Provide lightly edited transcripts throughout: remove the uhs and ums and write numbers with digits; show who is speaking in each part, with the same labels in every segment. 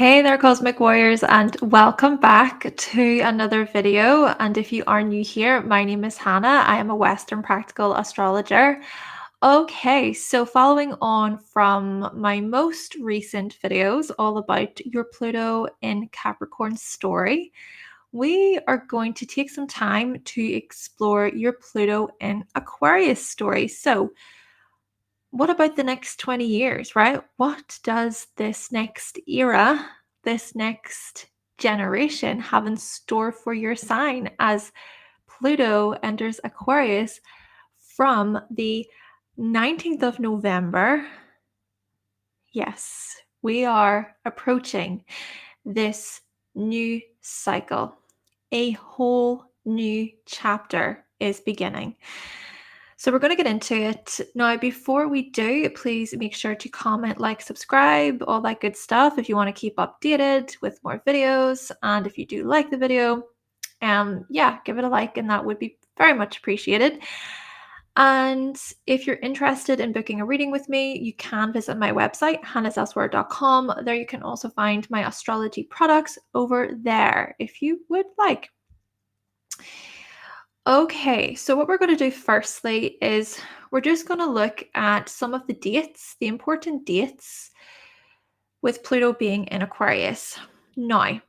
Speaker 1: Hey there, Cosmic Warriors, and welcome back to another video. And if you are new here, my name is Hannah. I am a Western Practical Astrologer. Okay, so following on from my most recent videos, all about your Pluto in Capricorn story, we are going to take some time to explore your Pluto in Aquarius story. So, what about the next 20 years, right? What does this next era, this next generation have in store for your sign as Pluto enters Aquarius from the 19th of November? Yes, we are approaching this new cycle. A whole new chapter is beginning. So we're going to get into it. Now, before we do, please make sure to comment, like, subscribe, all that good stuff if you want to keep updated with more videos. And if you do like the video, yeah, give it a like and that would be very much appreciated. And if you're interested in booking a reading with me, you can visit my website, hannahselsewhere.com. There you can also find my astrology products over there if you would like. Okay, so what we're going to do firstly is we're just going to look at some of the dates, the important dates with Pluto being in Aquarius. Now,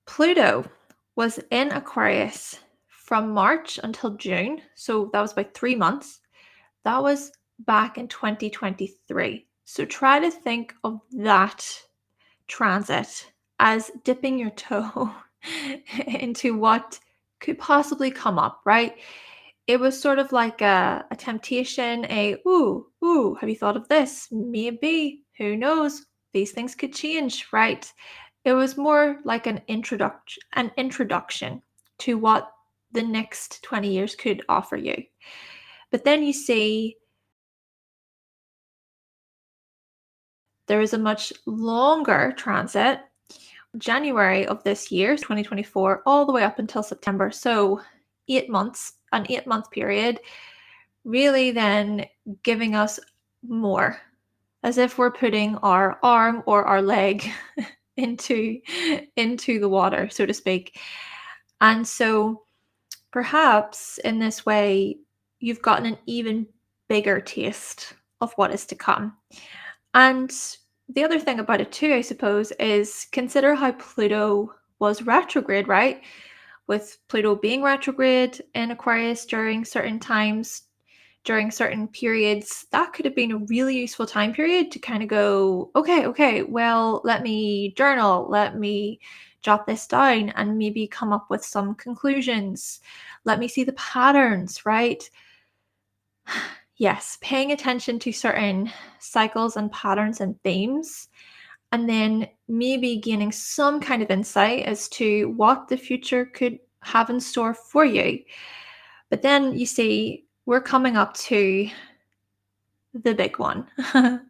Speaker 1: Pluto was in Aquarius from March until June, so that was about 3 months. That was back in 2023. So try to think of that transit as dipping your toe into what could possibly come up, right? It was sort of like a temptation, have you thought of this? Maybe, who knows? These things could change, right? It was more like an introduction to what the next 20 years could offer you. But then you see there is a much longer transit, January of this year, 2024, all the way up until September. So 8 months, an 8 month period, really then giving us more, as if we're putting our arm or our leg into the water, so to speak. And so perhaps in this way, you've gotten an even bigger taste of what is to come. And the other thing about it too, I suppose, is consider how Pluto was retrograde, right? With Pluto being retrograde in Aquarius during certain times, during certain periods, that could have been a really useful time period to kind of go, okay, well, let me journal, let me jot this down and maybe come up with some conclusions. Let me see the patterns, right? Yes, paying attention to certain cycles and patterns and themes, and then maybe gaining some kind of insight as to what the future could have in store for you. But then you see, we're coming up to the big one,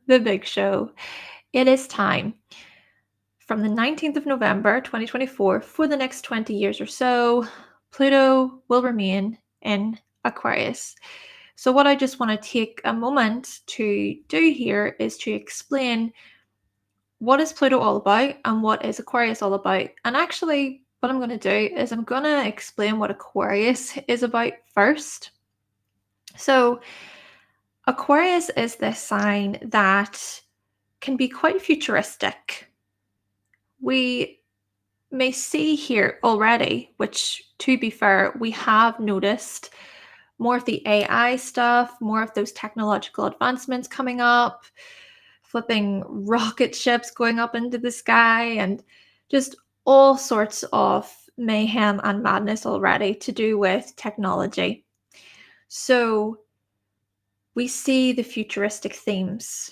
Speaker 1: the big show. It is time from the 19th of November 2024 for the next 20 years or so. Pluto will remain in Aquarius. So, what I just want to take a moment to do here is to explain what is Pluto all about and what is Aquarius all about. And actually, what I'm going to do is I'm going to explain what Aquarius is about first. So, Aquarius is this sign that can be quite futuristic. We may see here already, which to be fair, we have noticed more of the AI stuff, more of those technological advancements coming up, flipping rocket ships going up into the sky, and just all sorts of mayhem and madness already to do with technology. So we see the futuristic themes.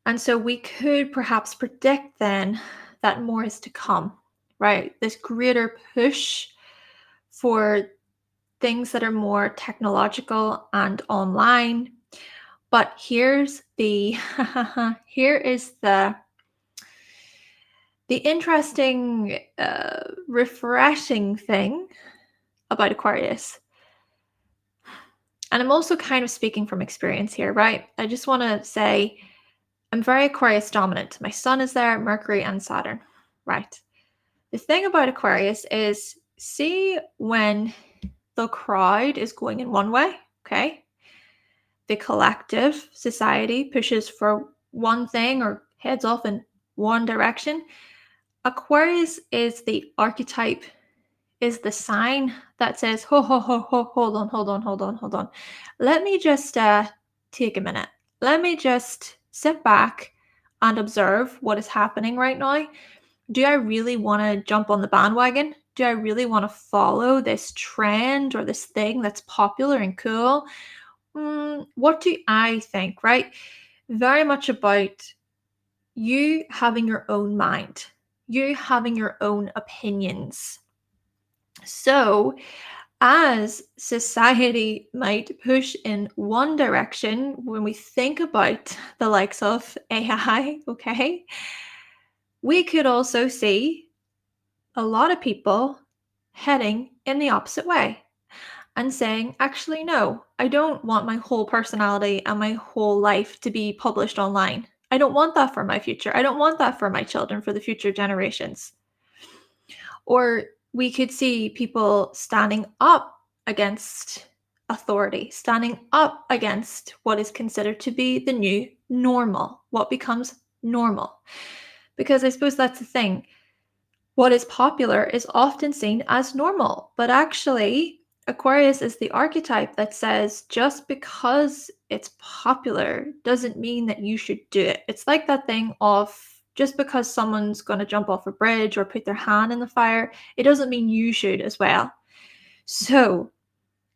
Speaker 1: And so we could perhaps predict then that more is to come, right? This greater push for things that are more technological and online. But here's the here is the interesting, refreshing thing about Aquarius. And I'm also kind of speaking from experience here, right? I just want to say I'm very Aquarius dominant. My sun is there, Mercury and Saturn. Right. The thing about Aquarius is, see when the crowd is going in one way, okay? The collective society pushes for one thing or heads off in one direction. Aquarius is the archetype, is the sign that says, hold on, hold on, hold on, hold on. Let me just take a minute. Let me just sit back and observe what is happening right now. Do I really want to jump on the bandwagon? Do I really want to follow this trend or this thing that's popular and cool? What do I think, right? Very much about you having your own mind, you having your own opinions. So, as society might push in one direction when we think about the likes of AI, okay, we could also see a lot of people heading in the opposite way and saying, actually, no, I don't want my whole personality and my whole life to be published online. I don't want that for my future. I don't want that for my children, for the future generations. Or we could see people standing up against authority, standing up against what is considered to be the new normal, what becomes normal. Because I suppose that's the thing. What is popular is often seen as normal, but actually, Aquarius is the archetype that says just because it's popular doesn't mean that you should do it. It's like that thing of just because someone's going to jump off a bridge or put their hand in the fire, it doesn't mean you should as well. So,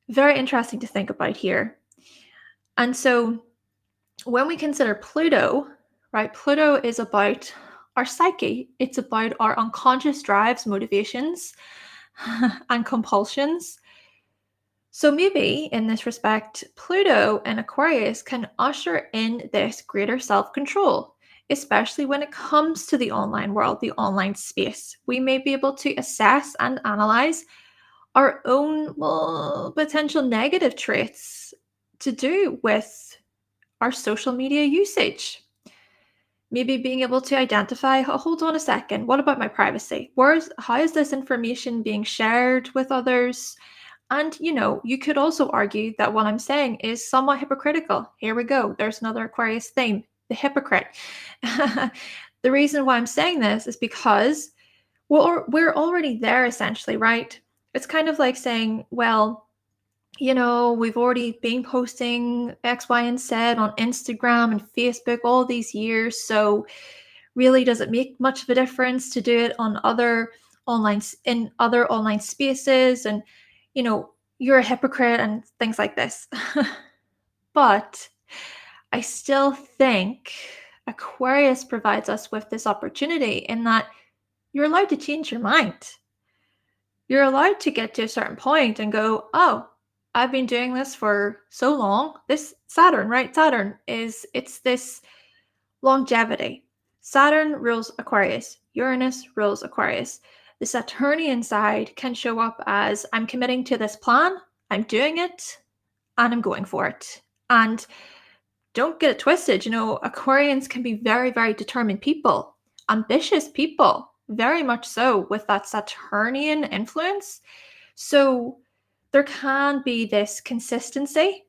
Speaker 1: very interesting to think about here. And so, when we consider Pluto, right, Pluto is about our psyche, it's about our unconscious drives, motivations, and compulsions. So maybe in this respect, Pluto and Aquarius can usher in this greater self control, especially when it comes to the online world, the online space. We may be able to assess and analyze our own potential negative traits to do with our social media usage. Maybe being able to identify, hold on a second, what about my privacy? How is this information being shared with others? And, you could also argue that what I'm saying is somewhat hypocritical. Here we go. There's another Aquarius theme, the hypocrite. The reason why I'm saying this is because we're already there essentially, right? It's kind of like saying, well, we've already been posting X, Y, and Z on Instagram and Facebook all these years. So really, does it make much of a difference to do it on other online spaces? And, you're a hypocrite and things like this. But I still think Aquarius provides us with this opportunity in that you're allowed to change your mind. You're allowed to get to a certain point and go, oh, I've been doing this for so long. This Saturn, right? It's this longevity. Saturn rules Aquarius. Uranus rules Aquarius. The Saturnian side can show up as I'm committing to this plan, I'm doing it, and I'm going for it. And don't get it twisted, Aquarians can be very, very determined people, ambitious people, very much so with that Saturnian influence. So there can be this consistency,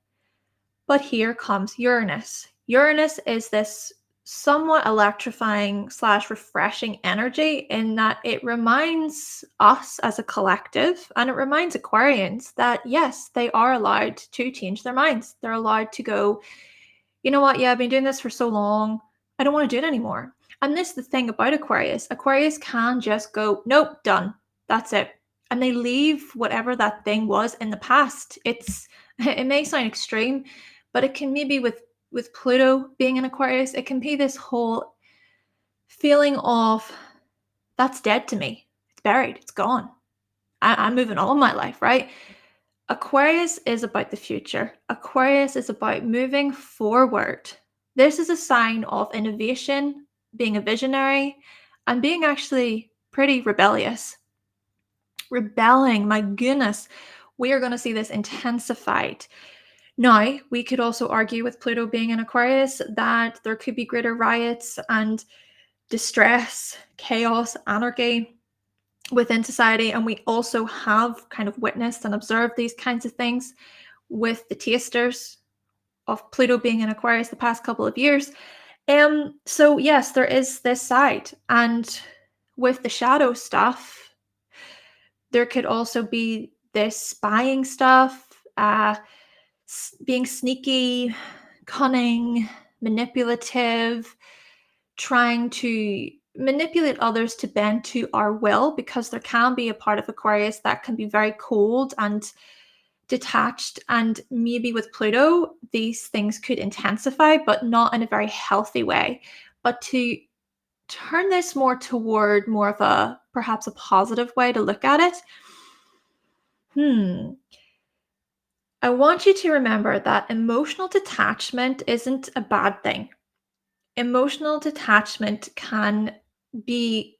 Speaker 1: but here comes Uranus. Uranus is this somewhat electrifying / refreshing energy in that it reminds us as a collective and it reminds Aquarians that yes, they are allowed to change their minds. They're allowed to go, you know what? Yeah, I've been doing this for so long. I don't want to do it anymore. And this is the thing about Aquarius. Aquarius can just go, nope, done. That's it. And they leave whatever that thing was in the past. It may sound extreme, but it can maybe with Pluto being in Aquarius, it can be this whole feeling of that's dead to me. It's buried. It's gone. I'm moving on in my life, right? Aquarius is about the future. Aquarius is about moving forward. This is a sign of innovation, being a visionary, and being actually pretty rebellious. Rebelling, my goodness, we are going to see this intensified. Now, we could also argue with Pluto being in Aquarius that there could be greater riots and distress, chaos, anarchy within society. And we also have kind of witnessed and observed these kinds of things with the tasters of Pluto being in Aquarius the past couple of years. So yes, there is this side. And with the shadow stuff, there could also be this spying stuff, being sneaky, cunning, manipulative, trying to manipulate others to bend to our will, because there can be a part of Aquarius that can be very cold and detached. And maybe with Pluto, these things could intensify, but not in a very healthy way. But to turn this more toward more of a perhaps a positive way to look at it, I want you to remember that emotional detachment isn't a bad thing. Emotional detachment can be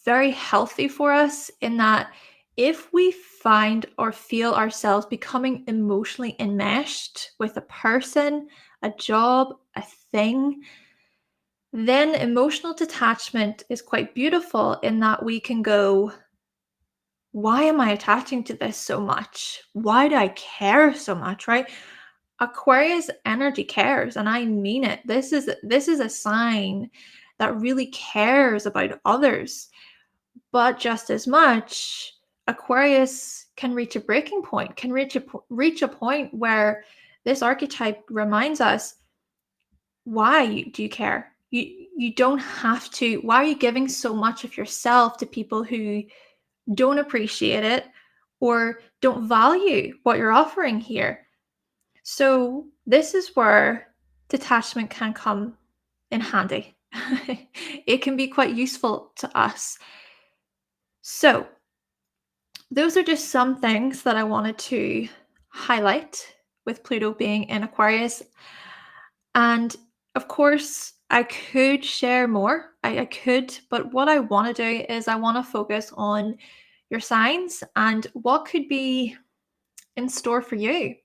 Speaker 1: very healthy for us in that if we find or feel ourselves becoming emotionally enmeshed with a person, a job, a thing, then emotional detachment is quite beautiful in that we can go, why am I attaching to this so much? Why do I care so much, right? Aquarius energy cares, and I mean it. This is a sign that really cares about others. But just as much, Aquarius can reach a breaking point, can reach a point where this archetype reminds us, why do you care? You don't have to. Why are you giving so much of yourself to people who don't appreciate it or don't value what you're offering here? So this is where detachment can come in handy. It can be quite useful to us. So those are just some things that I wanted to highlight with Pluto being in Aquarius. And of course, I could share more. I could, but what I want to do is I want to focus on your signs and what could be in store for you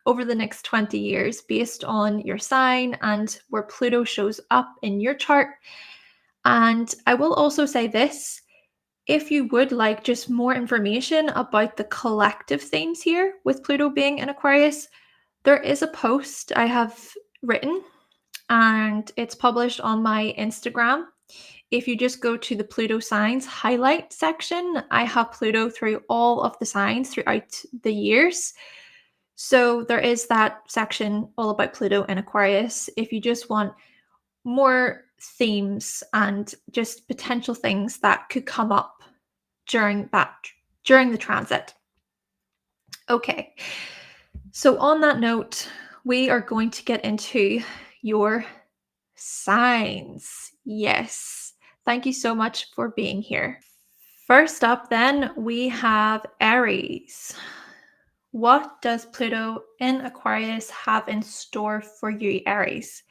Speaker 1: over the next 20 years based on your sign and where Pluto shows up in your chart. And I will also say this, if you would like just more information about the collective themes here with Pluto being in Aquarius, there is a post I have written and it's published on my Instagram. If you just go to the Pluto signs highlight section, I have Pluto through all of the signs throughout the years. So there is that section all about Pluto and Aquarius. If you just want more themes and just potential things that could come up during the transit. Okay. So on that note, we are going to get into your signs. Yes. Thank you so much for being here. First up, then, we have Aries. What does Pluto in Aquarius have in store for you, Aries?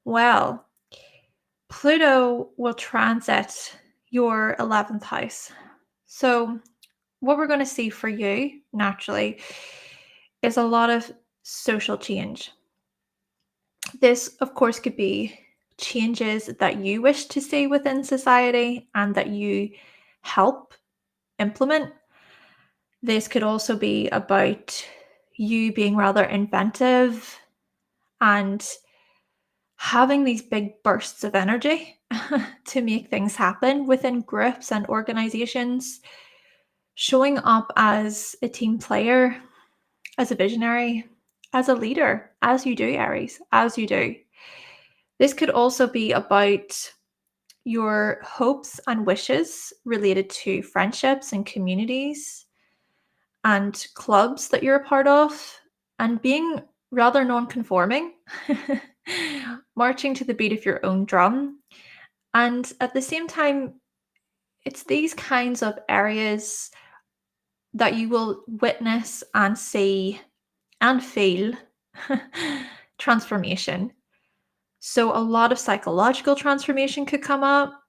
Speaker 1: Well, Pluto will transit your 11th house. So, what we're going to see for you, naturally, is a lot of social change. This, of course, could be changes that you wish to see within society and that you help implement. This could also be about you being rather inventive and having these big bursts of energy to make things happen within groups and organizations, showing up as a team player, as a visionary, as a leader, as you do, Aries, as you do. This could also be about your hopes and wishes related to friendships and communities and clubs that you're a part of, and being rather non-conforming, marching to the beat of your own drum. And at the same time, it's these kinds of areas that you will witness and see and feel transformation. So a lot of psychological transformation could come up.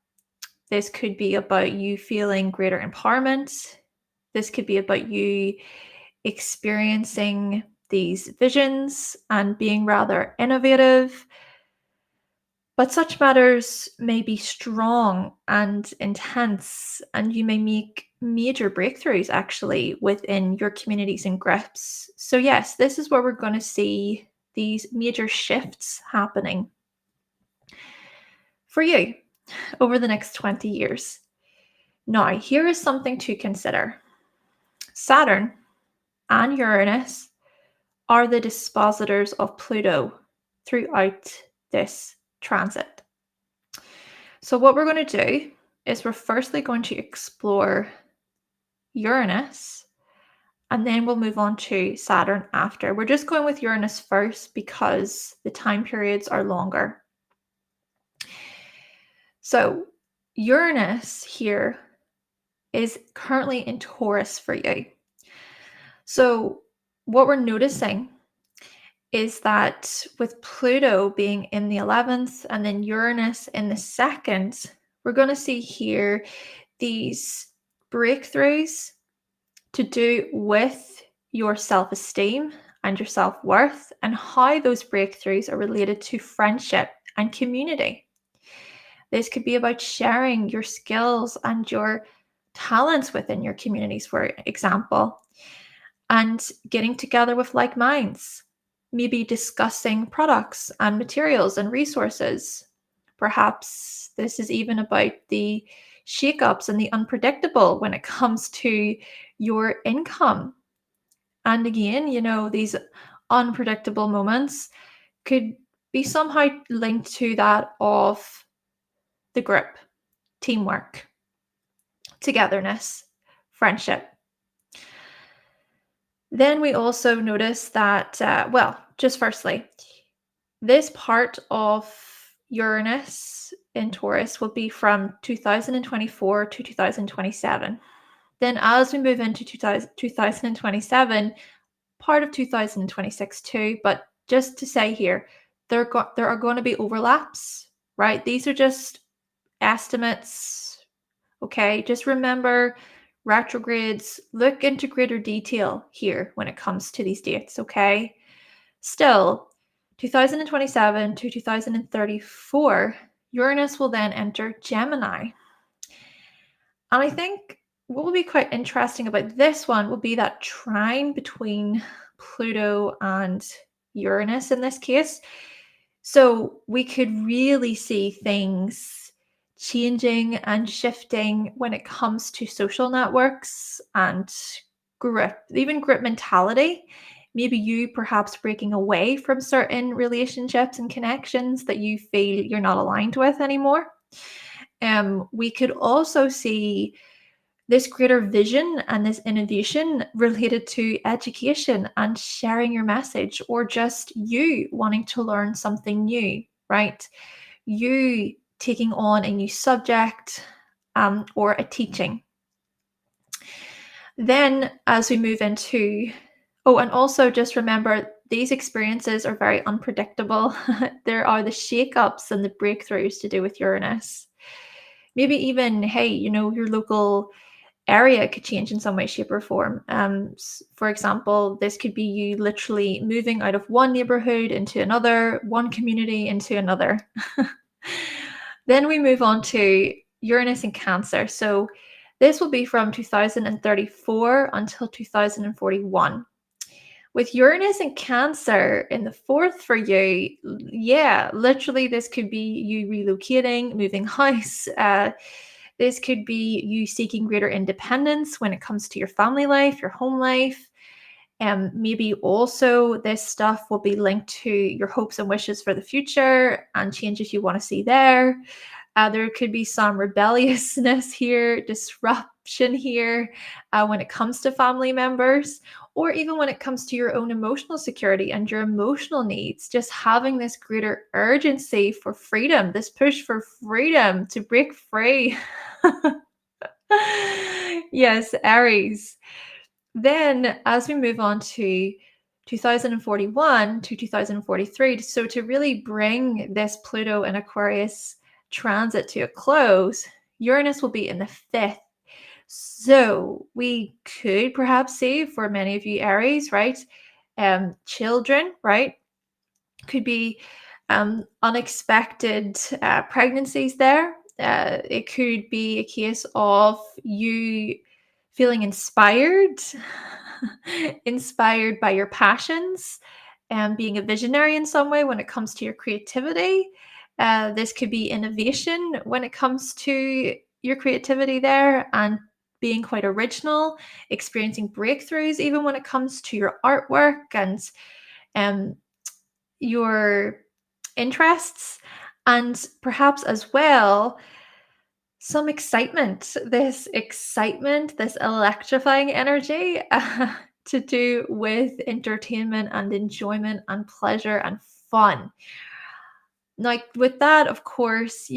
Speaker 1: This could be about you feeling greater empowerment. This could be about you experiencing these visions and being rather innovative. But such matters may be strong and intense, and you may make major breakthroughs actually within your communities and groups. So, yes, this is where we're going to see these major shifts happening for you over the next 20 years. Now, here is something to consider. Saturn and Uranus are the dispositors of Pluto throughout this transit. So what we're going to do is we're firstly going to explore Uranus, and then we'll move on to Saturn after. We're just going with Uranus first because the time periods are longer. So Uranus here is currently in Taurus for you. So what we're noticing is that with Pluto being in the 11th and then Uranus in the 2nd, we're going to see here these breakthroughs to do with your self-esteem and your self-worth, and how those breakthroughs are related to friendship and community. This could be about sharing your skills and your talents within your communities, for example, and getting together with like minds, maybe discussing products and materials and resources. Perhaps this is even about the shakeups and the unpredictable when it comes to your income. And again, these unpredictable moments could be somehow linked to that of the group, teamwork, togetherness, friendship. Then we also notice that, just firstly, this part of Uranus in Taurus will be from 2024 to 2027. Then as we move into 2027, part of 2026 too, but just to say here, there are going to be overlaps, right? These are just estimates, okay? Just remember, retrogrades, look into greater detail here when it comes to these dates, okay? Still, 2027 to 2034, Uranus will then enter Gemini. And I think what will be quite interesting about this one will be that trine between Pluto and Uranus in this case. So we could really see things changing and shifting when it comes to social networks and even group mentality. Maybe you perhaps breaking away from certain relationships and connections that you feel you're not aligned with anymore. We could also see this greater vision and this innovation related to education and sharing your message, or just you wanting to learn something new, right? You taking on a new subject or a teaching. Then as we move into, and also just remember, these experiences are very unpredictable. There are the shakeups and the breakthroughs to do with Uranus. Maybe even, hey, your local area could change in some way, shape, or form. For example, this could be you literally moving out of one neighborhood into another, one community into another. Then we move on to Uranus in Cancer. So this will be from 2034 until 2041. With Uranus in Cancer in the 4th for you, literally this could be you relocating, moving house. This could be you seeking greater independence when it comes to your family life, your home life. Maybe also this stuff will be linked to your hopes and wishes for the future and changes you want to see there. There could be some rebelliousness here, disruption here when it comes to family members, or even when it comes to your own emotional security and your emotional needs. Just having this greater urgency for freedom, this push for freedom to break free. Yes, Aries. Then as we move on to 2041 to 2043, so to really bring this Pluto and Aquarius transit to a close, Uranus will be in the 5th. So we could perhaps see, for many of you Aries, right, children, right? Could be unexpected pregnancies there. It could be a case of you feeling inspired, inspired by your passions, and being a visionary in some way when it comes to your creativity. This could be innovation when it comes to your creativity there, and being quite original, experiencing breakthroughs even when it comes to your artwork and um, your interests, and perhaps as well some excitement, this electrifying energy to do with entertainment and enjoyment and pleasure and fun. Like with that, of course,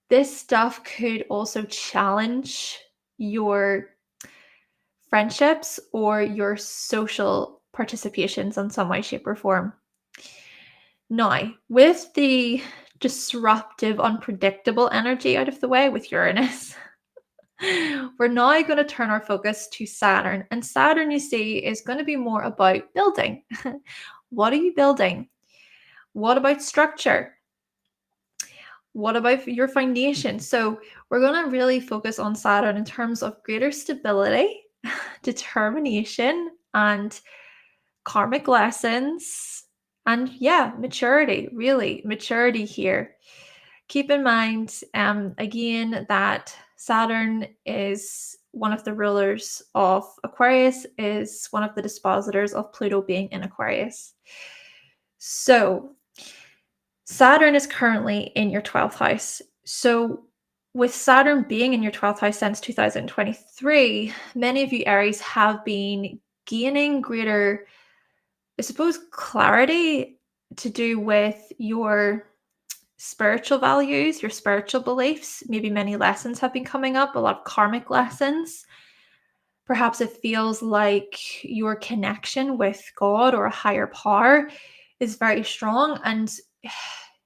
Speaker 1: this stuff could also challenge your friendships or your social participations in some way, shape, or form. Now, with the disruptive, unpredictable energy out of the way with Uranus, we're now going to turn our focus to Saturn. And Saturn, you see, is going to be more about building. What are you building? What about structure? What about your foundation? So, we're going to really focus on Saturn in terms of greater stability, determination, and karmic lessons, and maturity, really maturity here. Keep in mind, again, that Saturn is one of the rulers of Aquarius, is one of the dispositors of Pluto being in Aquarius. So Saturn is currently in your 12th house. So with Saturn being in your 12th house since 2023, many of you Aries have been gaining greater, I suppose, clarity to do with your spiritual values, your spiritual beliefs. Maybe many lessons have been coming up, a lot of karmic lessons. Perhaps it feels like your connection with God or a higher power is very strong. And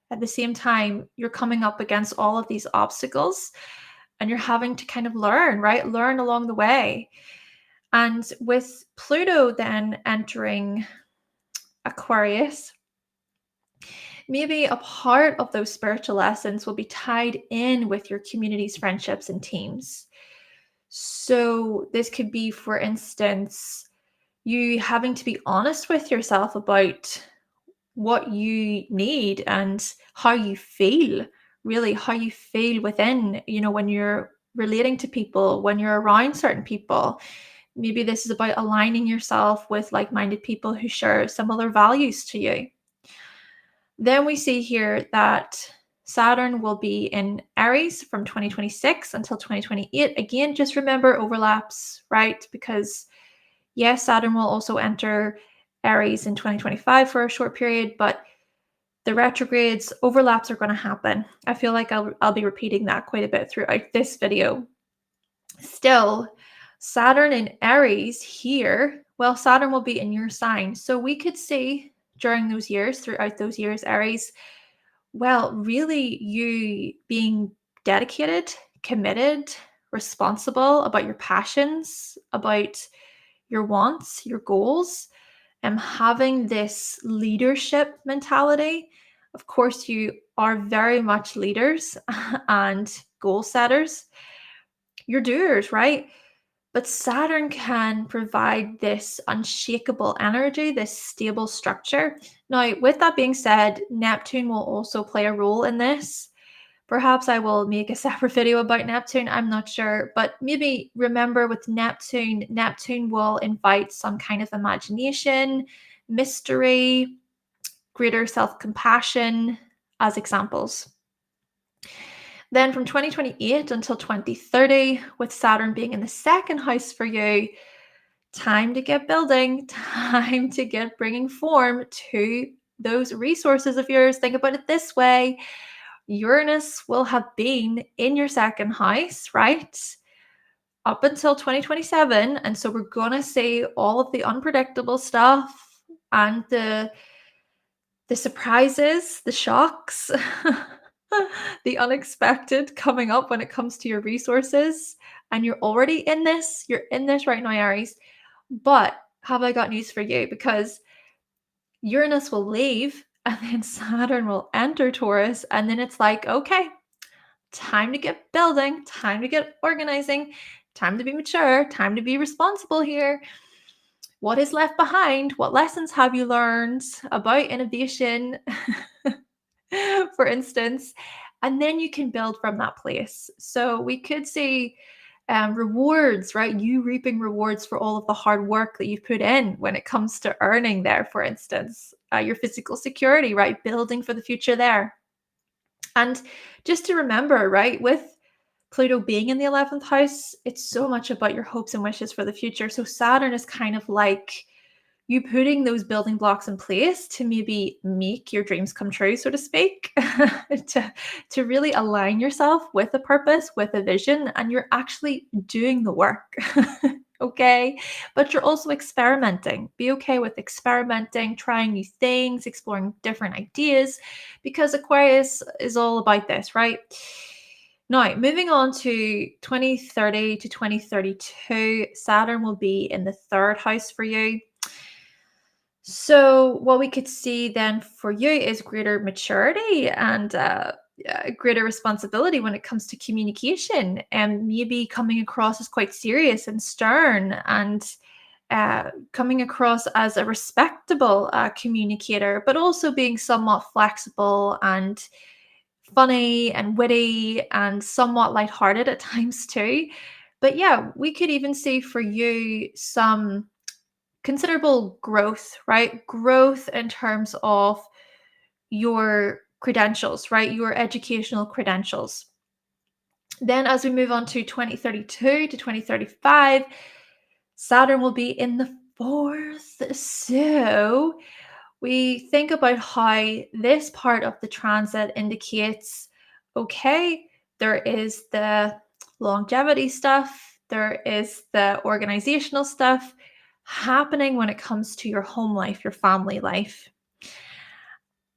Speaker 1: at the same time, you're coming up against all of these obstacles and you're having to kind of learn, right? Learn along the way. And with Pluto then entering Aquarius, maybe a part of those spiritual lessons will be tied in with your community's friendships and teams. So, this could be, for instance, you having to be honest with yourself about what you need and how you feel, really, how you feel within, when you're relating to people, when you're around certain people. Maybe this is about aligning yourself with like minded people who share similar values to you. Then we see here that Saturn will be in Aries from 2026 until 2028. Again, just remember overlaps, right? Because yes, Saturn will also enter Aries in 2025 for a short period, but the retrogrades overlaps are going to happen. I feel like I'll be repeating that quite a bit throughout this video. Still, Saturn in Aries here, well, Saturn will be in your sign. So we could see during those years, throughout those years, Aries, well, really you being dedicated, committed, responsible about your passions, about your wants, your goals, and having this leadership mentality. Of course, you are very much leaders and goal setters. You're doers, right? But Saturn can provide this unshakable energy, this stable structure. Now, with that being said, Neptune will also play a role in this. Perhaps I will make a separate video about Neptune, I'm not sure. But maybe remember with Neptune, Neptune will invite some kind of imagination, mystery, greater self-compassion as examples. Then from 2028 until 2030, with Saturn being in the second house for you, time to get building, time to get bringing form to those resources of yours. Think about it this way. Uranus will have been in your second house, right? Up until 2027. And so we're going to see all of the unpredictable stuff and the surprises, the shocks, the unexpected coming up when it comes to your resources. And you're already in this. You're in this right now, Aries. But have I got news for you? Because Uranus will leave and then Saturn will enter Taurus. And then it's like, okay, time to get building, time to get organizing, time to be mature, time to be responsible here. What is left behind? What lessons have you learned about innovation, for instance? And then you can build from that place. So we could see rewards, right? You reaping rewards for all of the hard work that you've put in when it comes to earning there, for instance, your physical security, right? Building for the future there. And just to remember, right, with Pluto being in the 11th house, it's so much about your hopes and wishes for the future. So Saturn is kind of like you putting those building blocks in place to maybe make your dreams come true, so to speak, to really align yourself with a purpose, with a vision, and you're actually doing the work. Okay. But you're also experimenting. Be okay with experimenting, trying new things, exploring different ideas, because Aquarius is all about this, right? Now, moving on to 2030 to 2032, Saturn will be in the third house for you. So, what we could see then for you is greater maturity and greater responsibility when it comes to communication, and maybe coming across as quite serious and stern, and coming across as a respectable communicator, but also being somewhat flexible and funny and witty and somewhat lighthearted at times too. But yeah, we could even see for you some considerable growth, right? Growth in terms of your credentials, right? Your educational credentials. Then, as we move on to 2032 to 2035, Saturn will be in the fourth. So, we think about how this part of the transit indicates okay, there is the longevity stuff, there is the organizational stuff happening when it comes to your home life, your family life.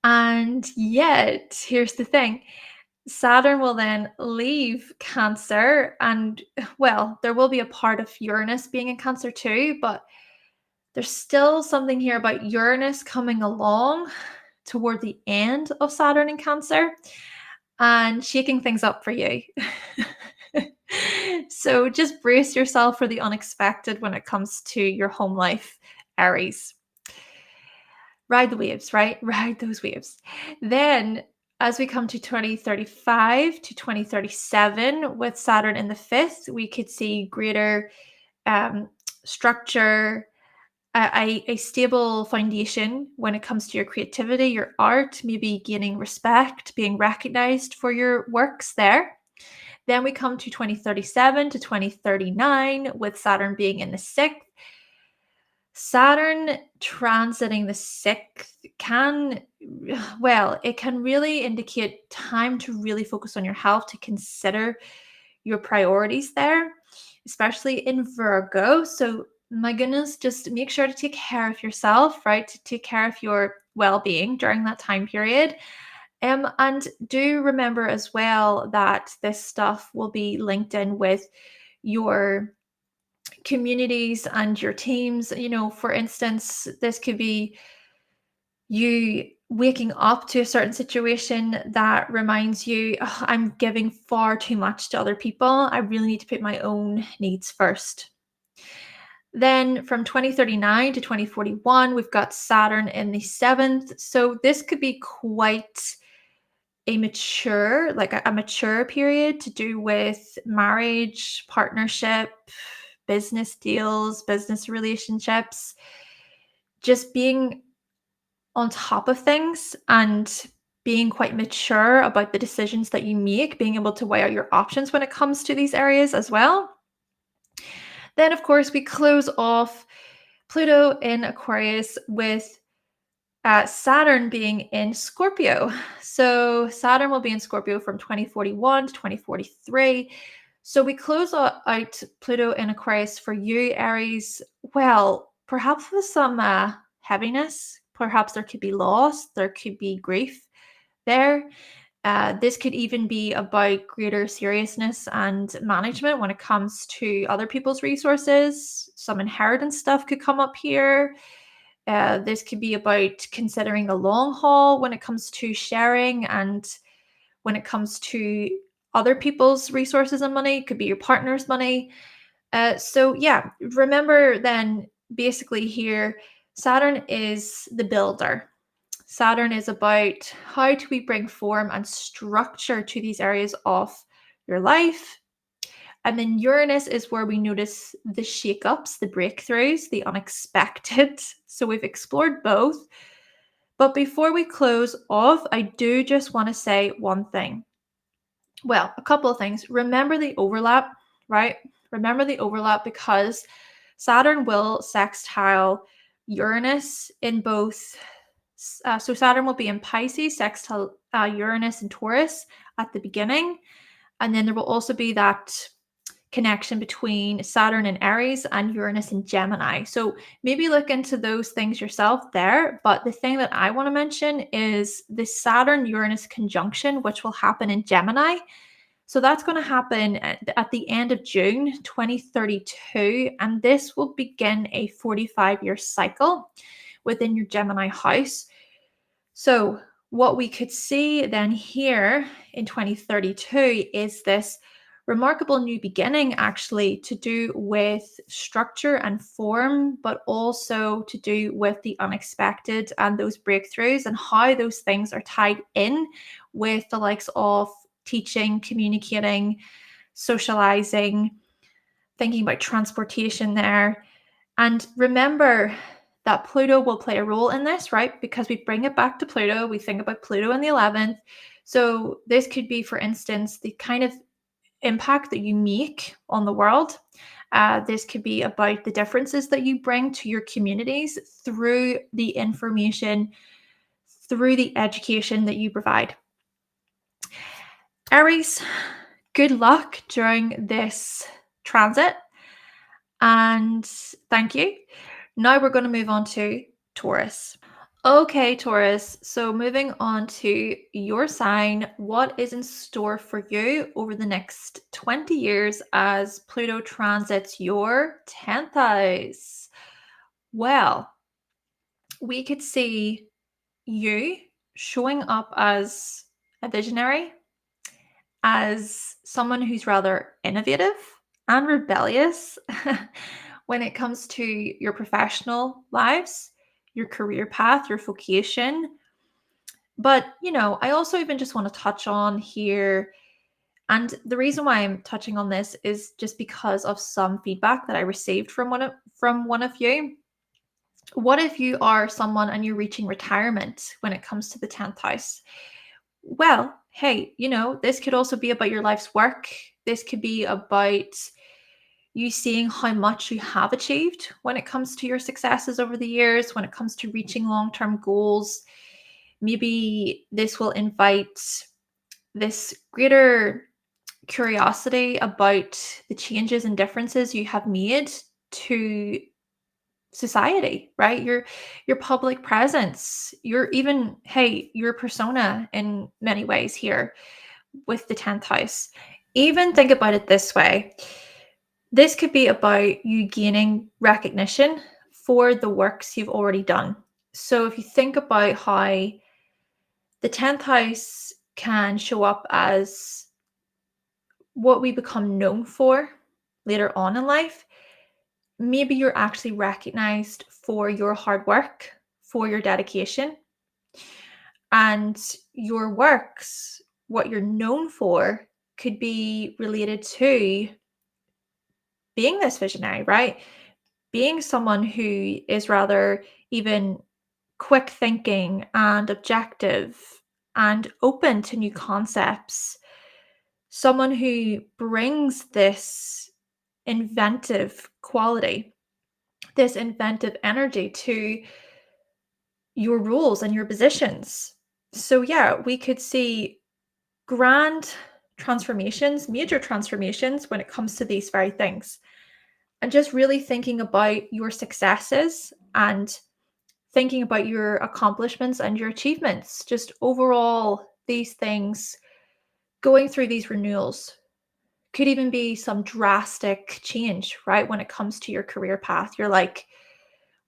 Speaker 1: And yet, here's the thing, Saturn will then leave Cancer, and well, there will be a part of Uranus being in Cancer too, but there's still something here about Uranus coming along toward the end of Saturn in Cancer and shaking things up for you. So just brace yourself for the unexpected when it comes to your home life, Aries. Ride the waves, right? Ride those waves. Then, as we come to 2035 to 2037, with Saturn in the fifth, we could see greater structure, a stable foundation when it comes to your creativity, your art, maybe gaining respect, being recognized for your works there. Then we come to 2037 to 2039 with Saturn being in the sixth. Saturn transiting the sixth can, well, it can really indicate time to really focus on your health, to consider your priorities there, especially in Virgo. So, my goodness, just make sure to take care of yourself, right? To take care of your well being during that time period. And do remember as well that this stuff will be linked in with your communities and your teams. You know, for instance, this could be you waking up to a certain situation that reminds you, "Oh, I'm giving far too much to other people. I really need to put my own needs first." Then from 2039 to 2041, we've got Saturn in the seventh. So this could be quite a mature, like a mature period to do with marriage, partnership, business deals, business relationships, just being on top of things and being quite mature about the decisions that you make, being able to weigh out your options when it comes to these areas as well. Then, of course, we close off Pluto in Aquarius with Saturn being in Scorpio. So Saturn will be in Scorpio from 2041 to 2043. So we close out Pluto in Aquarius for you, Aries. Well, perhaps with some heaviness. Perhaps there could be loss. There could be grief there. This could even be about greater seriousness and management when it comes to other people's resources. Some inheritance stuff could come up here. This could be about considering the long haul when it comes to sharing and when it comes to other people's resources and money. It could be your partner's money. So, yeah, remember then basically here, Saturn is the builder. Saturn is about how do we bring form and structure to these areas of your life. And then Uranus is where we notice the shakeups, the breakthroughs, the unexpected. So we've explored both. But before we close off, I do just want to say one thing. Well, a couple of things. Remember the overlap, right? Remember the overlap because Saturn will sextile Uranus in both. So Saturn will be in Pisces, sextile Uranus and Taurus at the beginning. And then there will also be that connection between Saturn and Aries and Uranus and Gemini. So maybe look into those things yourself there. But the thing that I want to mention is the Saturn Uranus conjunction, which will happen in Gemini. So that's going to happen at the end of June 2032. And this will begin a 45-year cycle within your Gemini house. So what we could see then here in 2032 is this remarkable new beginning, actually, to do with structure and form, but also to do with the unexpected and those breakthroughs and how those things are tied in with the likes of teaching, communicating, socializing, thinking about transportation there. And remember that Pluto will play a role in this, right? Because we bring it back to Pluto. We think about Pluto in the 11th. So this could be, for instance, the kind of impact that you make on the world. This could be about the differences that you bring to your communities through the information, through the education that you provide. Aries, good luck during this transit. And thank you. Now we're going to move on to Taurus. Okay, Taurus. So moving on to your sign, what is in store for you over the next 20 years as Pluto transits your 10th house? Well, we could see you showing up as a visionary, as someone who's rather innovative and rebellious when it comes to your professional lives, your career path, your vocation. But, I also even just want to touch on here. And the reason why I'm touching on this is just because of some feedback that I received from one of you. What if you are someone and you're reaching retirement when it comes to the 10th house? Well, hey, this could also be about your life's work. This could be about you seeing how much you have achieved when it comes to your successes over the years, when it comes to reaching long-term goals. Maybe this will invite this greater curiosity about the changes and differences you have made to society, right? Your public presence, your persona in many ways here with the 10th house. Even think about it this way. This could be about you gaining recognition for the works you've already done. So if you think about how the 10th house can show up as what we become known for later on in life, maybe you're actually recognized for your hard work, for your dedication, and your works, what you're known for, could be related to being this visionary, right? Being someone who is rather even quick thinking and objective and open to new concepts. Someone who brings this inventive quality, this inventive energy to your roles and your positions. So, yeah, we could see grand transformations, major transformations when it comes to these very things. And just really thinking about your successes and thinking about your accomplishments and your achievements, just overall these things, going through these renewals, could even be some drastic change, right? When it comes to your career path, you're like,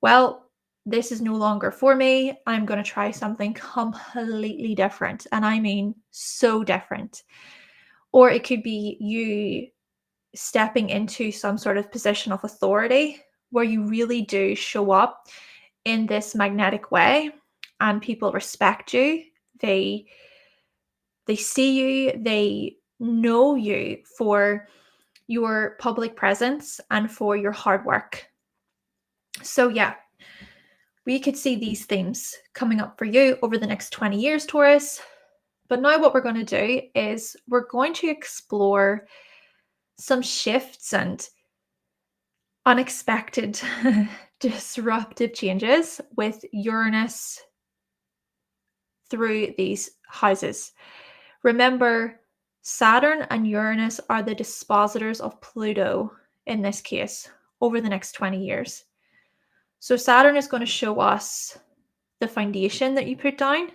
Speaker 1: well, this is no longer for me. I'm going to try something completely different. And I mean, so different. Or it could be you stepping into some sort of position of authority where you really do show up in this magnetic way and people respect you. They see you, they know you for your public presence and for your hard work. So yeah, we could see these themes coming up for you over the next 20 years, Taurus. But now what we're going to do is we're going to explore some shifts and unexpected disruptive changes with Uranus through these houses. Remember, Saturn and Uranus are the dispositors of Pluto in this case over the next 20 years. So Saturn is going to show us the foundation that you put down,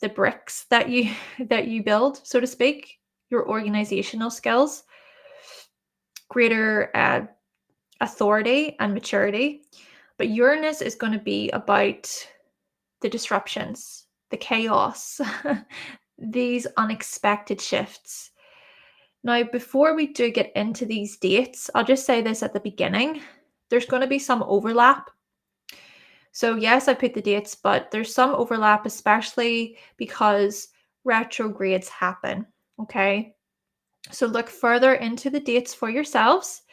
Speaker 1: the bricks that you build, so to speak, your organizational skills, greater authority and maturity. But Uranus is going to be about the disruptions, the chaos, these unexpected shifts. Now, before we do get into these dates, I'll just say this at the beginning. There's going to be some overlap. So yes, I put the dates, but there's some overlap, especially because retrogrades happen, okay? So look further into the dates for yourselves.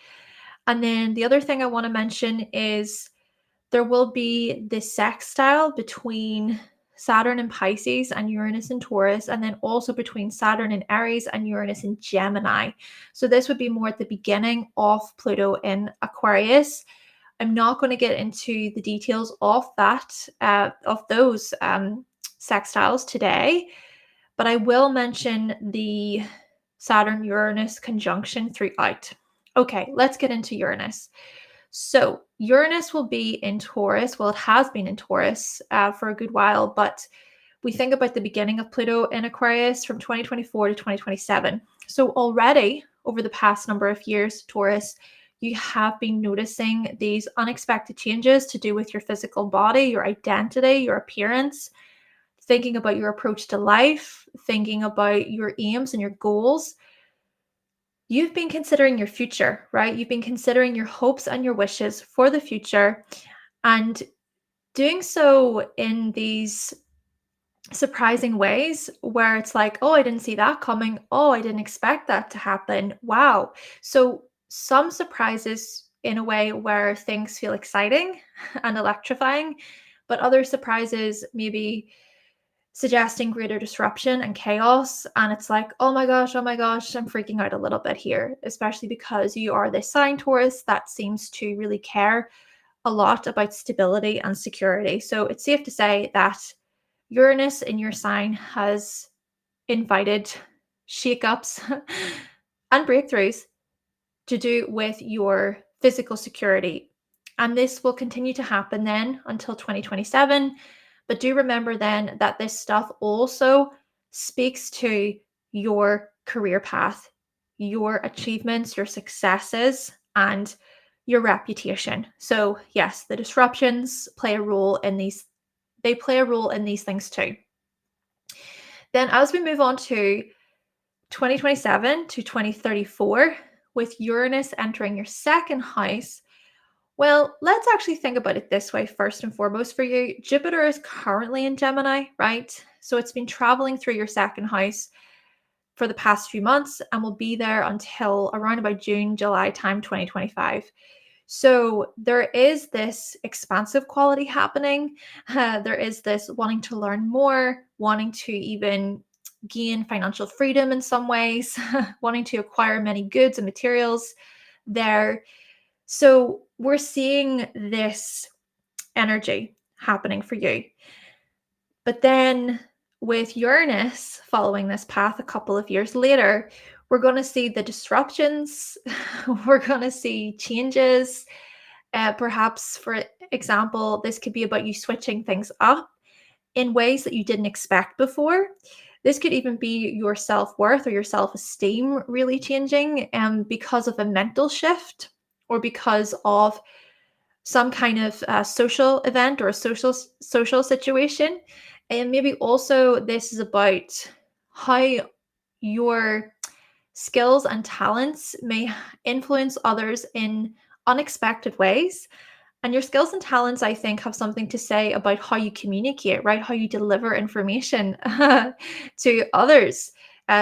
Speaker 1: And then the other thing I want to mention is there will be this sextile between Saturn in Pisces and Uranus in Taurus, and then also between Saturn in Aries and Uranus in Gemini. So this would be more at the beginning of Pluto in Aquarius. I'm not going to get into the details of that, of those sextiles today, but I will mention the Saturn-Uranus conjunction throughout. Okay, let's get into Uranus. So Uranus will be in Taurus. Well, it has been in Taurus for a good while, but we think about the beginning of Pluto in Aquarius from 2024 to 2027. So already over the past number of years, Taurus, you have been noticing these unexpected changes to do with your physical body, your identity, your appearance, thinking about your approach to life, thinking about your aims and your goals. You've been considering your future, right? You've been considering your hopes and your wishes for the future, and doing so in these surprising ways where it's like, oh, I didn't see that coming. Oh, I didn't expect that to happen. Wow. So some surprises in a way where things feel exciting and electrifying, but other surprises maybe suggesting greater disruption and chaos. And it's like, oh my gosh, I'm freaking out a little bit here, especially because you are this sign, Taurus, that seems to really care a lot about stability and security. So it's safe to say that Uranus in your sign has invited shakeups and breakthroughs to do with your physical security. And this will continue to happen then until 2027. But do remember then that this stuff also speaks to your career path, your achievements, your successes, and your reputation. So yes, the disruptions play a role in these. They play a role in these things too. Then as we move on to 2027 to 2034, with Uranus entering your second house, well, let's actually think about it this way first and foremost for you. Jupiter is currently in Gemini, right? So it's been traveling through your second house for the past few months and will be there until around about June, July time 2025. So there is this expansive quality happening. There is this wanting to learn more, wanting to even gain financial freedom in some ways, wanting to acquire many goods and materials there. So we're seeing this energy happening for you. But then with Uranus following this path a couple of years later, we're going to see the disruptions. We're going to see changes. Perhaps, for example, this could be about you switching things up in ways that you didn't expect before. This could even be your self-worth or your self-esteem really changing because of a mental shift or because of some kind of social event or a social situation. And maybe also this is about how your skills and talents may influence others in unexpected ways. And your skills and talents, I think, have something to say about how you communicate, right? How you deliver information to others.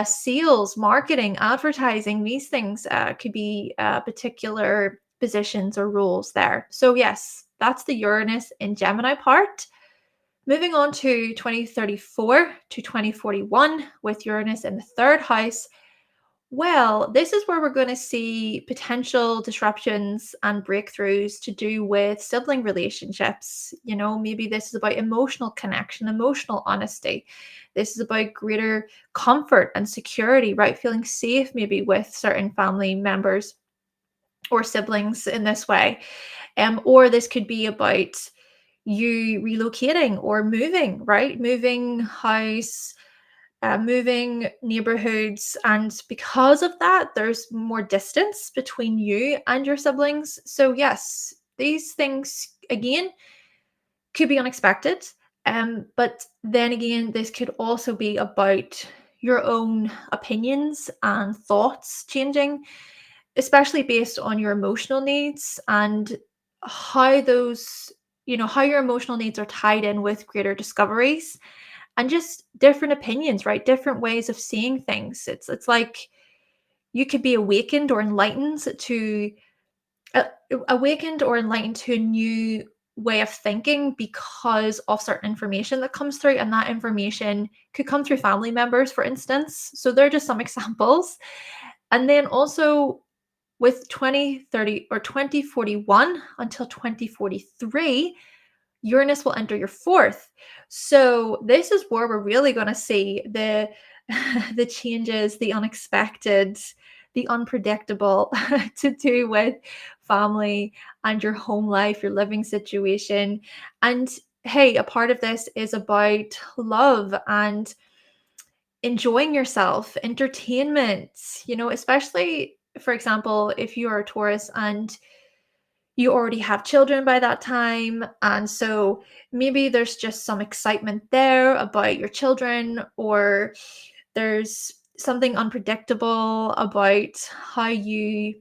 Speaker 1: Sales, marketing, advertising, these things could be particular positions or roles there. So, yes, that's the Uranus in Gemini part. Moving on to 2034 to 2041 with Uranus in the third house. Well, this is where we're going to see potential disruptions and breakthroughs to do with sibling relationships. Maybe this is about emotional connection, emotional honesty. This is about greater comfort and security, right? Feeling safe maybe with certain family members or siblings in this way. Or this could be about you relocating or moving, right? Moving house, moving neighborhoods. And because of that, there's more distance between you and your siblings. So, yes, these things, again, could be unexpected. But then again, this could also be about your own opinions and thoughts changing, especially based on your emotional needs and how how your emotional needs are tied in with greater discoveries and just different opinions, right? Different ways of seeing things. It's like you could be uh, awakened or enlightened to a new way of thinking because of certain information that comes through, and that information could come through family members, for instance. So they're just some examples. And then also with 2030 or 2041 until 2043, Uranus will enter your fourth. So this is where we're really going to see the the changes, the unexpected, the unpredictable to do with family and your home life, your living situation. And hey, a part of this is about love and enjoying yourself, entertainment, especially for example, if you are a Taurus and you already have children by that time. And so maybe there's just some excitement there about your children, or there's something unpredictable about how you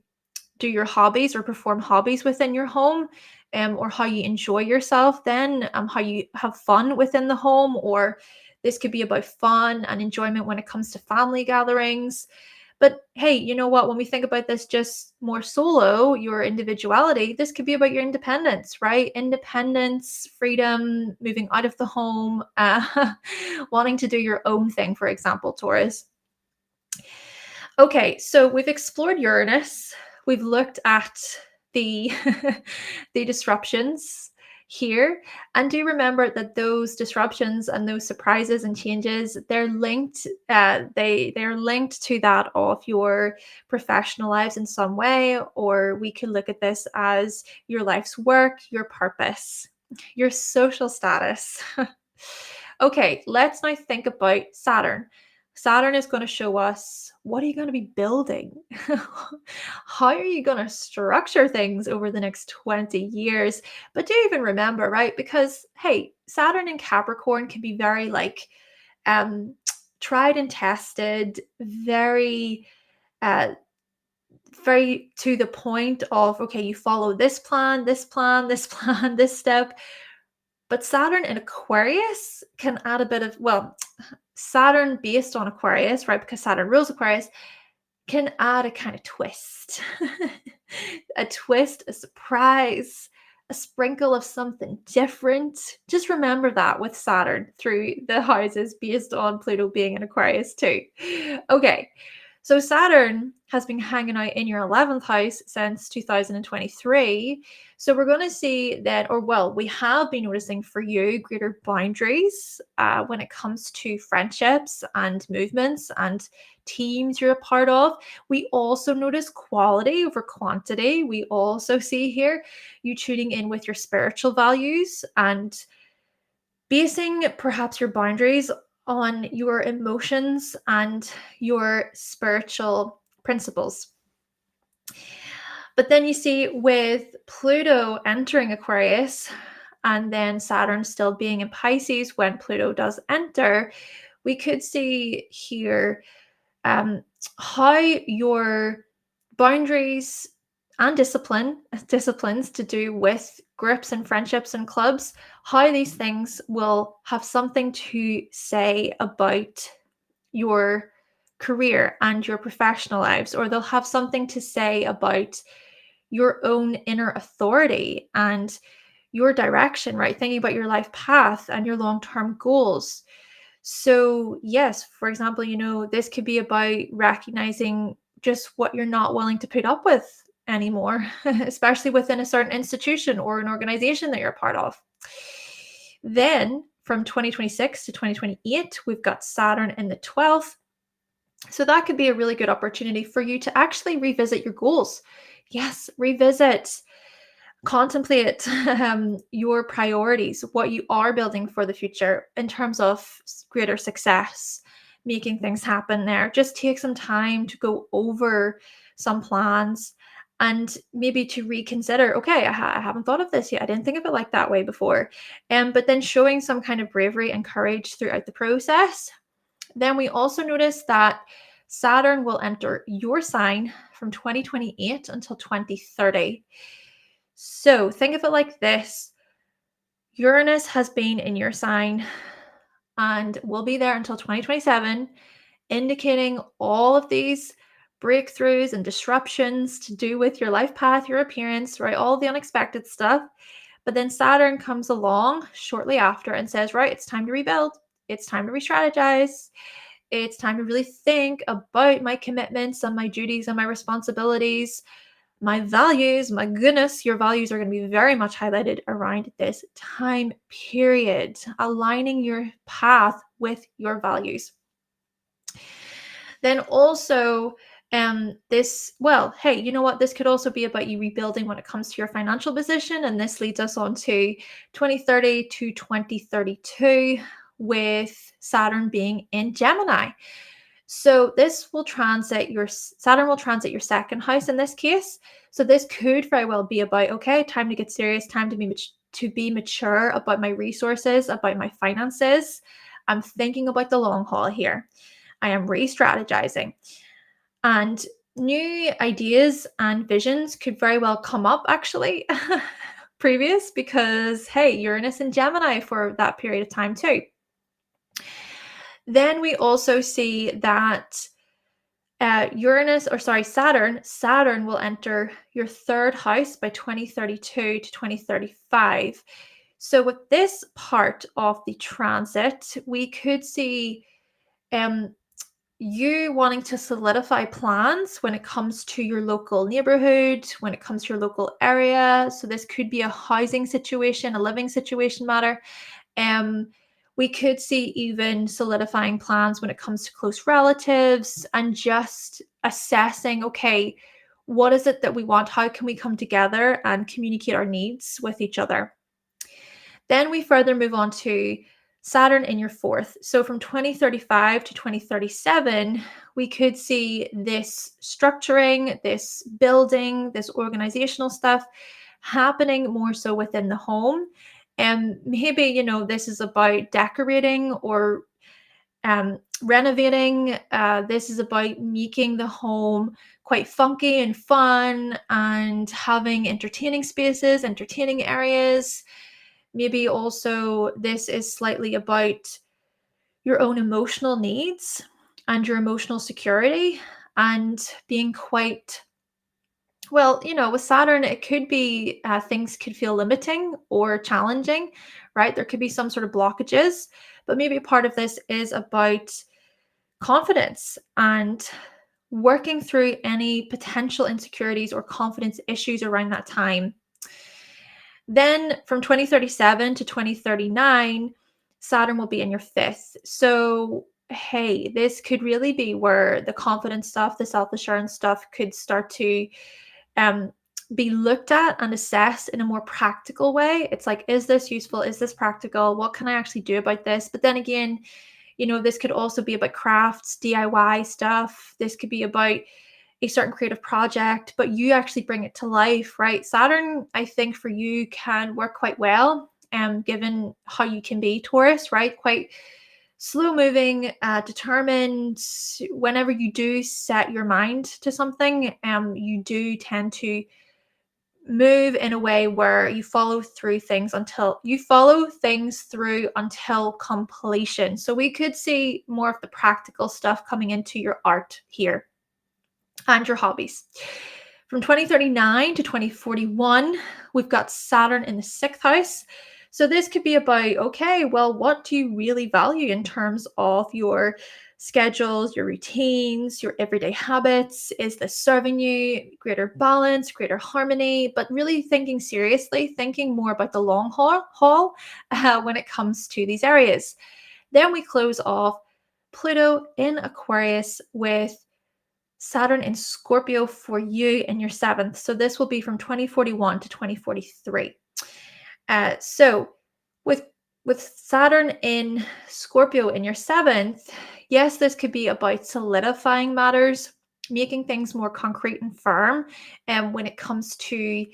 Speaker 1: do your hobbies or perform hobbies within your home, or how you enjoy yourself then, how you have fun within the home, or this could be about fun and enjoyment when it comes to family gatherings. But hey, you know what? When we think about this just more solo, your individuality, this could be about your independence, right? Independence, freedom, moving out of the home, wanting to do your own thing, for example, Taurus. Okay, so we've explored Uranus. We've looked at the the disruptions here, and do remember that those disruptions and those surprises and changes, they're linked. They're linked to that of your professional lives in some way, or we could look at this as your life's work, your purpose, your social status. Okay, let's now think about Saturn. Saturn is going to show us what are you going to be building? How are you going to structure things over the next 20 years? But do even remember, right? Because hey, Saturn in Capricorn can be very um tried and tested, uh very to the point of okay, you follow this plan, this plan, this plan, this step. But Saturn in Aquarius can add a bit of, well, Saturn based on Aquarius, right? Because Saturn rules Aquarius, can add a kind of twist. A twist, a surprise, a sprinkle of something different. Just remember that with Saturn through the houses based on Pluto being in Aquarius too. Okay, so Saturn has been hanging out in your 11th house since 2023. So we're going to see that, or well, we have been noticing for you greater boundaries when it comes to friendships and movements and teams you're a part of. We also notice quality over quantity. We also see here you tuning in with your spiritual values and basing perhaps your boundaries on your emotions and your spiritual principles. But then you see with Pluto entering Aquarius and then Saturn still being in Pisces when Pluto does enter, we could see here how your boundaries and disciplines to do with groups and friendships and clubs, how these things will have something to say about your career and your professional lives, or they'll have something to say about your own inner authority and your direction, right? Thinking about your life path and your long-term goals. So, yes, for example, this could be about recognizing just what you're not willing to put up with anymore, especially within a certain institution or an organization that you're a part of. Then from 2026 to 2028, we've got Saturn in the 12th. So that could be a really good opportunity for you to actually revisit your goals. Yes, revisit, contemplate your priorities, what you are building for the future in terms of greater success, making things happen there. Just take some time to go over some plans and maybe to reconsider, okay, I haven't thought of this yet. I didn't think of it like that way before. But then showing some kind of bravery and courage throughout the process. Then we also notice that Saturn will enter your sign from 2028 until 2030. So think of it like this: Uranus has been in your sign and will be there until 2027, indicating all of these breakthroughs and disruptions to do with your life path, your appearance, right? All the unexpected stuff. But then Saturn comes along shortly after and says, right, it's time to rebuild. It's time to re-strategize. It's time to really think about my commitments and my duties and my responsibilities, my values. My goodness, your values are going to be very much highlighted around this time period, aligning your path with your values. Then also, hey, you know what? This could also be about you rebuilding when it comes to your financial position. And this leads us on to 2030 to 2032 with Saturn being in Gemini. So this will transit Saturn will transit your second house in this case. So this could very well be about, okay, time to get serious, time to be mature about my resources, about my finances. I'm thinking about the long haul here. I am re-strategizing. And new ideas and visions could very well come up actually previous, because hey, Uranus and Gemini for that period of time too. Then we also see that Saturn will enter your third house by 2032 to 2035. So with this part of the transit, we could see you wanting to solidify plans when it comes to your local neighborhood, when it comes to your local area. So this could be a housing situation, a living situation matter. We could see even solidifying plans when it comes to close relatives and just assessing, okay, what is it that we want? How can we come together and communicate our needs with each other? Then we further move on to Saturn in your fourth. So from 2035 to 2037, we could see this structuring, this building, this organizational stuff happening more so within the home. And maybe, this is about decorating or renovating. This is about making the home quite funky and fun and having entertaining spaces, entertaining areas. Maybe also this is slightly about your own emotional needs and your emotional security and being quite, with Saturn, it could be things could feel limiting or challenging, right? There could be some sort of blockages, but maybe part of this is about confidence and working through any potential insecurities or confidence issues around that time. Then from 2037 to 2039, Saturn will be in your fifth. So, hey, this could really be where the confidence stuff, the self-assurance stuff could start to um, be looked at and assessed in a more practical way. It's like, is this useful? Is this practical? What can I actually do about this? But then again, This could also be about crafts, DIY stuff. This could be about a certain creative project, but you actually bring it to life, right? Saturn, I think for you can work quite well, given how you can be Taurus, right? Quite slow moving, determined. Whenever you do set your mind to something, you do tend to move in a way where you follow things through until completion. So we could see more of the practical stuff coming into your art here and your hobbies. From 2039 to 2041, we've got Saturn in the 6th house. So this could be about, okay, well, what do you really value in terms of your schedules, your routines, your everyday habits? Is this serving you greater balance, greater harmony? But really thinking seriously, thinking more about the long haul when it comes to these areas. Then we close off Pluto in Aquarius with Saturn in Scorpio for you in your 7th. So this will be from 2041 to 2043. So with Saturn in Scorpio in your 7th, yes, this could be about solidifying matters, making things more concrete and firm. And when it comes to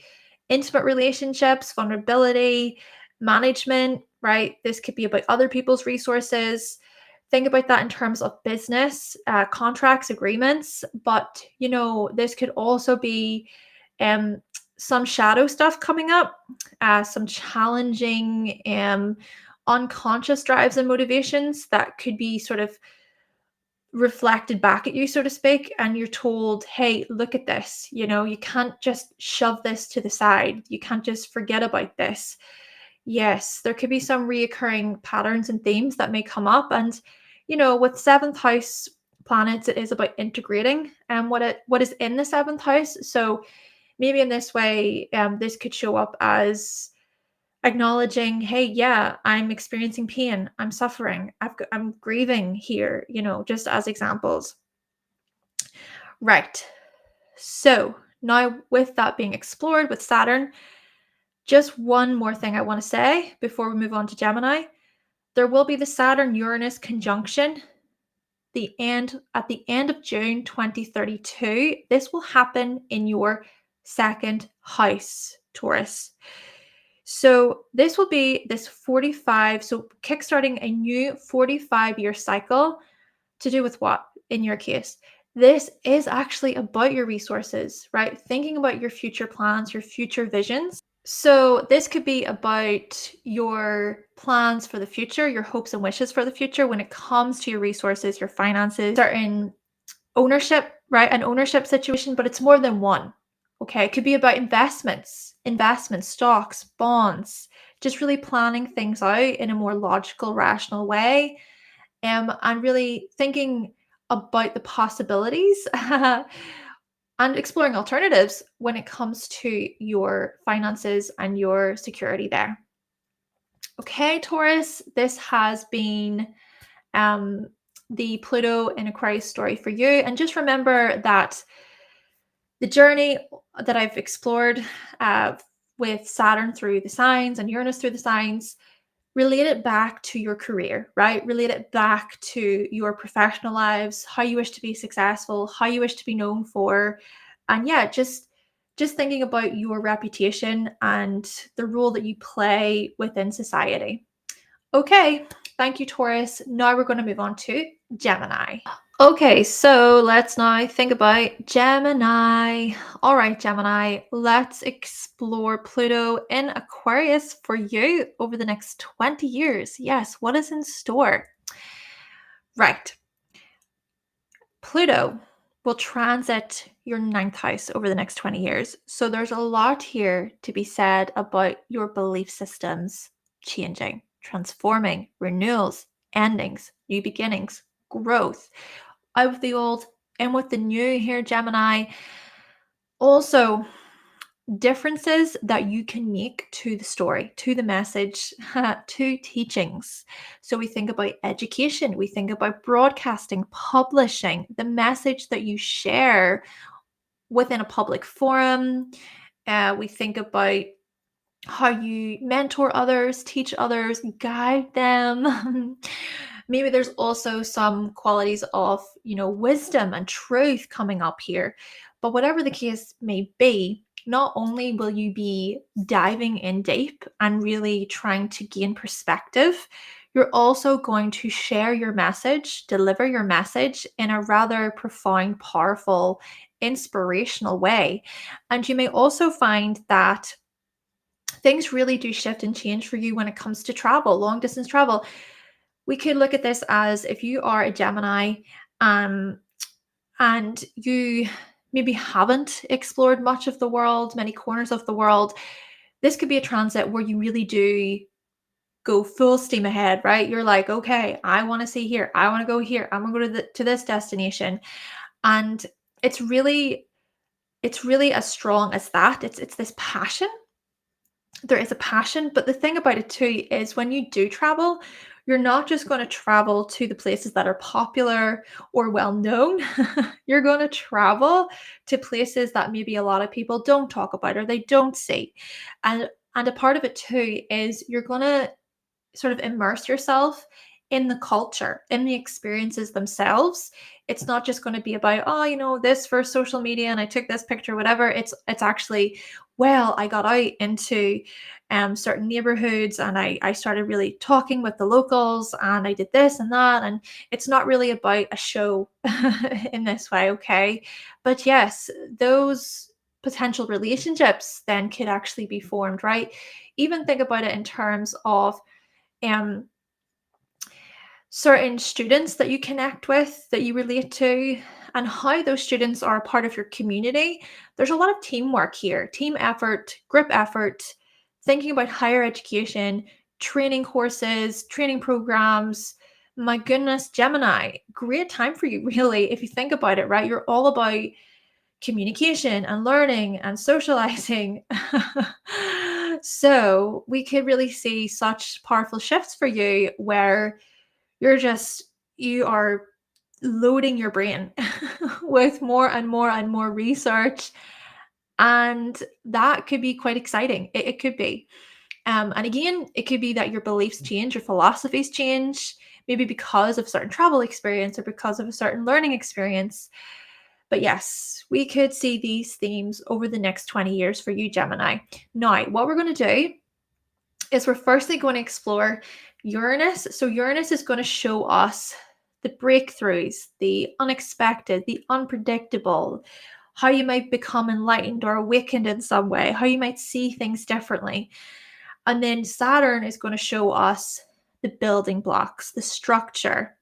Speaker 1: intimate relationships, vulnerability, management, right? This could be about other people's resources. Think about that in terms of business, contracts, agreements. But, this could also be some shadow stuff coming up, some challenging unconscious drives and motivations that could be sort of reflected back at you, so to speak, and you're told, hey, look at this. You can't just shove this to the side. You can't just forget about this. Yes, there could be some reoccurring patterns and themes that may come up. And, with 7th house planets, it is about integrating what is in the 7th house. So maybe in this way, this could show up as acknowledging, hey, yeah, I'm experiencing pain, I'm suffering, I'm grieving here, just as examples. Right. So now, with that being explored with Saturn, just one more thing I want to say before we move on to Gemini. There will be the Saturn-Uranus conjunction at the end of June 2032. This will happen in your 2nd house, Taurus. So this will be this 45, so kickstarting a new 45-year cycle. To do with what in your case? This is actually about your resources, right? Thinking about your future plans, your future visions. So this could be about your plans for the future, your hopes and wishes for the future when it comes to your resources, your finances, certain ownership, right? An ownership situation, but it's more than one. Okay, it could be about investments, stocks, bonds, just really planning things out in a more logical, rational way, and really thinking about the possibilities and exploring alternatives when it comes to your finances and your security there. Okay, Taurus, this has been the Pluto in Aquarius story for you. And just remember that the journey that I've explored with Saturn through the signs and Uranus through the signs, relate it back to your career, right? Relate it back to your professional lives, how you wish to be successful, how you wish to be known for. And yeah, just thinking about your reputation and the role that you play within society. Okay, thank you, Taurus. Now we're going to move on to Gemini. Okay, so let's now think about Gemini. All right, Gemini, let's explore Pluto in Aquarius for you over the next 20 years. Yes, what is in store? Right. Pluto will transit your 9th house over the next 20 years. So there's a lot here to be said about your belief systems changing, transforming, renewals, endings, new beginnings, growth. Out with the old and with the new here, Gemini. Also, differences that you can make to the story, to the message, to teachings. So we think about education, we think about broadcasting, publishing, the message that you share within a public forum. We think about how you mentor others, teach others, guide them. Maybe there's also some qualities of, wisdom and truth coming up here. But whatever the case may be, not only will you be diving in deep and really trying to gain perspective, you're also going to share your message, deliver your message in a rather profound, powerful, inspirational way. And you may also find that things really do shift and change for you when it comes to travel, long distance travel. We could look at this as if you are a Gemini, um, and you maybe haven't explored much of the world, many corners of the world. This could be a transit where you really do go full steam ahead, right? You're like, okay, I want to see here, I want to go here, I'm gonna go to this destination. And it's really it's really as strong as that. It's this passion. There is a passion, but the thing about it too is when you do travel, you're not just going to travel to the places that are popular or well known. You're going to travel to places that maybe a lot of people don't talk about or they don't see. And a part of it too is you're going to sort of immerse yourself in the culture, in the experiences themselves. It's not just going to be about, oh, this for social media and I took this picture, whatever. It's actually, well, I got out into certain neighborhoods and I started really talking with the locals and I did this and that. And it's not really about a show in this way, okay? But yes, those potential relationships then could actually be formed, right? Even think about it in terms of um, certain students that you connect with, that you relate to, and how those students are a part of your community. There's a lot of teamwork here, team effort, group effort, thinking about higher education, training courses, training programs. My goodness, Gemini, great time for you, really, if you think about it, right? You're all about communication and learning and socializing. So we could really see such powerful shifts for you where you are loading your brain with more and more and more research. And that could be quite exciting. It could be. And again, it could be that your beliefs change, your philosophies change, maybe because of certain travel experience or because of a certain learning experience. But yes, we could see these themes over the next 20 years for you, Gemini. Now, what we're going to do is we're firstly going to explore Uranus. So, Uranus is going to show us the breakthroughs, the unexpected, the unpredictable, how you might become enlightened or awakened in some way, how you might see things differently. And then Saturn is going to show us the building blocks, the structure,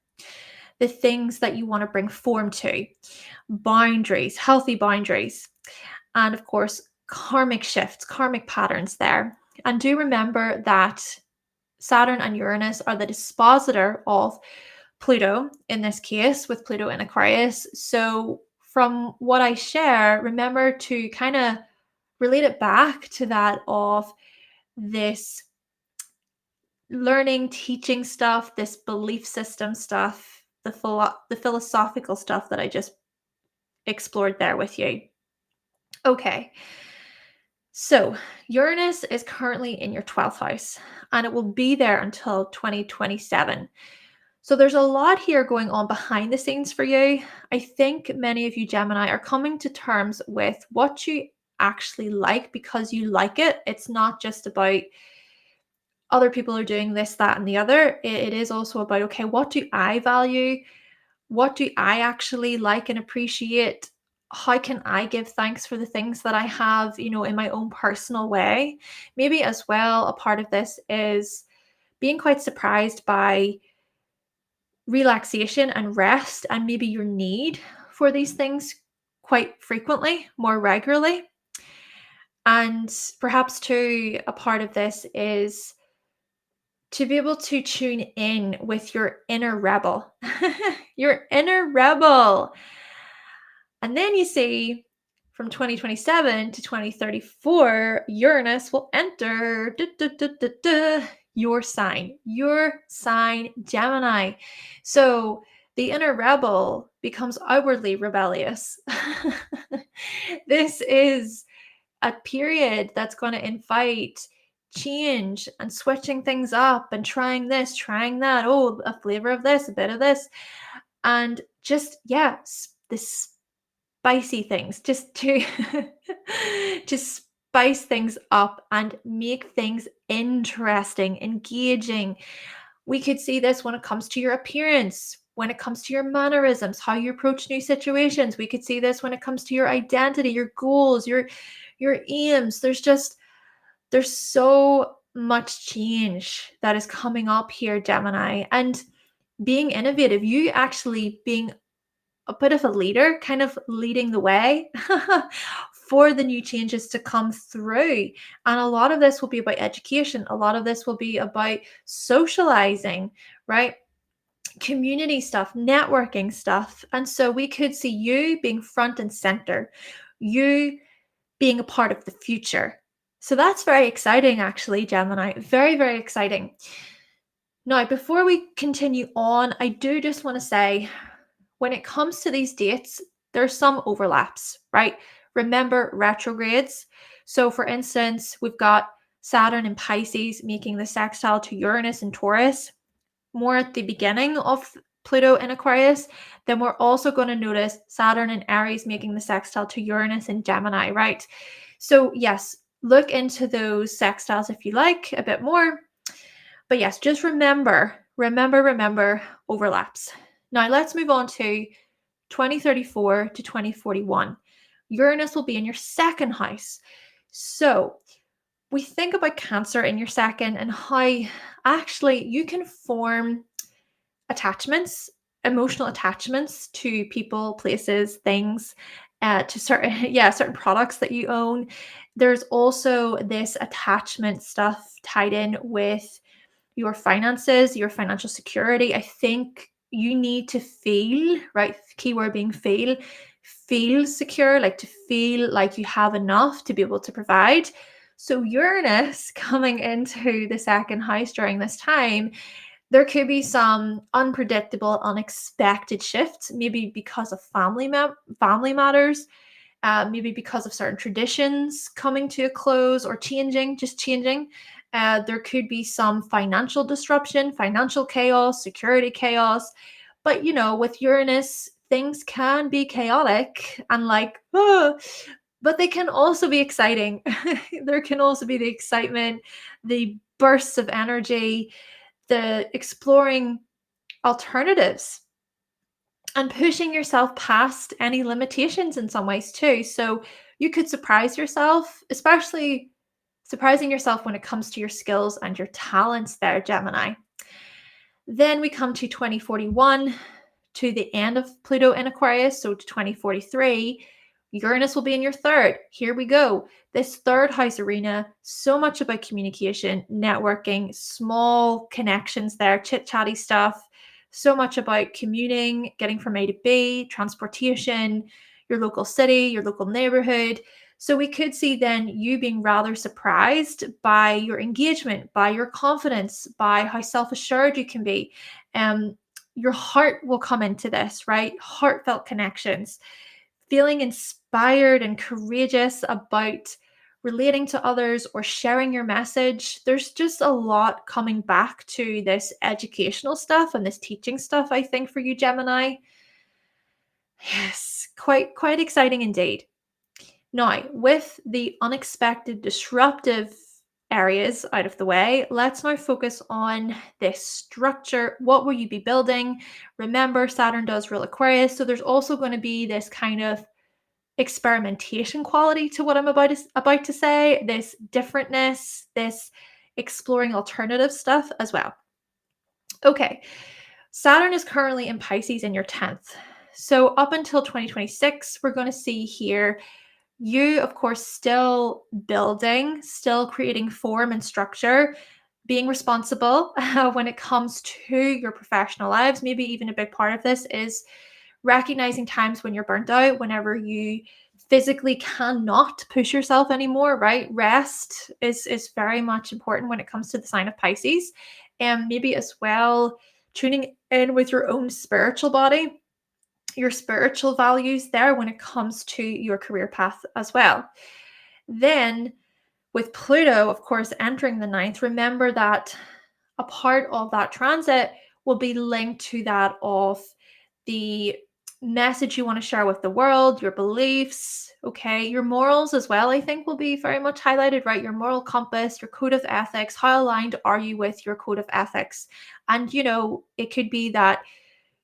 Speaker 1: the things that you want to bring form to, boundaries, healthy boundaries, and of course, karmic shifts, karmic patterns there. And do remember that Saturn and Uranus are the dispositor of Pluto in this case, with Pluto in Aquarius. So, from what I share, remember to kind of relate it back to that of this learning, teaching stuff, this belief system stuff, the philosophical stuff that I just explored there with you. Okay. So, Uranus is currently in your 12th house and it will be there until 2027. So, there's a lot here going on behind the scenes for you. I think many of you Gemini are coming to terms with what you actually like because you like it. It's not just about other people are doing this, that, and the other. It is also about, okay, what do I value? What do I actually like and appreciate? How can I give thanks for the things that I have, in my own personal way? Maybe as well, a part of this is being quite surprised by relaxation and rest and maybe your need for these things quite frequently, more regularly. And perhaps too, a part of this is to be able to tune in with your inner rebel, your inner rebel. And then you see from 2027 to 2034, Uranus will enter your sign, Gemini. So the inner rebel becomes outwardly rebellious. This is a period that's going to invite change and switching things up and trying this, trying that. Oh, a flavor of this, a bit of this. And just, yeah, the spicy things, just to just spice things up and make things interesting, engaging. We could see this when it comes to your appearance, when it comes to your mannerisms, how you approach new situations. We could see this when it comes to your identity, your goals, your aims. There's so much change that is coming up here, Gemini. And being innovative, you actually being a bit of a leader, kind of leading the way for the new changes to come through. And a lot of this will be about education. A lot of this will be about socializing, right? Community stuff, networking stuff. And so we could see you being front and center, you being a part of the future. So that's very exciting, actually, Gemini. Very, very exciting. Now, before we continue on, I do just want to say, when it comes to these dates, there's some overlaps, right? Remember retrogrades. So, for instance, we've got Saturn in Pisces making the sextile to Uranus and Taurus more at the beginning of Pluto in Aquarius. Then we're also going to notice Saturn and Aries making the sextile to Uranus and Gemini, right? So, yes, look into those sextiles if you like a bit more. But yes, just remember overlaps. Now let's move on to 2034 to 2041. Uranus will be in your second house. So we think about Cancer in your second and how actually you can form attachments, emotional attachments to people, places, things, to certain products that you own. There's also this attachment stuff tied in with your finances, your financial security. I think you need to feel, right? Keyword being feel secure, like to feel like you have enough to be able to provide. So Uranus coming into the second house during this time, there could be some unpredictable, unexpected shifts, maybe because of family matters, maybe because of certain traditions coming to a close or just changing. There could be some financial disruption, financial chaos, security chaos. But, with Uranus, things can be chaotic and but they can also be exciting. There can also be the excitement, the bursts of energy, the exploring alternatives and pushing yourself past any limitations in some ways too. So you could surprise yourself, especially surprising yourself when it comes to your skills and your talents there, Gemini. Then we come to 2041, to the end of Pluto in Aquarius, so to 2043. Uranus will be in your third. Here we go. This third house arena, so much about communication, networking, small connections there, chit-chatty stuff, so much about commuting, getting from A to B, transportation, your local city, your local neighborhood. So we could see then you being rather surprised by your engagement, by your confidence, by how self-assured you can be. Your heart will come into this, right? Heartfelt connections, feeling inspired and courageous about relating to others or sharing your message. There's just a lot coming back to this educational stuff and this teaching stuff, I think, for you, Gemini. Yes, quite exciting indeed. Now, with the unexpected, disruptive areas out of the way, let's now focus on this structure. What will you be building? Remember, Saturn does rule Aquarius, so there's also going to be this kind of experimentation quality to what I'm about to say, this differentness, this exploring alternative stuff as well. Okay, Saturn is currently in Pisces in your 10th. So up until 2026, we're going to see here you, of course, still building, still creating form and structure, being responsible when it comes to your professional lives. Maybe even a big part of this is recognizing times when you're burnt out, whenever you physically cannot push yourself anymore, right? Rest is very much important when it comes to the sign of Pisces. And maybe as well, tuning in with your own spiritual body, your spiritual values there when it comes to your career path as well. Then With Pluto, of course, entering the ninth, remember that a part of that transit will be linked to that of the message you want to share with the world, your beliefs, okay, your morals as well, I think will be very much highlighted, right? Your moral compass, your code of ethics, how aligned are you with your code of ethics? And, it could be that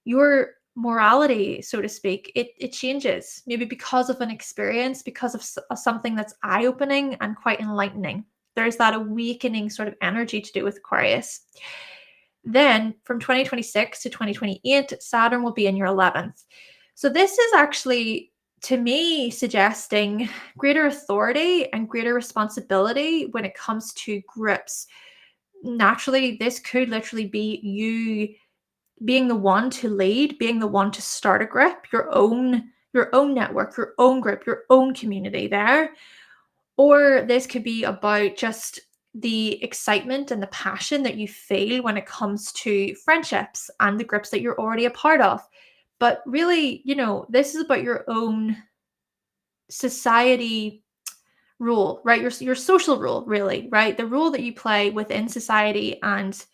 Speaker 1: your morality, so to speak, it changes, maybe because of an experience, because of something that's eye-opening and quite enlightening. There's that awakening sort of energy to do with Aquarius. Then from 2026 to 2028, Saturn will be in your 11th. So this is actually, to me, suggesting greater authority and greater responsibility when it comes to groups. Naturally, this could literally be you being the one to lead, being the one to start a group, your own network, your own group, your own community there. Or this could be about just the excitement and the passion that you feel when it comes to friendships and the groups that you're already a part of. But really, this is about your own society role, right? Your social role, really, right? The role that you play within society and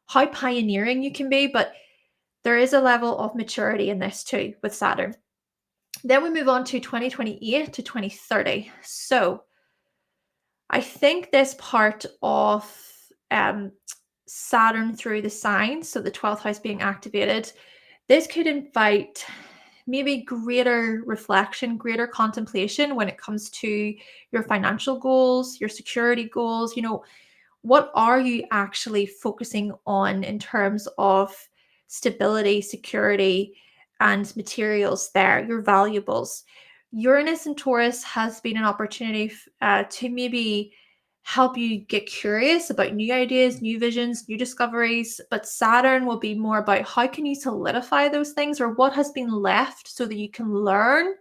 Speaker 1: how pioneering you can be. But there is a level of maturity in this too with Saturn. Then we move on to 2028 to 2030. So I think this part of Saturn through the signs, so the 12th house being activated, this could invite maybe greater reflection, greater contemplation when it comes to your financial goals, your security goals. What are you actually focusing on in terms of stability, security, and materials there, your valuables? Uranus and Taurus has been an opportunity to maybe help you get curious about new ideas, new visions, new discoveries. But Saturn will be more about how can you solidify those things, or what has been left so that you can learn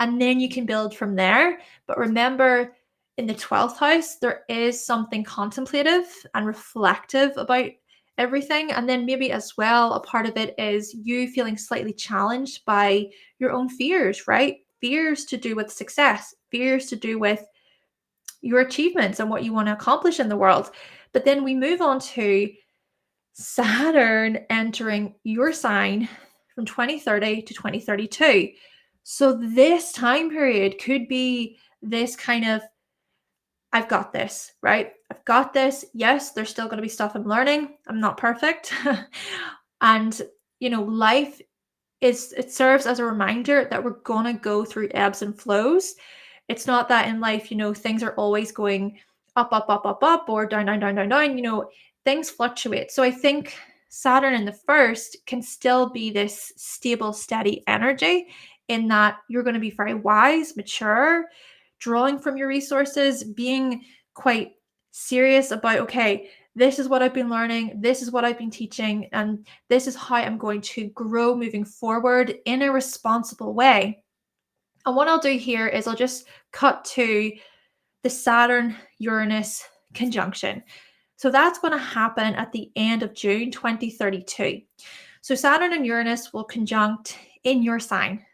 Speaker 1: and then you can build from there. But remember, in the 12th house, there is something contemplative and reflective about everything. And then maybe as well, a part of it is you feeling slightly challenged by your own fears, right? Fears to do with success, fears to do with your achievements and what you want to accomplish in the world. But then we move on to Saturn entering your sign from 2030 to 2032. So this time period could be this kind of, I've got this, right? I've got this. Yes, there's still going to be stuff I'm learning. I'm not perfect. And, life it serves as a reminder that we're going to go through ebbs and flows. It's not that in life, things are always going up, up, up, up, up, or down, down, down, down, down. Things fluctuate. So I think Saturn in the first can still be this stable, steady energy in that you're going to be very wise, mature, drawing from your resources, being quite serious about, okay, this is what I've been learning, this is what I've been teaching, and this is how I'm going to grow moving forward in a responsible way. And what I'll do here is I'll just cut to the Saturn-Uranus conjunction. So that's going to happen at the end of June 2032. So Saturn and Uranus will conjunct in your sign.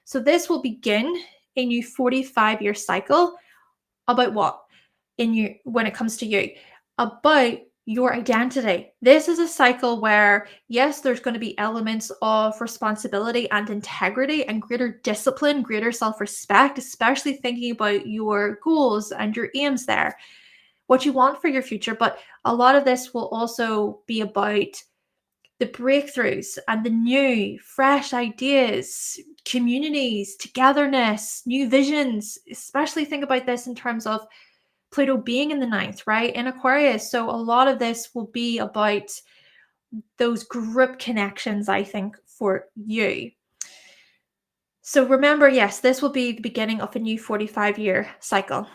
Speaker 1: So this will begin a new 45-year cycle about what? When it comes to you, about your identity. This is a cycle where, yes, there's going to be elements of responsibility and integrity and greater discipline, greater self-respect, especially thinking about your goals and your aims there, what you want for your future. But a lot of this will also be about the breakthroughs and the new, fresh ideas, communities, togetherness, new visions. Especially think about this in terms of Pluto being in the ninth, right? In Aquarius. So a lot of this will be about those group connections, I think, for you. So remember, yes, this will be the beginning of a new 45-year cycle.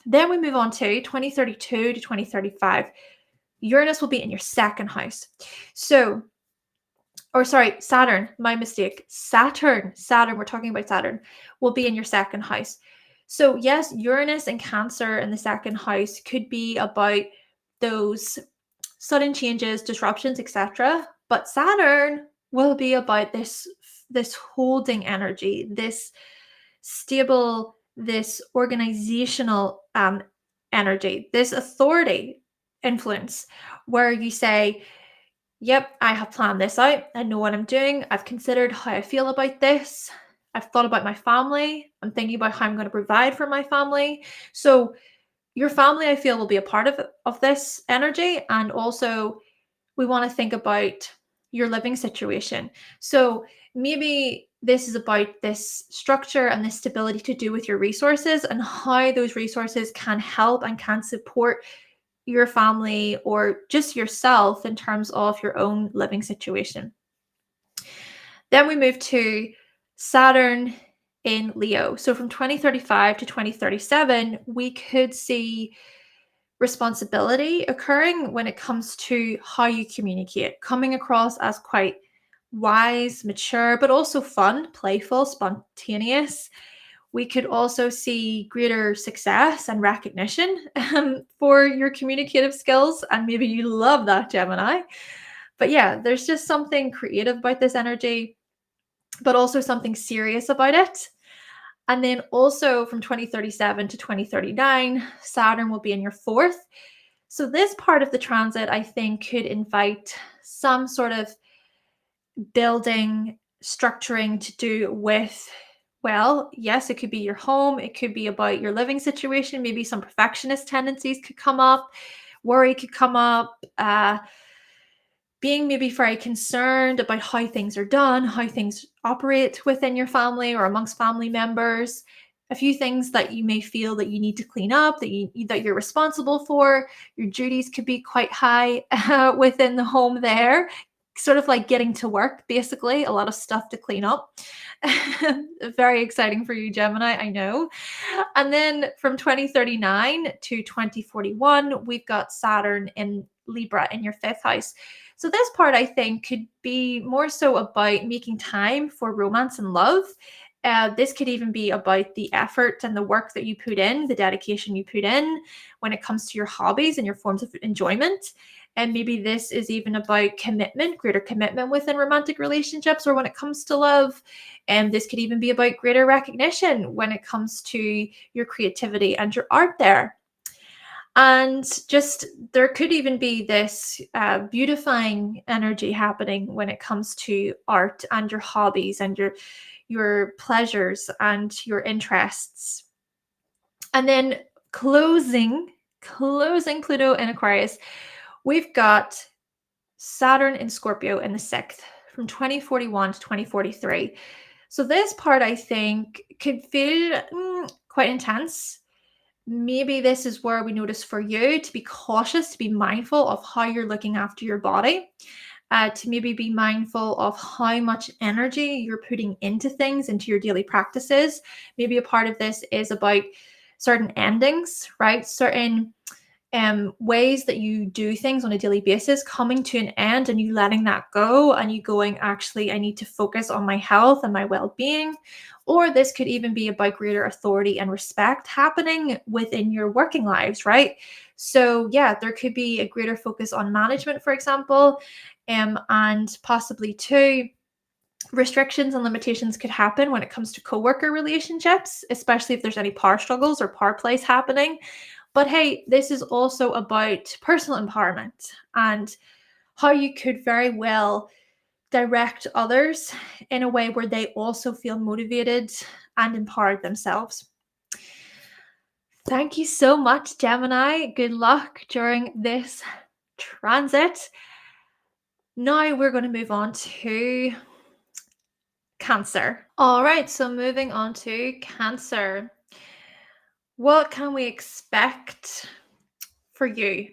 Speaker 1: Then we move on to 2032 to 2035. Uranus will be in your second house. Saturn, my mistake. Saturn, we're talking about Saturn, will be in your second house. So yes, Uranus and Cancer in the second house could be about those sudden changes, disruptions, etc. But Saturn will be about this holding energy, this stable, this organizational energy, this authority influence, where you say, yep, I have planned this out. I know what I'm doing. I've considered how I feel about this. I've thought about my family. I'm thinking about how I'm going to provide for my family. So your family, I feel, will be a part of this energy. And also, we want to think about your living situation. So maybe this is about this structure and this stability to do with your resources and how those resources can help and can support your family or just yourself in terms of your own living situation. Then we move to Saturn in Leo. So from 2035 to 2037, we could see responsibility occurring when it comes to how you communicate, coming across as quite wise, mature, but also fun, playful, spontaneous. We could also see greater success and recognition for your communicative skills. And maybe you love that, Gemini. But yeah, there's just something creative about this energy, but also something serious about it. And then also from 2037 to 2039, Saturn will be in your fourth. So this part of the transit, I think, could invite some sort of building, structuring to do with, well, yes, it could be your home. It could be about your living situation. Maybe some perfectionist tendencies could come up. Worry could come up. Being maybe very concerned about how things are done, how things operate within your family or amongst family members. A few things that you may feel that you need to clean up, that you're responsible for. Your duties could be quite high within the home there, sort of like getting to work, basically, a lot of stuff to clean up. Very exciting for you, Gemini, I know. And then from 2039 to 2041, we've got Saturn in Libra in your fifth house. So this part, I think, could be more so about making time for romance and love. This could even be about the effort and the work that you put in, the dedication you put in when it comes to your hobbies and your forms of enjoyment. And maybe this is even about commitment, greater commitment within romantic relationships or when it comes to love. And this could even be about greater recognition when it comes to your creativity and your art there. And just there could even be this beautifying energy happening when it comes to art and your hobbies and your pleasures and your interests. And then closing Pluto in Aquarius, we've got Saturn in Scorpio in the sixth from 2041 to 2043. So this part, I think, could feel quite intense. Maybe this is where we notice for you to be cautious, to be mindful of how you're looking after your body, to maybe be mindful of how much energy you're putting into things, into your daily practices. Maybe a part of this is about certain endings, right? Certain ways that you do things on a daily basis coming to an end and you letting that go and you going, actually, I need to focus on my health and my well-being. Or this could even be about greater authority and respect happening within your working lives, right? So yeah, there could be a greater focus on management, for example, and possibly too, restrictions and limitations could happen when it comes to coworker relationships, especially if there's any power struggles or power plays happening. But hey, this is also about personal empowerment and how you could very well direct others in a way where they also feel motivated and empowered themselves. Thank you so much, Gemini. Good luck during this transit. Now we're going to move on to Cancer. All right, so moving on to Cancer. What can we expect for you,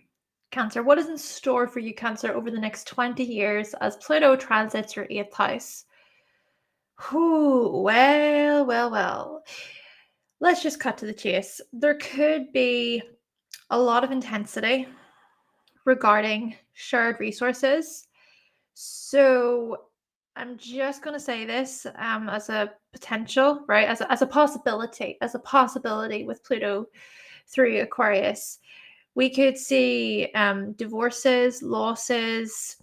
Speaker 1: Cancer? What is in store for you, Cancer, over the next 20 years as Pluto transits your eighth house? Well. Let's just cut to the chase. There could be a lot of intensity regarding shared resources. So I'm just going to say this as a potential, right? As a possibility, with Pluto through Aquarius. We could see divorces, losses,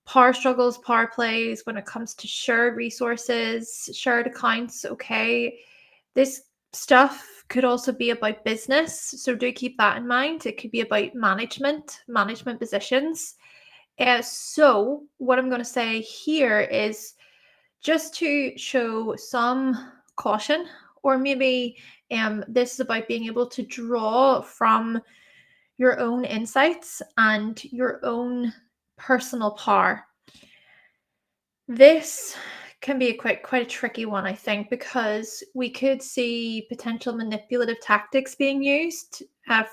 Speaker 1: power struggles, power plays when it comes to shared resources, shared accounts. Okay. This stuff could also be about business, so do keep that in mind. It could be about management positions. So what I'm going to say here is just to show some caution, or maybe this is about being able to draw from your own insights and your own personal power. This can be quite a tricky one, I think, because we could see potential manipulative tactics being used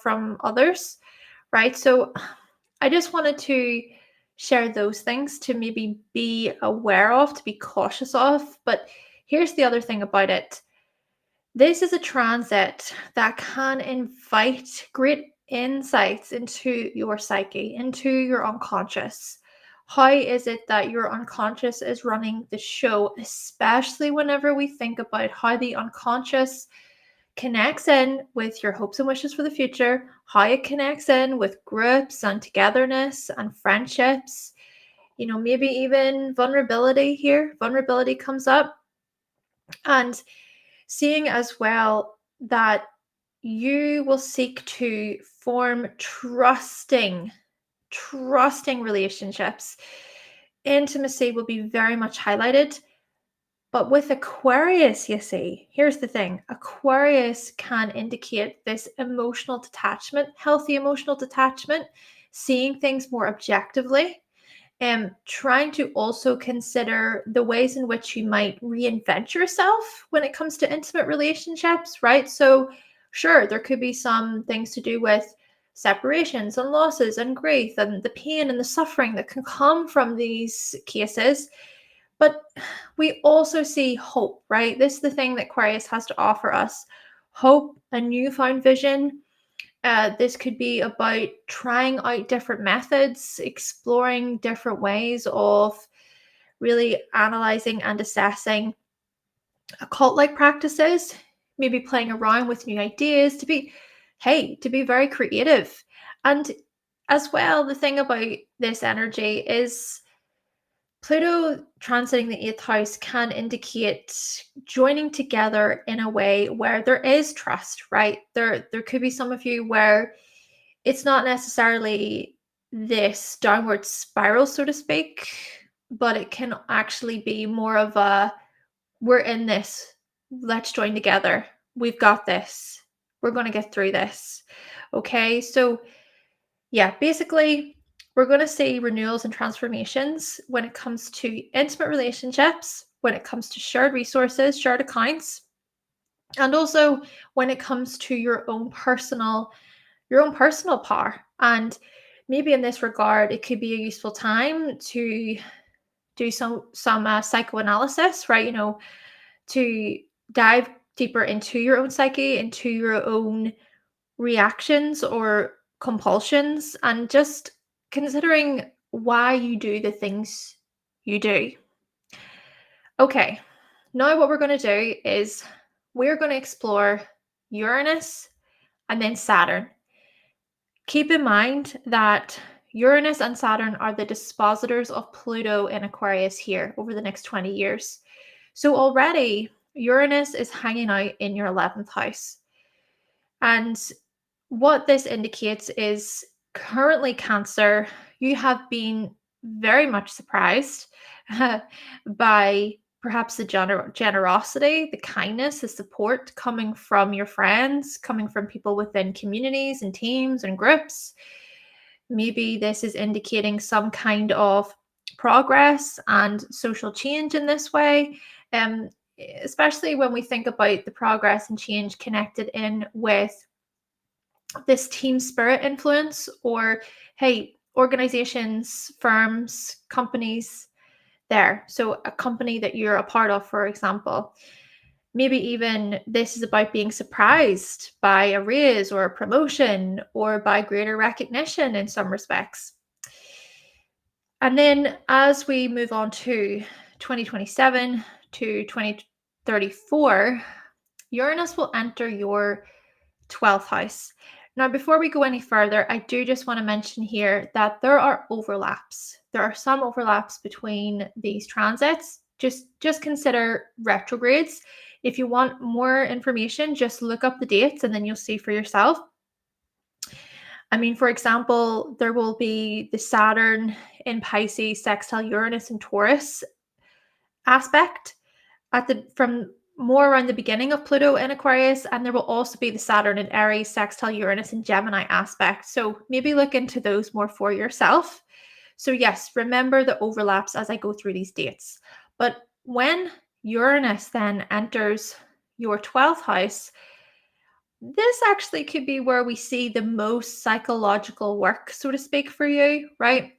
Speaker 1: from others, right? So I just wanted to share those things to maybe be aware of, to be cautious of. But here's the other thing about it. This is a transit that can invite great insights into your psyche, into your unconscious. How is it that your unconscious is running the show, especially whenever we think about how the unconscious connects in with your hopes and wishes for the future, how it connects in with groups and togetherness and friendships, maybe even vulnerability here. Vulnerability comes up. And seeing as well that you will seek to form trusting relationships. Intimacy will be very much highlighted. But with Aquarius, you see, here's the thing. Aquarius can indicate this emotional detachment, healthy emotional detachment, seeing things more objectively, trying to also consider the ways in which you might reinvent yourself when it comes to intimate relationships, right? So, sure, there could be some things to do with separations and losses and grief and the pain and the suffering that can come from these cases. But we also see hope, right? This is the thing that Aquarius has to offer us: hope, a newfound vision. This could be about trying out different methods, exploring different ways of really analyzing and assessing occult-like practices, maybe playing around with new ideas, to be very creative. And as well, the thing about this energy is Pluto transiting the eighth house can indicate joining together in a way where there is trust, right? There could be some of you where it's not necessarily this downward spiral, so to speak, but it can actually be more of a, we're in this, let's join together. We've got this. We're going to get through this. Okay, so yeah, basically, we're going to see renewals and transformations when it comes to intimate relationships, when it comes to shared resources, shared accounts, and also when it comes to your own personal power. And maybe in this regard, it could be a useful time to do some psychoanalysis, right? To dive deeper into your own psyche, into your own reactions or compulsions, and just considering why you do the things you do. Okay, now what we're going to do is we're going to explore Uranus and then Saturn. Keep in mind that Uranus and Saturn are the dispositors of Pluto in Aquarius here over the next 20 years. So already Uranus is hanging out in your 11th house. And what this indicates is currently Cancer, you have been very much surprised by perhaps the generosity, the kindness, the support coming from your friends, coming from people within communities and teams and groups. Maybe this is indicating some kind of progress and social change in this way. Especially when we think about the progress and change connected in with this team spirit influence, or hey, organizations, firms, companies there. So a company that you're a part of, for example, maybe even this is about being surprised by a raise or a promotion or by greater recognition in some respects. And then as we move on to 2027 to 2034, Uranus will enter your 12th house. Now, before we go any further, I do just want to mention here that there are overlaps. There are some overlaps between these transits. Just consider retrogrades. If you want more information, just look up the dates and then you'll see for yourself. I mean, for example, there will be the Saturn in Pisces sextile Uranus and Taurus aspect at the from more around the beginning of Pluto in Aquarius, and there will also be the Saturn in Aries sextile Uranus and Gemini aspect. So maybe look into those more for yourself. So yes, remember the overlaps as I go through these dates. But when Uranus then enters your 12th house, this actually could be where we see the most psychological work, so to speak, for you, right?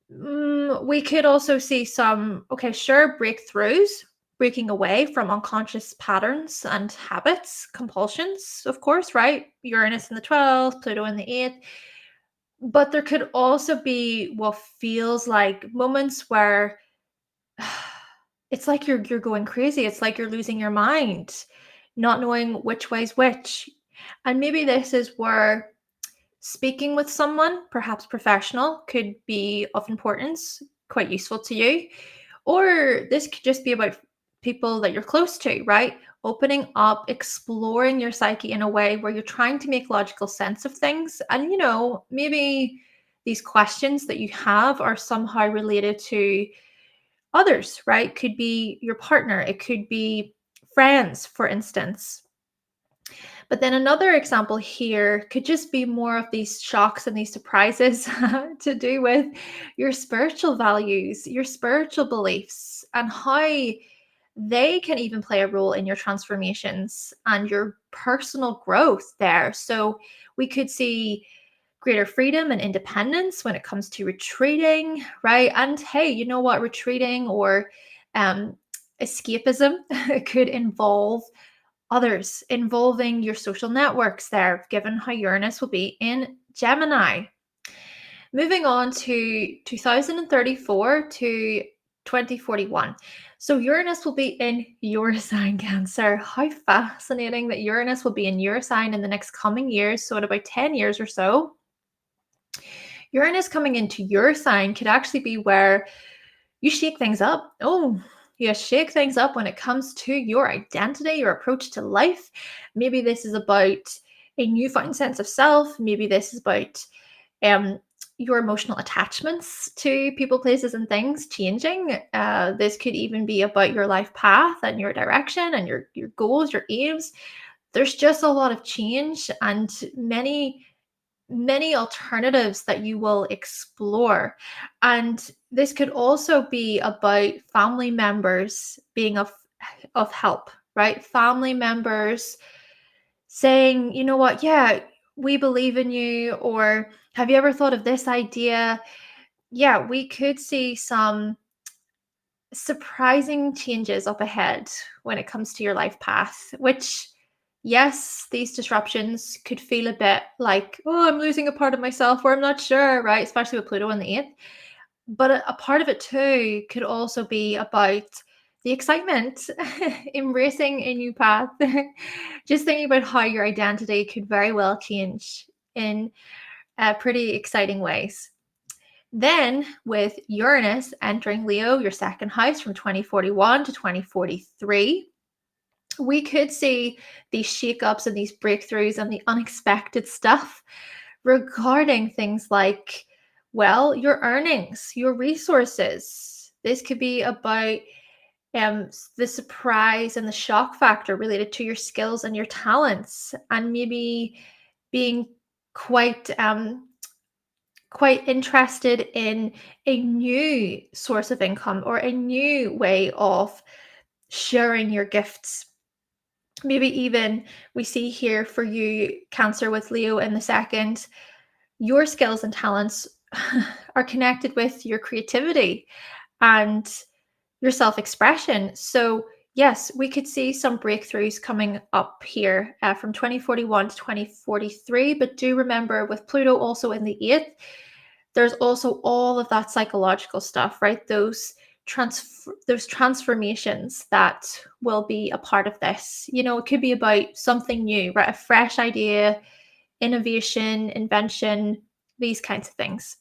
Speaker 1: We could also see some, okay, sure, breakthroughs, breaking away from unconscious patterns and habits, compulsions, of course, right? Uranus in the 12th, Pluto in the 8th. But there could also be what feels like moments where it's like you're going crazy. It's like you're losing your mind, not knowing which way's which. And maybe this is where speaking with someone, perhaps professional, could be of importance, quite useful to you. Or this could just be about people that you're close to, right? Opening up, exploring your psyche in a way where you're trying to make logical sense of things. And, maybe these questions that you have are somehow related to others, right? Could be your partner, it could be friends, for instance. But then another example here could just be more of these shocks and these surprises to do with your spiritual values, your spiritual beliefs, and how they can even play a role in your transformations and your personal growth there. So we could see greater freedom and independence when it comes to retreating, right? And hey, you know what? Retreating or um, escapism could involve others, involving your social networks there, given how Uranus will be in Gemini. Moving on to 2034 to 2041. So Uranus will be in your sign, Cancer. How fascinating that Uranus will be in your sign in the next coming years. So, in about 10 years or so, Uranus coming into your sign could actually be where you shake things up. Oh, you shake things up when it comes to your identity, your approach to life. Maybe this is about a newfound sense of self. Maybe this is about um, your emotional attachments to people, places, and things changing. This could even be about your life path and your direction and your goals, your aims. There's just a lot of change and many alternatives that you will explore. And this could also be about family members being of help, right? Family members saying, you know what, yeah, we believe in you, or have you ever thought of this idea? Yeah, we could see some surprising changes up ahead when it comes to your life path, which, yes, these disruptions could feel a bit like, oh, I'm losing a part of myself, or I'm not sure, right? Especially with Pluto in the 8th. But a part of it too could also be about the excitement, embracing a new path, just thinking about how your identity could very well change in pretty exciting ways. Then, with Uranus entering Leo, your second house from 2041 to 2043, we could see these shakeups and these breakthroughs and the unexpected stuff regarding things like, well, your earnings, your resources. This could be about the surprise and the shock factor related to your skills and your talents, and maybe being quite quite interested in a new source of income or a new way of sharing your gifts. Maybe even we see here for you, Cancer with Leo in the second, your skills and talents are connected with your creativity and your self expression. So, yes, we could see some breakthroughs coming up here from 2041 to 2043. But do remember, with Pluto also in the 8th, there's also all of that psychological stuff, right? Those transformations that will be a part of this. It could be about something new, right? A fresh idea, innovation, invention, these kinds of things.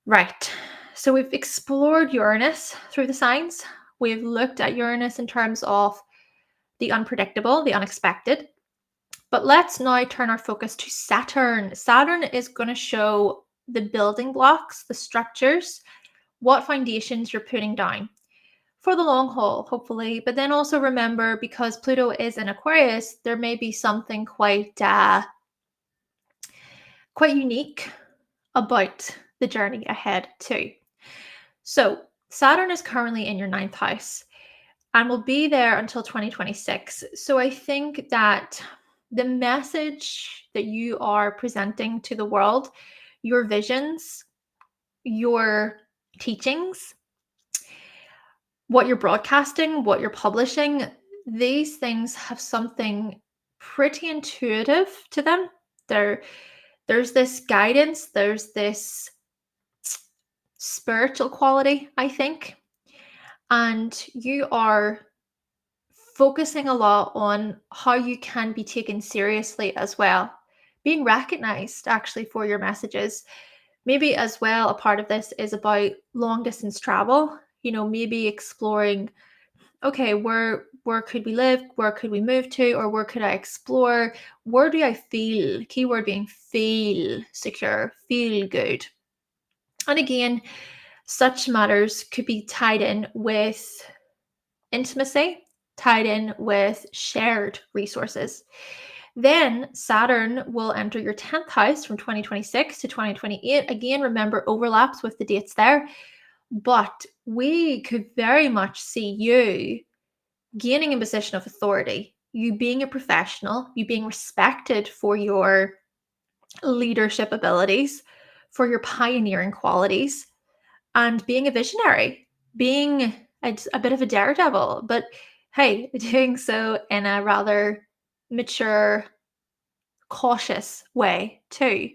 Speaker 1: Right. So we've explored Uranus through the signs. We've looked at Uranus in terms of the unpredictable, the unexpected. But let's now turn our focus to Saturn. Saturn is going to show the building blocks, the structures, what foundations you're putting down for the long haul, hopefully. But then also remember, because Pluto is in Aquarius, there may be something quite unique about the journey ahead too. So Saturn is currently in your ninth house and will be there until 2026. So I think that the message that you are presenting to the world, your visions, your teachings, what you're broadcasting, what you're publishing, these things have something pretty intuitive to them. There's this guidance, there's this spiritual quality, I think. And you are focusing a lot on how you can be taken seriously as well, being recognized actually for your messages. Maybe as well, a part of this is about long distance travel, maybe exploring, okay, where could we live? Where could we move to? Or where could I explore? Where do I feel? Keyword being feel secure, feel good. And again, such matters could be tied in with intimacy, tied in with shared resources. Then Saturn will enter your 10th house from 2026 to 2028. Again, remember overlaps with the dates there, but we could very much see you gaining a position of authority, you being a professional, you being respected for your leadership abilities, for your pioneering qualities, and being a visionary, being a bit of a daredevil, but hey, doing so in a rather mature, cautious way too.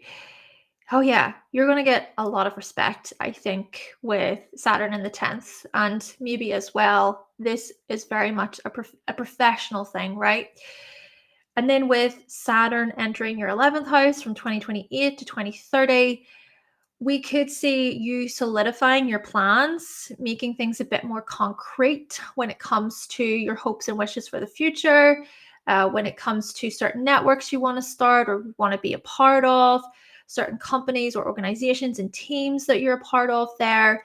Speaker 1: Oh yeah, you're going to get a lot of respect, I think, with Saturn in the 10th. And maybe as well, this is very much a professional thing, right? And then with Saturn entering your 11th house from 2028 to 2030, we could see you solidifying your plans, making things a bit more concrete when it comes to your hopes and wishes for the future, when it comes to certain networks you want to start or want to be a part of, certain companies or organizations and teams that you're a part of there.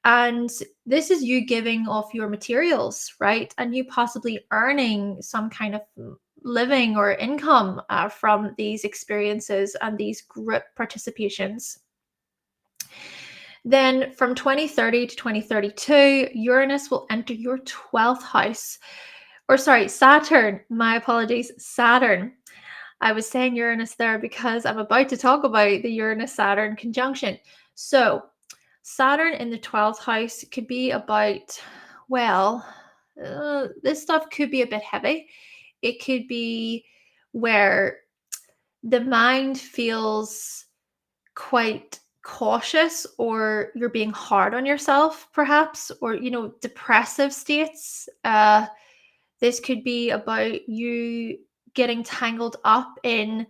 Speaker 1: And this is you giving off your materials, right? And you possibly earning some kind of living or income from these experiences and these group participations. Then from 2030 to 2032, Uranus will enter your 12th house. Or sorry, Saturn. My apologies, Saturn. I was saying Uranus there because I'm about to talk about the Uranus-Saturn conjunction. So Saturn in the 12th house could be about, well, this stuff could be a bit heavy. It could be where the mind feels quite cautious, or you're being hard on yourself perhaps, or depressive states. This could be about you getting tangled up in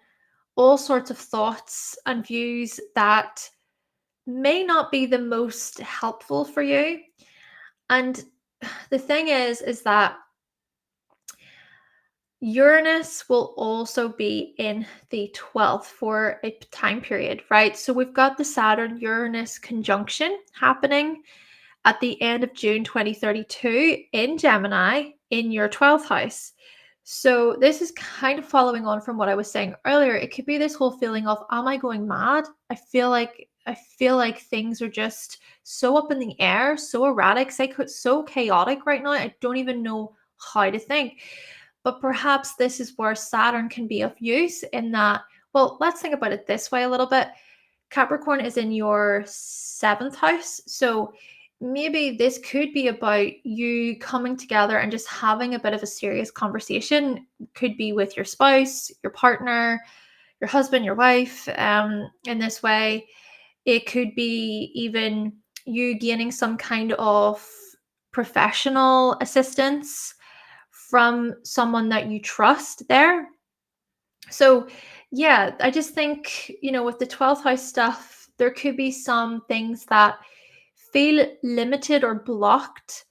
Speaker 1: all sorts of thoughts and views that may not be the most helpful for you. And the thing is that Uranus will also be in the 12th for a time period, right? So we've got the Saturn-Uranus conjunction happening at the end of June 2032 in Gemini in your 12th house. So this is kind of following on from what I was saying earlier. It could be this whole feeling of, am I going mad? I feel like things are just so up in the air, so erratic, so chaotic right now. I don't even know how to think. But perhaps this is where Saturn can be of use in that. Well, let's think about it this way a little bit. Capricorn is in your 7th house. So maybe this could be about you coming together and just having a bit of a serious conversation. Could be with your spouse, your partner, your husband, your wife, in this way. It could be even you gaining some kind of professional assistance from someone that you trust there. So yeah, I just think, with the 12th house stuff, there could be some things that feel limited or blocked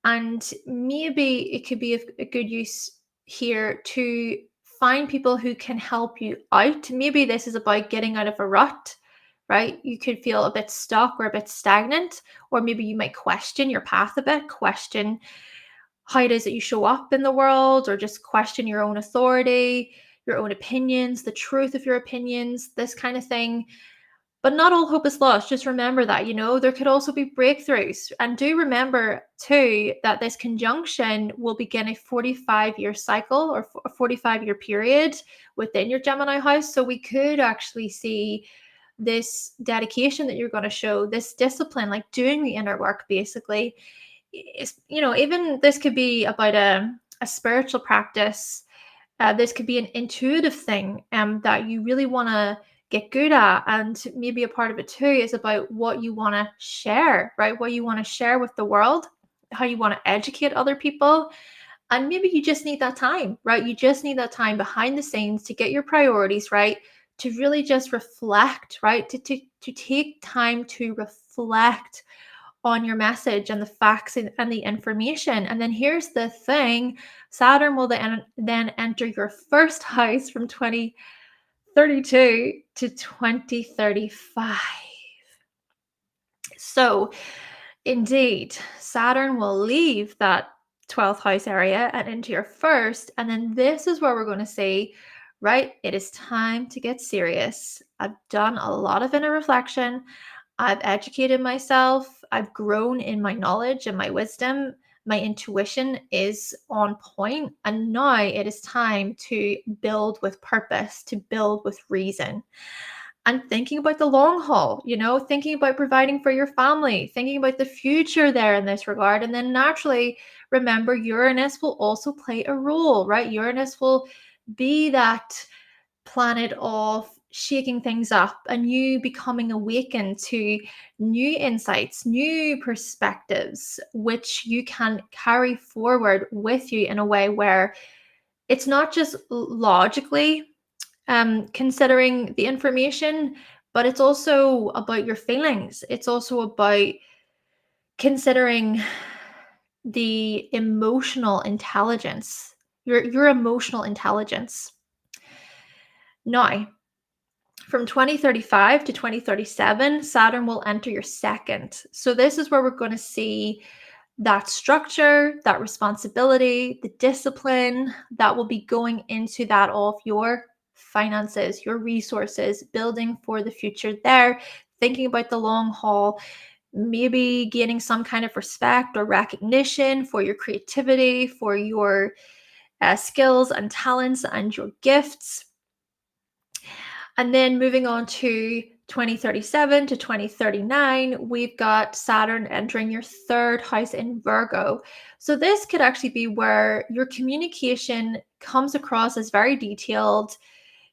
Speaker 1: And maybe it could be a good use here to find people who can help you out. Maybe this is about getting out of a rut, right? You could feel a bit stuck or a bit stagnant, or maybe you might question your path a bit, question how it is that you show up in the world, or just question your own authority, your own opinions, the truth of your opinions, this kind of thing. But not all hope is lost. Just remember that, there could also be breakthroughs. And do remember, too, that this conjunction will begin a 45-year cycle, or a 45-year period within your Gemini house. So we could actually see this dedication that you're going to show, this discipline, like doing the inner work, basically. Even this could be about a spiritual practice. This could be an intuitive thing that you really want to get good at. And maybe a part of it too is about what you want to share, right? What you want to share with the world, how you want to educate other people. And maybe you just need that time, right? You just need that time behind the scenes to get your priorities right, to really just reflect, right? To take time to reflect on your message and the facts and the information. And then here's the thing: Saturn will then enter your first house from 2032 to 2035. So, indeed, Saturn will leave that 12th house area and into your first. And then this is where we're going to see, right, it is time to get serious. I've done a lot of inner reflection. I've educated myself. I've grown in my knowledge and my wisdom. My intuition is on point. And now it is time to build with purpose, to build with reason. And thinking about the long haul, thinking about providing for your family, thinking about the future there in this regard. And then naturally, remember, Uranus will also play a role, right? Uranus will be that planet of shaking things up and you becoming awakened to new insights, new perspectives, which you can carry forward with you in a way where it's not just logically considering the information, but it's also about your feelings. It's also about considering the emotional intelligence, your emotional intelligence. Now, from 2035 to 2037, Saturn will enter your second. So this is where we're going to see that structure, that responsibility, the discipline that will be going into that of your finances, your resources, building for the future there, thinking about the long haul, maybe gaining some kind of respect or recognition for your creativity, for your skills and talents and your gifts. And then moving on to 2037 to 2039, we've got Saturn entering your third house in Virgo. So this could actually be where your communication comes across as very detailed.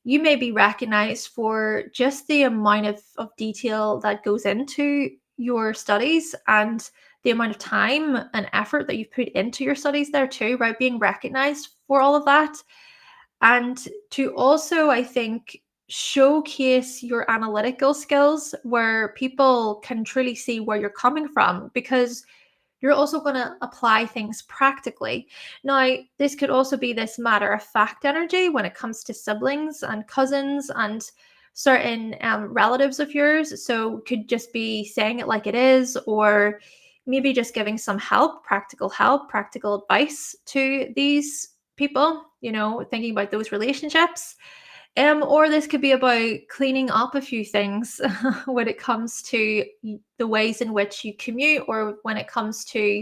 Speaker 1: You may be recognized for just the amount of detail that goes into your studies and the amount of time and effort that you've put into your studies there too, right? Being recognized for all of that. And to also, I think, showcase your analytical skills where people can truly see where you're coming from, because you're also going to apply things practically. Now, this could also be this matter of fact energy when it comes to siblings and cousins and certain relatives of yours. So could just be saying it like it is, or maybe just giving some help, practical advice to these people, thinking about those relationships. Or this could be about cleaning up a few things when it comes to the ways in which you commute, or when it comes to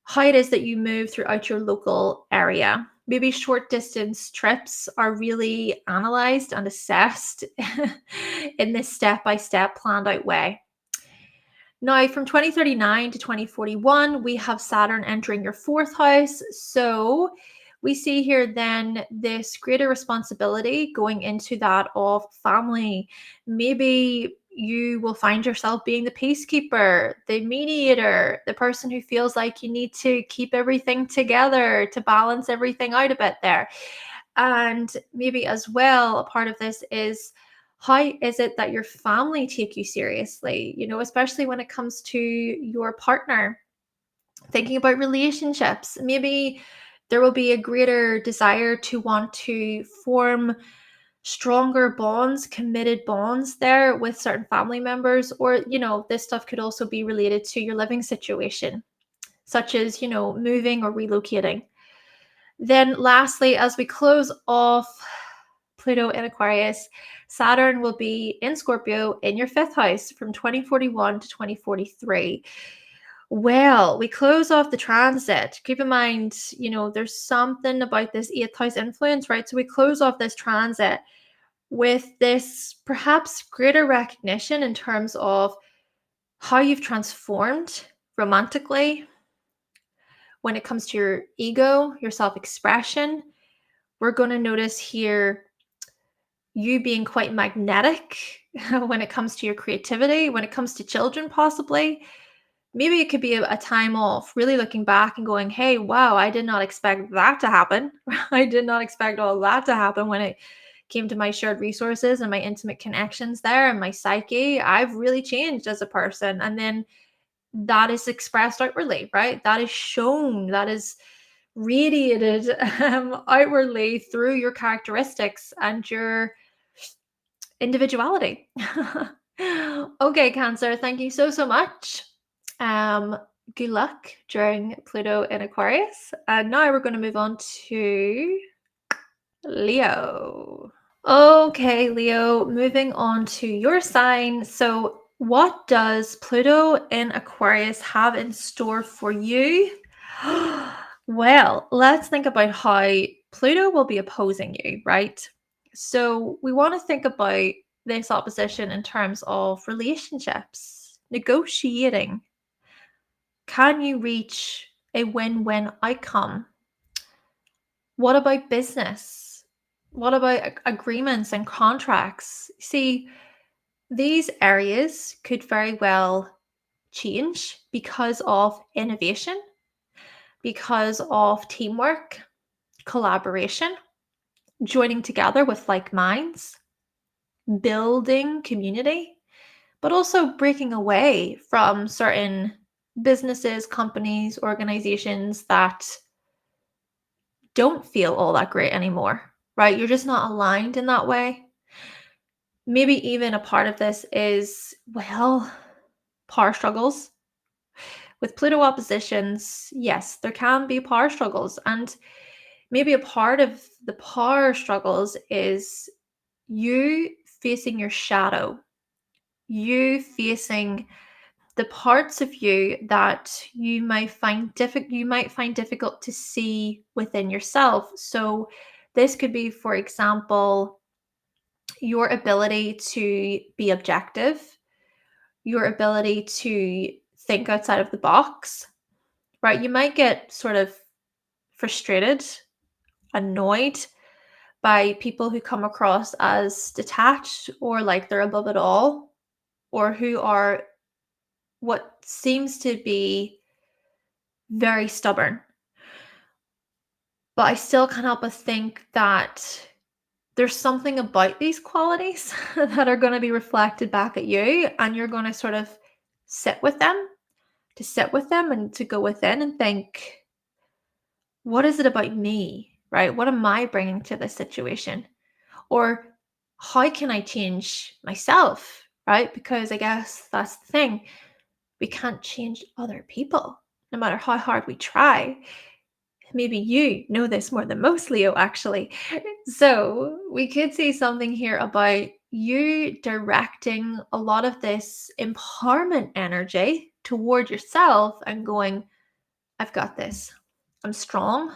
Speaker 1: how it is that you move throughout your local area. Maybe short distance trips are really analyzed and assessed in this step-by-step planned out way. Now, from 2039 to 2041, we have Saturn entering your fourth house. So we see here then this greater responsibility going into that of family. Maybe you will find yourself being the peacekeeper, the mediator, the person who feels like you need to keep everything together to balance everything out a bit there. And maybe as well, a part of this is, how is it that your family take you seriously? Especially when it comes to your partner. Thinking about relationships, maybe there will be a greater desire to want to form stronger bonds, committed bonds there with certain family members, or, this stuff could also be related to your living situation, such as, moving or relocating. Then, lastly, as we close off Pluto in Aquarius, Saturn will be in Scorpio in your fifth house from 2041 to 2043. Well, we close off the transit. Keep in mind, there's something about this eighth house influence, right? So we close off this transit with this perhaps greater recognition in terms of how you've transformed romantically when it comes to your ego, your self-expression. We're going to notice here you being quite magnetic when it comes to your creativity, when it comes to children, possibly. Maybe it could be a time off, really looking back and going, hey, wow, I did not expect that to happen. I did not expect all that to happen when it came to my shared resources and my intimate connections there and my psyche. I've really changed as a person. And then that is expressed outwardly, right? That is shown, that is radiated outwardly through your characteristics and your individuality. Okay, Cancer, thank you so much. Good luck during Pluto in Aquarius. And now we're going to move on to Leo. Okay, Leo, moving on to your sign. So, what does Pluto in Aquarius have in store for you? Well, let's think about how Pluto will be opposing you, right? So, we want to think about this opposition in terms of relationships, negotiating. Can you reach a win-win outcome? What about business? What about agreements and contracts? See, these areas could very well change because of innovation, because of teamwork, collaboration, joining together with like minds, building community, but also breaking away from certain businesses, companies, organizations that don't feel all that great anymore, right? You're just not aligned in that way. Maybe even a part of this is, well, power struggles. With Pluto oppositions, yes, there can be power struggles. And maybe a part of the power struggles is you facing your shadow, you facing the parts of you that you might find difficult to see within yourself. So this could be, for example, your ability to be objective, your ability to think outside of the box, right? You might get sort of frustrated, annoyed by people who come across as detached or like they're above it all, or who are what seems to be very stubborn. But I still can't help but think that there's something about these qualities that are going to be reflected back at you, and you're going to sort of sit with them, and to go within and think, what is it about me, right? What am I bringing to this situation? Or how can I change myself, right? Because I guess that's the thing. We can't change other people, no matter how hard we try. Maybe you know this more than most, Leo, actually. So we could see something here about you directing a lot of this empowerment energy toward yourself and going, I've got this. I'm strong.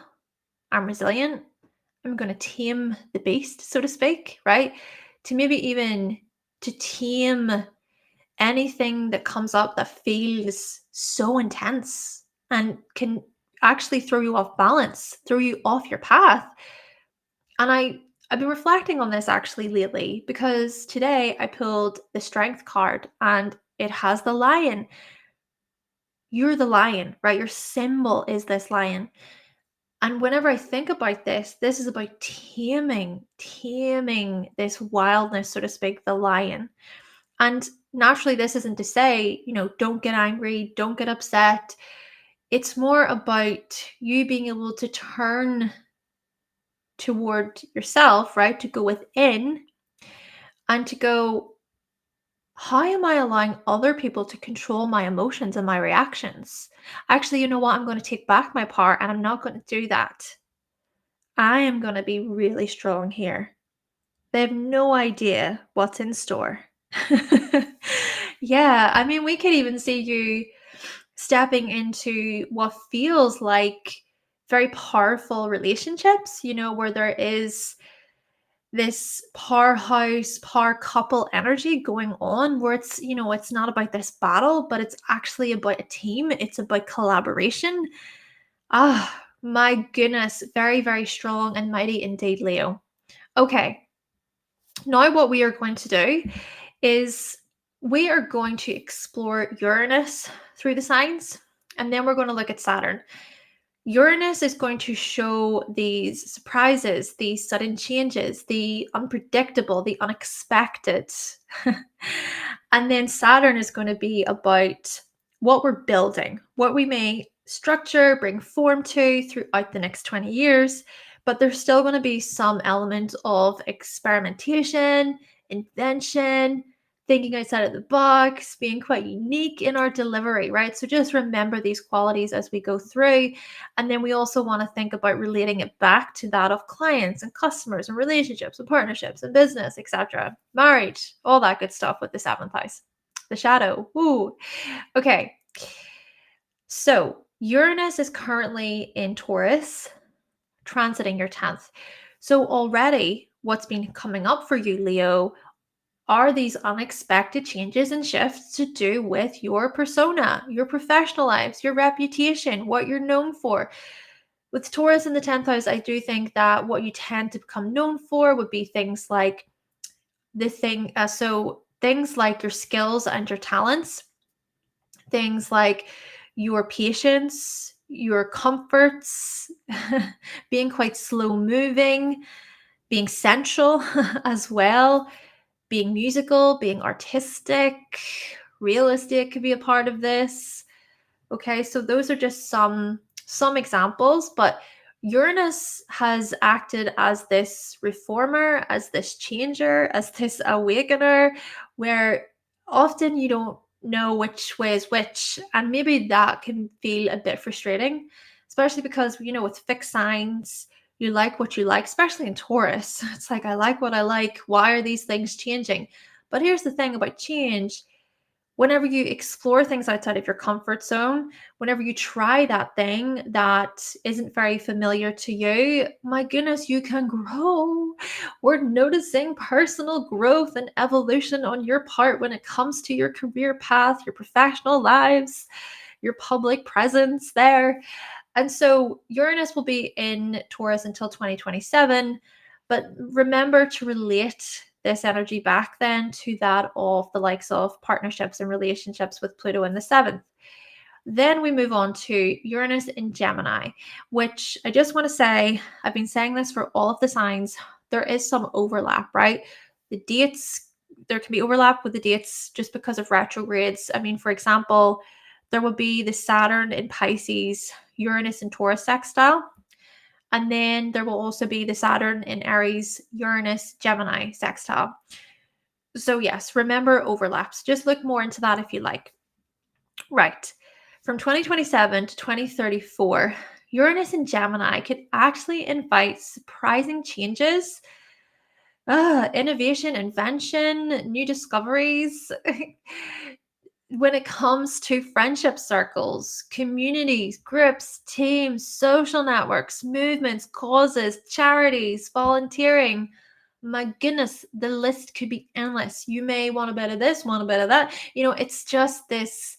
Speaker 1: I'm resilient. I'm going to tame the beast, so to speak, right? To maybe even to tame anything that comes up that feels so intense and can actually throw you off balance, throw you off your path. And I've been reflecting on this actually lately, because today I pulled the strength card and it has the lion. You're the lion, right? Your symbol is this lion. And whenever I think about this is about taming this wildness, so to speak, the lion. And naturally, this isn't to say, don't get angry, don't get upset. It's more about you being able to turn toward yourself, right? To go within and to go, how am I allowing other people to control my emotions and my reactions? Actually, you know what? I'm going to take back my power and I'm not going to do that. I am going to be really strong here. They have no idea what's in store. Yeah, I mean, we could even see you stepping into what feels like very powerful relationships, where there is this powerhouse, power couple energy going on where it's not about this battle, but it's actually about a team. It's about collaboration. Ah, my goodness. Very, very strong and mighty indeed, Leo. Okay. Now, what we are going to do is we are going to explore Uranus through the signs, and then we're going to look at Saturn. Uranus is going to show these surprises, these sudden changes, the unpredictable, the unexpected. And then Saturn is going to be about what we're building, what we may structure, bring form to throughout the next 20 years. But there's still going to be some element of experimentation, invention, thinking outside of the box, being quite unique in our delivery, right? So just remember these qualities as we go through. And then we also want to think about relating it back to that of clients and customers and relationships and partnerships and business, etc. Marriage, all that good stuff with the seventh house. The shadow. Ooh. Okay. So Uranus is currently in Taurus, transiting your 10th. So already what's been coming up for you, Leo, are these unexpected changes and shifts to do with your persona, your professional lives, your reputation, what you're known for. With Taurus in the 10th house, I do think that what you tend to become known for would be things like things like your skills and your talents, things like your patience, your comforts, being quite slow moving, being sensual as well, being musical, being artistic, realistic could be a part of this. Okay, so those are just some examples, but Uranus has acted as this reformer, as this changer, as this awakener, where often you don't know which way is which, and maybe that can feel a bit frustrating, especially because with fixed signs, you like what you like, especially in Taurus. It's like, I like what I like. Why are these things changing? But here's the thing about change. Whenever you explore things outside of your comfort zone, whenever you try that thing that isn't very familiar to you, my goodness, you can grow. We're noticing personal growth and evolution on your part when it comes to your career path, your professional lives, your public presence there. And so Uranus will be in Taurus until 2027. But remember to relate this energy back then to that of the likes of partnerships and relationships with Pluto in the seventh. Then we move on to Uranus in Gemini, which I just want to say, I've been saying this for all of the signs. There is some overlap, right? The dates, there can be overlap with the dates just because of retrogrades. I mean, for example, there will be the Saturn in Pisces, Uranus in Taurus sextile. And then there will also be the Saturn in Aries, Uranus, Gemini sextile. So, yes, remember overlaps. Just look more into that if you like. Right. From 2027 to 2034, Uranus in Gemini could actually invite surprising changes, innovation, invention, new discoveries. When it comes to friendship circles, communities, groups, teams, social networks, movements, causes, charities, volunteering, my goodness, the list could be endless. You may want a bit of this, want a bit of that. It's just this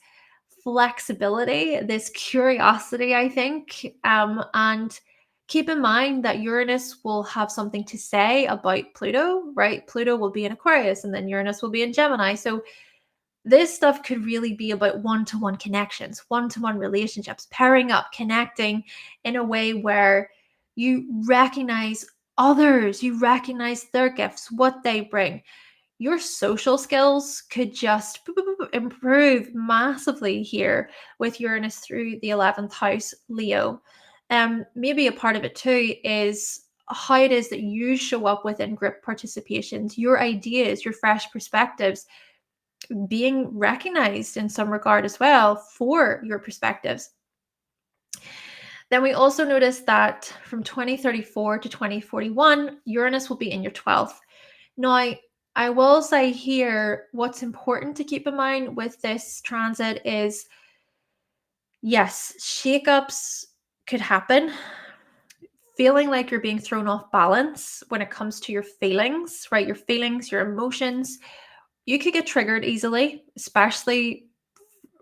Speaker 1: flexibility, this curiosity, I think. And keep in mind that Uranus will have something to say about Pluto, right? Pluto will be in Aquarius and then Uranus will be in Gemini. So this stuff could really be about one-to-one connections, one-to-one relationships, pairing up, connecting in a way where you recognize others, you recognize their gifts, what they bring. your social skills could just improve massively here with Uranus through the 11th house, Leo. Maybe a part of it too is how it is that you show up within group participations, your ideas, your fresh perspectives being recognized in some regard as well for your perspectives. Then we also notice that from 2034 to 2041, Uranus will be in your 12th. Now, I will say here, what's important to keep in mind with this transit is yes, shakeups could happen. Feeling like you're being thrown off balance when it comes to your feelings, right? Your feelings, your emotions, you could get triggered easily, especially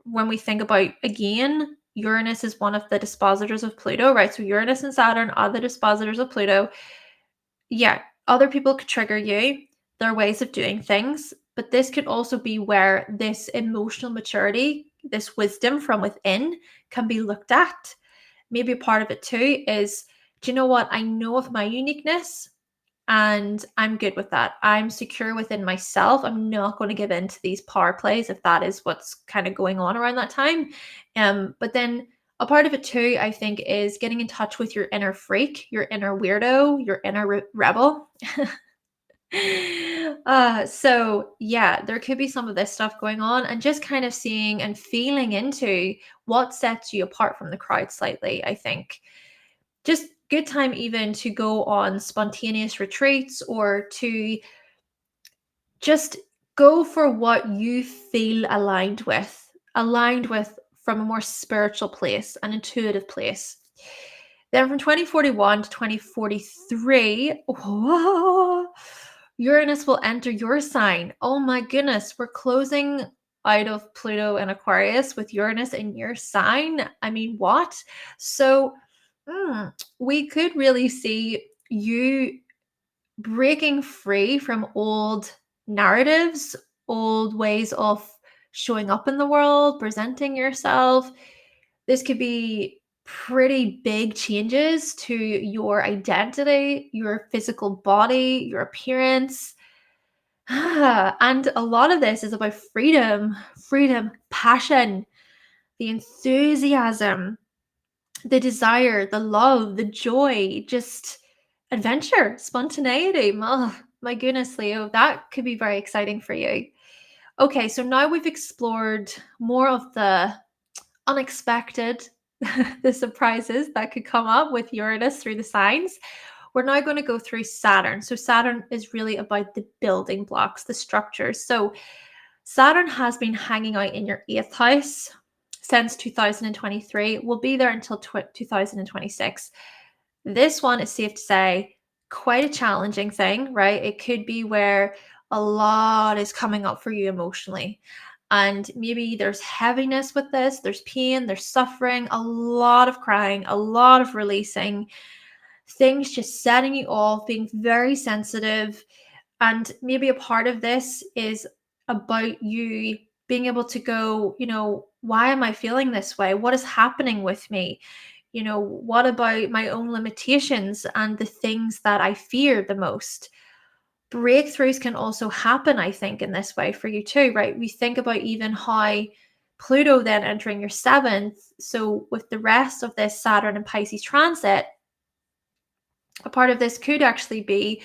Speaker 1: when we think about, again, Uranus is one of the dispositors of Pluto, right? So Uranus and Saturn are the dispositors of Pluto. Yeah, other people could trigger you, their ways of doing things, but this could also be where this emotional maturity, this wisdom from within can be looked at. Maybe a part of it too is, do you know what? I know of my uniqueness and I'm good with that. I'm secure within myself. I'm not going to give in to these power plays if that is what's kind of going on around that time. But then a part of it too, I think, is getting in touch with your inner freak, your inner weirdo, your inner rebel. So yeah, there could be some of this stuff going on, and just kind of seeing and feeling into what sets you apart from the crowd slightly, I think. Just good time even to go on spontaneous retreats or to just go for what you feel aligned with from a more spiritual place, an intuitive place. Then from 2041 to 2043, whoa, Uranus will enter your sign. Oh my goodness, we're closing out of Pluto and Aquarius with Uranus in your sign. I mean, what? So we could really see you breaking free from old narratives, old ways of showing up in the world, presenting yourself. This could be pretty big changes to your identity, your physical body, your appearance. And a lot of this is about freedom, passion, the enthusiasm, the desire, the love, the joy, just adventure, spontaneity. Oh, my goodness, Leo, that could be very exciting for you. Okay, so now we've explored more of the unexpected, the surprises that could come up with Uranus through the signs. We're now going to go through Saturn. So, Saturn is really about the building blocks, the structures. So, Saturn has been hanging out in your 8th house since 2023. Will be there until 2026. This one is safe to say quite a challenging thing, right? It could be where a lot is coming up for you emotionally. And maybe there's heaviness with this, there's pain, there's suffering, a lot of crying, a lot of releasing, things just setting you off, being very sensitive. And maybe a part of this is about you being able to go, why am I feeling this way? What is happening with me? What about my own limitations and the things that I fear the most? Breakthroughs can also happen, I think, in this way for you too, right? We think about even how Pluto then entering your 7th. So, with the rest of this Saturn and Pisces transit, a part of this could actually be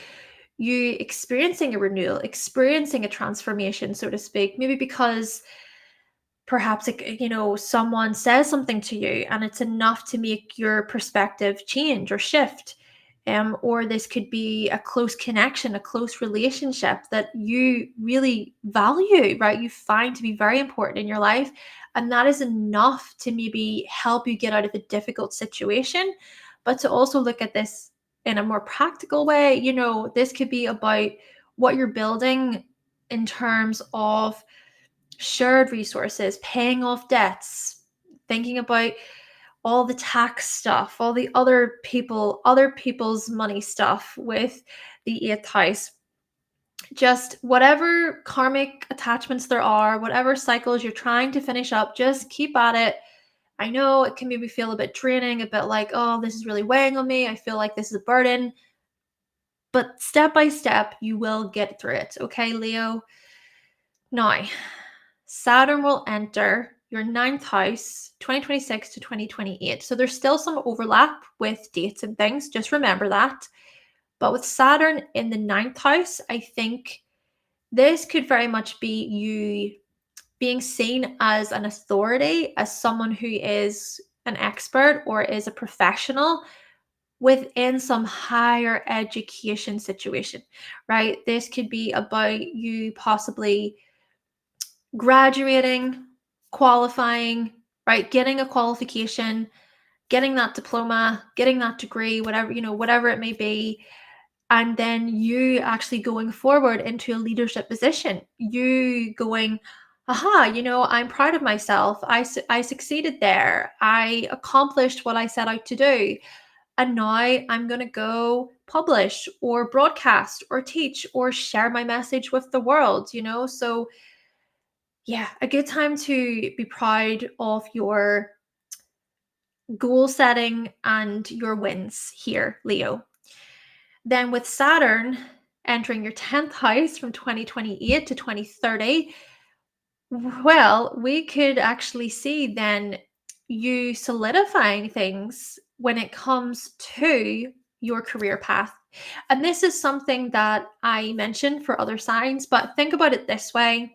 Speaker 1: you experiencing a renewal, experiencing a transformation, so to speak, maybe because perhaps someone says something to you and it's enough to make your perspective change or shift. Or this could be a close connection, a close relationship that you really value, right? You find to be very important in your life. And that is enough to maybe help you get out of a difficult situation. But to also look at this in a more practical way, this could be about what you're building in terms of shared resources, paying off debts, thinking about all the tax stuff, all the other people's money stuff with the 8th house. Just whatever karmic attachments there are, whatever cycles you're trying to finish up, just keep at it. I know it can maybe feel a bit draining, a bit like, oh, this is really weighing on me. I feel like this is a burden. But step by step, you will get through it. Okay, Leo? Now, Saturn will enter your ninth house 2026 to 2028. So there's still some overlap with dates and things. Just remember that. But with Saturn in the ninth house, I think this could very much be you being seen as an authority, as someone who is an expert or is a professional within some higher education situation, right? This could be about you possibly graduating, qualifying, right? Getting a qualification, getting that diploma, getting that degree, whatever, whatever it may be. And then you actually going forward into a leadership position, you going, aha, I'm proud of myself. I succeeded there. I accomplished what I set out to do. And now I'm going to go publish or broadcast or teach or share my message with the world, So, yeah, a good time to be proud of your goal setting and your wins here, Leo. Then with Saturn entering your 10th house from 2028 to 2030, well, we could actually see then you solidifying things when it comes to your career path. And this is something that I mentioned for other signs, but think about it this way.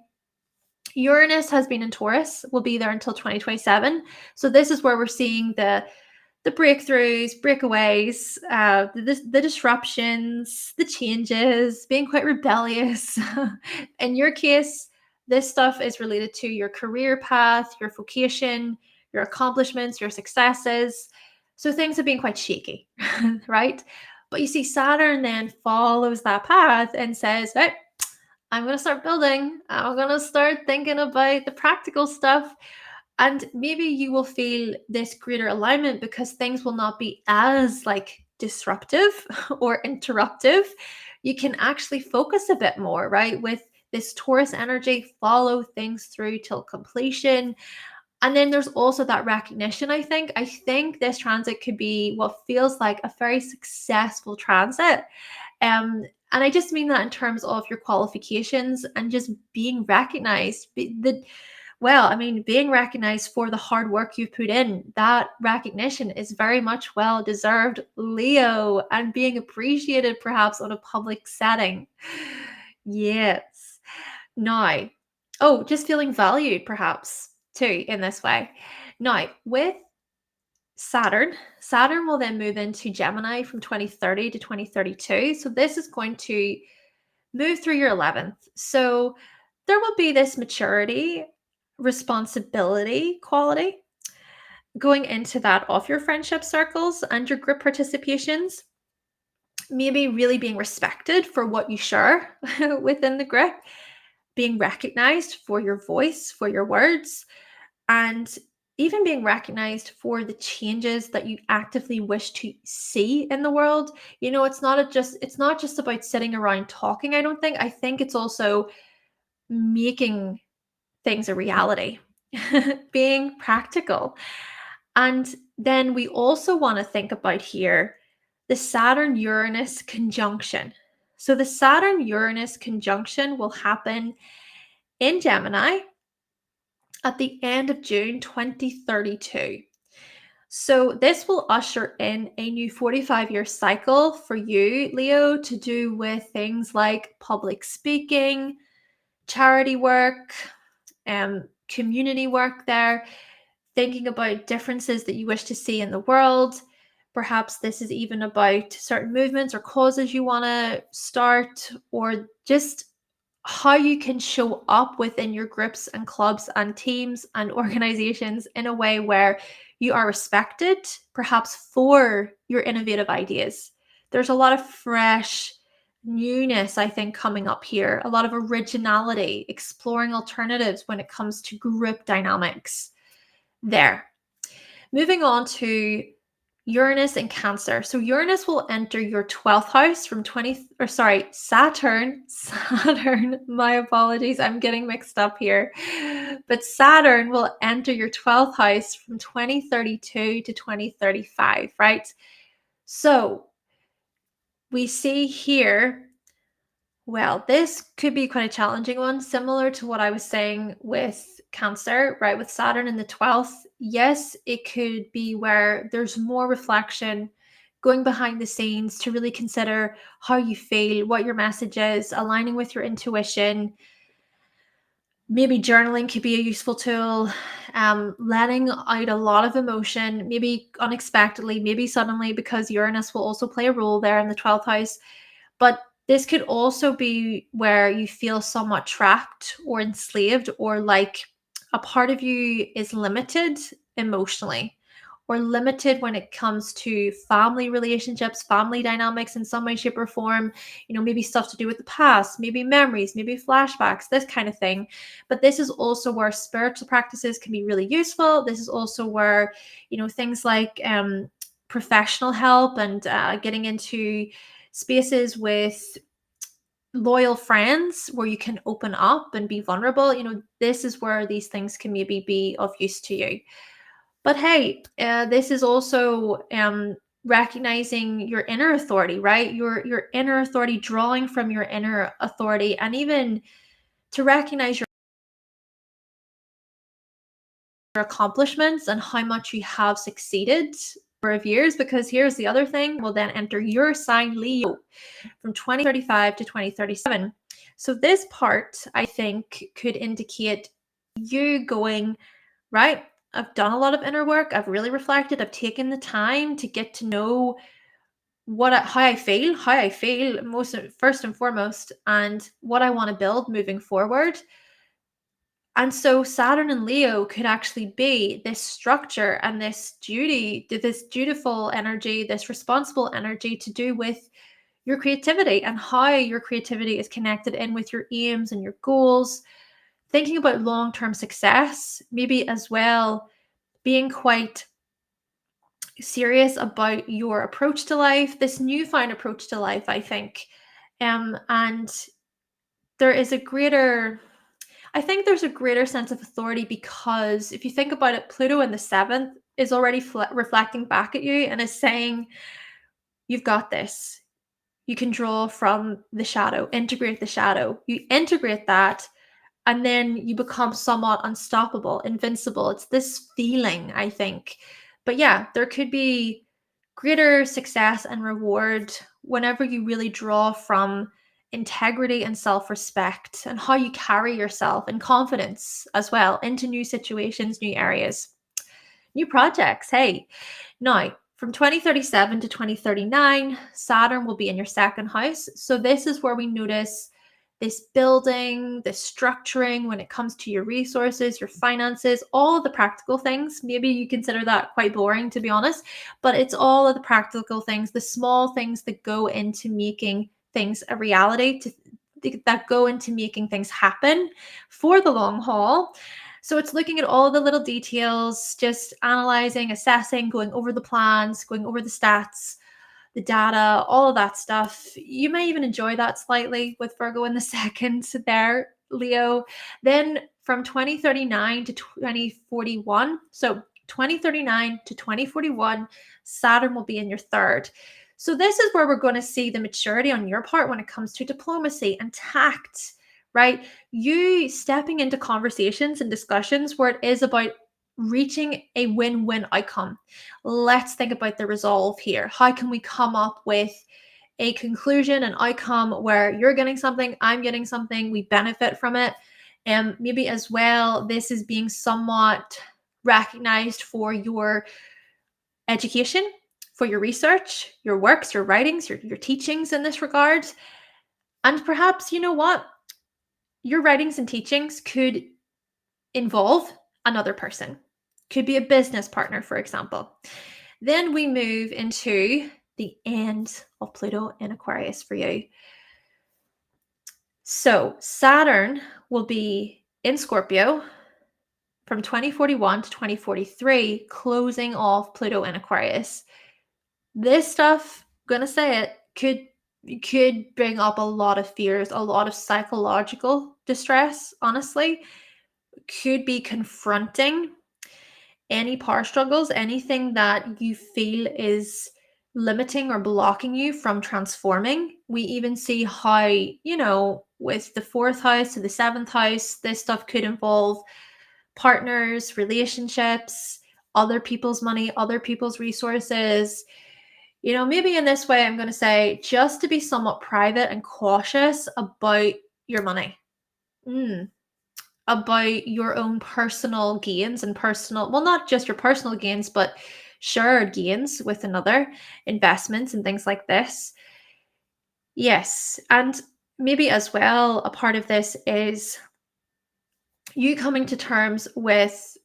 Speaker 1: Uranus has been in Taurus, will be there until 2027. So this is where we're seeing the breakthroughs, breakaways, the disruptions, the changes, being quite rebellious. In your case, this stuff is related to your career path, your vocation, your accomplishments, your successes. So things have been quite shaky, right? But you see, Saturn then follows that path and says, hey, I'm going to start building. I'm going to start thinking about the practical stuff. And maybe you will feel this greater alignment because things will not be as disruptive or interruptive. You can actually focus a bit more, right? With this Taurus energy, follow things through till completion. And then there's also that recognition, I think. I think this transit could be what feels like a very successful transit. And I just mean that in terms of your qualifications and just being recognized. Being recognized for the hard work you've put in, that recognition is very much well deserved, Leo, and being appreciated perhaps on a public setting. Yes. Now, just feeling valued perhaps too in this way. Now, with Saturn will then move into Gemini from 2030 to 2032. So this is going to move through your 11th. So there will be this maturity, responsibility quality going into that of your friendship circles and your group participations. Maybe really being respected for what you share within the group, being recognized for your voice, for your words, and even being recognized for the changes that you actively wish to see in the world. It's not just about sitting around talking, I think it's also making things a reality, being practical. And then we also want to think about here the Saturn Uranus conjunction. So the Saturn Uranus conjunction will happen in Gemini at the end of June 2032. So this will usher in a new 45-year cycle for you, Leo, to do with things like public speaking, charity work, community work there, thinking about differences that you wish to see in the world. Perhaps this is even about certain movements or causes you want to start, or just how you can show up within your groups and clubs and teams and organizations in a way where you are respected, perhaps for your innovative ideas. There's a lot of fresh newness, I think, coming up here, a lot of originality, exploring alternatives when it comes to group dynamics there. Moving on to Uranus and Cancer. So Uranus will enter your 12th house from Saturn, my apologies, I'm getting mixed up here. But Saturn will enter your 12th house from 2032 to 2035, right? So we see here, well, this could be quite a challenging one, similar to what I was saying with Cancer, right? With Saturn in the 12th. Yes, it could be where there's more reflection, going behind the scenes to really consider how you feel, what your message is, aligning with your intuition. Maybe journaling could be a useful tool, letting out a lot of emotion, maybe unexpectedly, maybe suddenly, because Uranus will also play a role there in the 12th house. But this could also be where you feel somewhat trapped or enslaved, or like a part of you is limited emotionally, or limited when it comes to family relationships, family dynamics in some way, shape, or form. Maybe stuff to do with the past, maybe memories, maybe flashbacks, this kind of thing. But this is also where spiritual practices can be really useful. This is also where, things like professional help and getting into spaces with loyal friends where you can open up and be vulnerable. This is where these things can maybe be of use to you. But hey, this is also recognizing your inner authority, right? Your inner authority, drawing from your inner authority, and even to recognize your accomplishments and how much you have succeeded of years. Because here's the other thing, will then enter your sign Leo from 2035 to 2037. So this part, I think, could indicate you going, right, I've done a lot of inner work, I've really reflected, I've taken the time to get to know how I feel most first and foremost, and what I want to build moving forward. And so Saturn and Leo could actually be this structure and this duty, this dutiful energy, this responsible energy to do with your creativity and how your creativity is connected in with your aims and your goals. Thinking about long-term success, maybe as well being quite serious about your approach to life, this newfound approach to life, I think. And there is a greater I think there's a greater sense of authority, because if you think about it, Pluto in the 7th is already reflecting back at you and is saying, you've got this. You can draw from the shadow, integrate the shadow. You integrate that, and then you become somewhat unstoppable, invincible. It's this feeling, I think. But yeah, there could be greater success and reward whenever you really draw from integrity and self-respect, and how you carry yourself and confidence as well into new situations, new areas, new projects. Hey, now from 2037 to 2039, Saturn will be in your second house. So this is where we notice this building, this structuring when it comes to your resources, your finances, all of the practical things. Maybe you consider that quite boring, to be honest, but it's all of the practical things, the small things that go into making things a reality, that go into making things happen for the long haul. So it's looking at all of the little details, just analyzing, assessing, going over the plans, going over the stats, the data, all of that stuff. You may even enjoy that slightly with Virgo in the second there, Leo. Then from 2039 to 2041, so 2039 to 2041, Saturn will be in your third. So this is where we're going to see the maturity on your part when it comes to diplomacy and tact, right? You stepping into conversations and discussions where it is about reaching a win-win outcome. Let's think about the resolve here. How can we come up with a conclusion, an outcome where you're getting something, I'm getting something, we benefit from it? And maybe as well, this is being somewhat recognized for your education, for your research, your works, your writings, your teachings in this regard. And perhaps, you know what? Your writings and teachings could involve another person, could be a business partner, for example. Then we move into the end of Pluto in Aquarius for you. So Saturn will be in Scorpio from 2041 to 2043, closing off Pluto in Aquarius. This stuff, I'm gonna say it, could bring up a lot of fears, a lot of psychological distress, honestly. Could be confronting any power struggles, anything that you feel is limiting or blocking you from transforming. We even see how, with the fourth house to the seventh house, this stuff could involve partners, relationships, other people's money, other people's resources. Maybe in this way, I'm going to say just to be somewhat private and cautious about your money. About your own personal gains and not just your personal gains, but shared gains with another, investments and things like this. Yes. And maybe as well, a part of this is you coming to terms with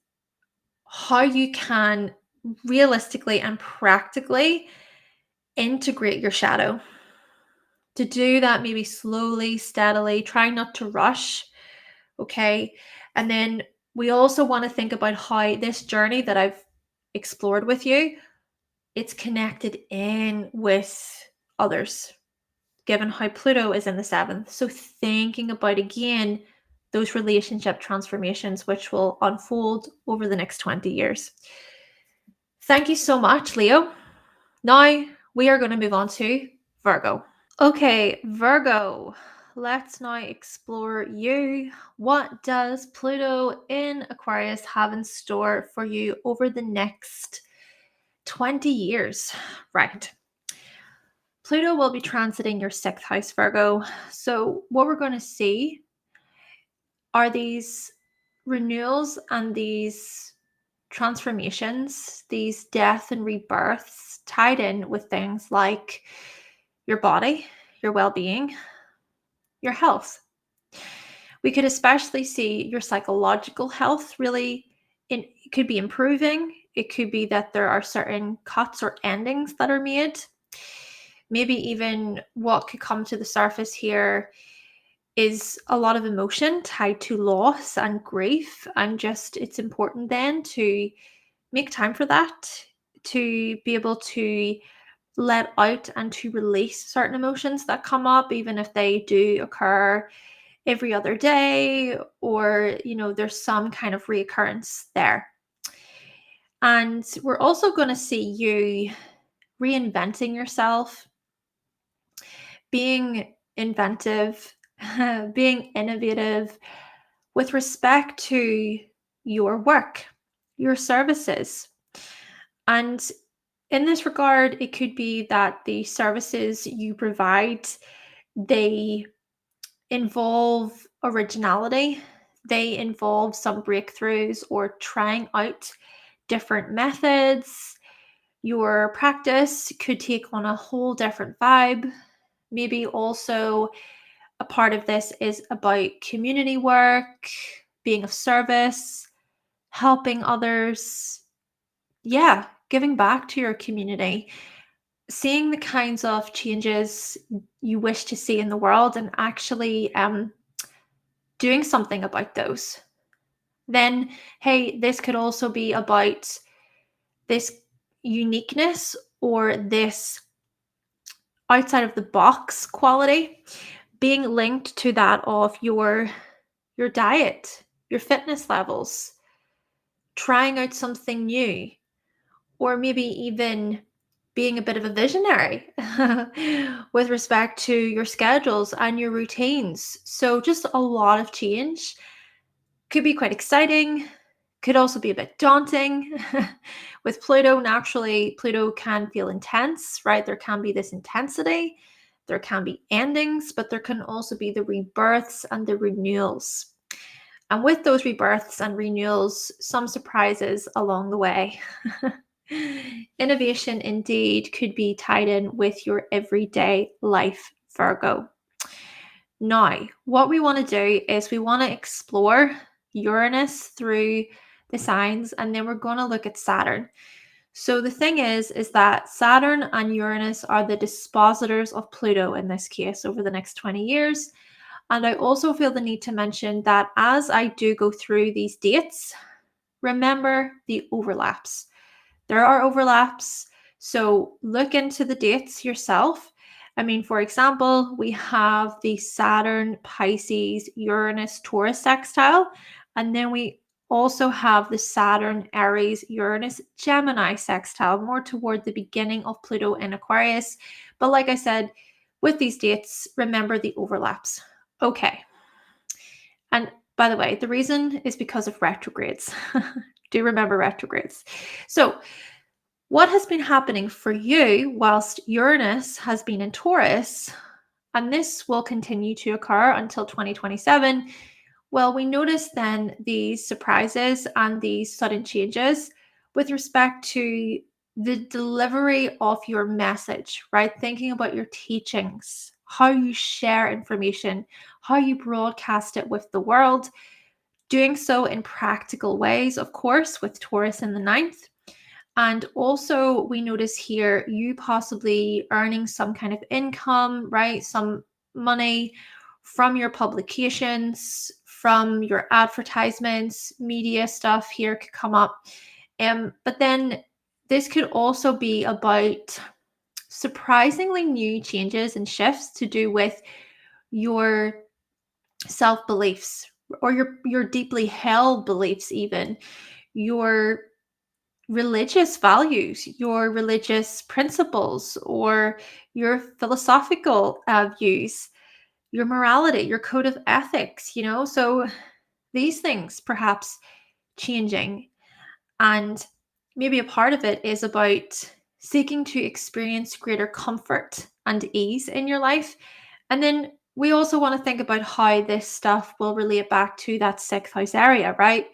Speaker 1: how you can realistically and practically integrate your shadow. To do that, maybe slowly, steadily, try not to rush. Okay. And then we also want to think about how this journey that I've explored with you, it's connected in with others, given how Pluto is in the seventh. So thinking about again those relationship transformations which will unfold over the next 20 years. Thank you so much, Leo. Now we are going to move on to Virgo. Okay, Virgo, let's now explore you. What does Pluto in Aquarius have in store for you over the next 20 years? Right. Pluto will be transiting your sixth house, Virgo. So, what we're going to see are these renewals and these transformations, these death and rebirths tied in with things like your body, your well being, your health. We could especially see your psychological health really it could be improving. It could be that there are certain cuts or endings that are made. Maybe even what could come to the surface here is a lot of emotion tied to loss and grief. And just it's important then to make time for that, to be able to let out and to release certain emotions that come up, even if they do occur every other day or, there's some kind of reoccurrence there. And we're also going to see you reinventing yourself, being inventive, being innovative with respect to your work, your services. And in this regard, it could be that the services you provide, they involve originality, they involve some breakthroughs or trying out different methods. Your practice could take on a whole different vibe. Maybe also a part of this is about community work, being of service, helping others. Yeah, giving back to your community, seeing the kinds of changes you wish to see in the world and actually doing something about those. Then, hey, this could also be about this uniqueness or this outside of the box quality being linked to that of your diet, your fitness levels, trying out something new, or maybe even being a bit of a visionary with respect to your schedules and your routines. So just a lot of change. Could be quite exciting, could also be a bit daunting. With Pluto, naturally, Pluto can feel intense, right? There can be this intensity, there can be endings, but there can also be the rebirths and the renewals. And with those rebirths and renewals, some surprises along the way. Innovation indeed could be tied in with your everyday life, Virgo. Now, what we want to do is we want to explore Uranus through the signs, and then we're going to look at Saturn. So the thing is that Saturn and Uranus are the dispositors of Pluto in this case over the next 20 years. And I also feel the need to mention that as I do go through these dates, remember the overlaps. There are overlaps, so look into the dates yourself. I mean, for example, we have the Saturn, Pisces, Uranus, Taurus sextile, and then we also have the Saturn, Aries, Uranus, Gemini sextile more toward the beginning of Pluto in Aquarius. But like I said, with these dates, remember the overlaps. Okay. And by the way, the reason is because of retrogrades. Do remember retrogrades. So, what has been happening for you whilst Uranus has been in Taurus, and this will continue to occur until 2027? Well, we notice then these surprises and these sudden changes with respect to the delivery of your message, right? Thinking about your teachings, how you share information, how you broadcast it with the world, doing so in practical ways, of course, with Taurus in the ninth. And also, we notice here you possibly earning some kind of income, right? Some money from your publications, from your advertisements, media stuff here could come up. But then this could also be about surprisingly new changes and shifts to do with your self beliefs or your deeply held beliefs, even your religious values, your religious principles, or your philosophical views, your morality, your code of ethics, So these things perhaps changing. And maybe a part of it is about seeking to experience greater comfort and ease in your life. And then we also want to think about how this stuff will relate back to that sixth house area, right?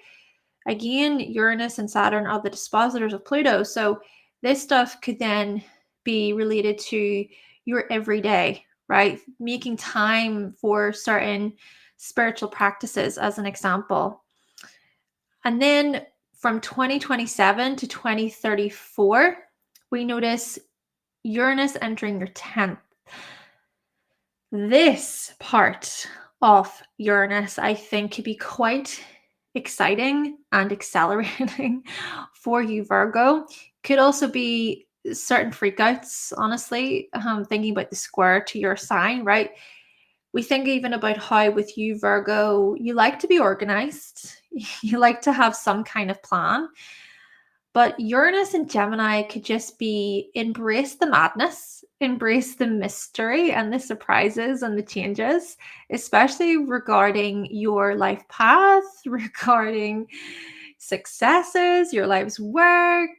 Speaker 1: Again, Uranus and Saturn are the dispositors of Pluto. So this stuff could then be related to your everyday, right? Making time for certain spiritual practices, as an example. And then from 2027 to 2034, we notice Uranus entering your 10th. This part of Uranus, I think, could be quite exciting and accelerating for you, Virgo. Could also be certain freakouts, honestly, thinking about the square to your sign, right? We think even about how with you, Virgo, you like to be organized, you like to have some kind of plan. But Uranus and Gemini could just be embrace the madness, embrace the mystery and the surprises and the changes, especially regarding your life path, regarding successes, your life's work,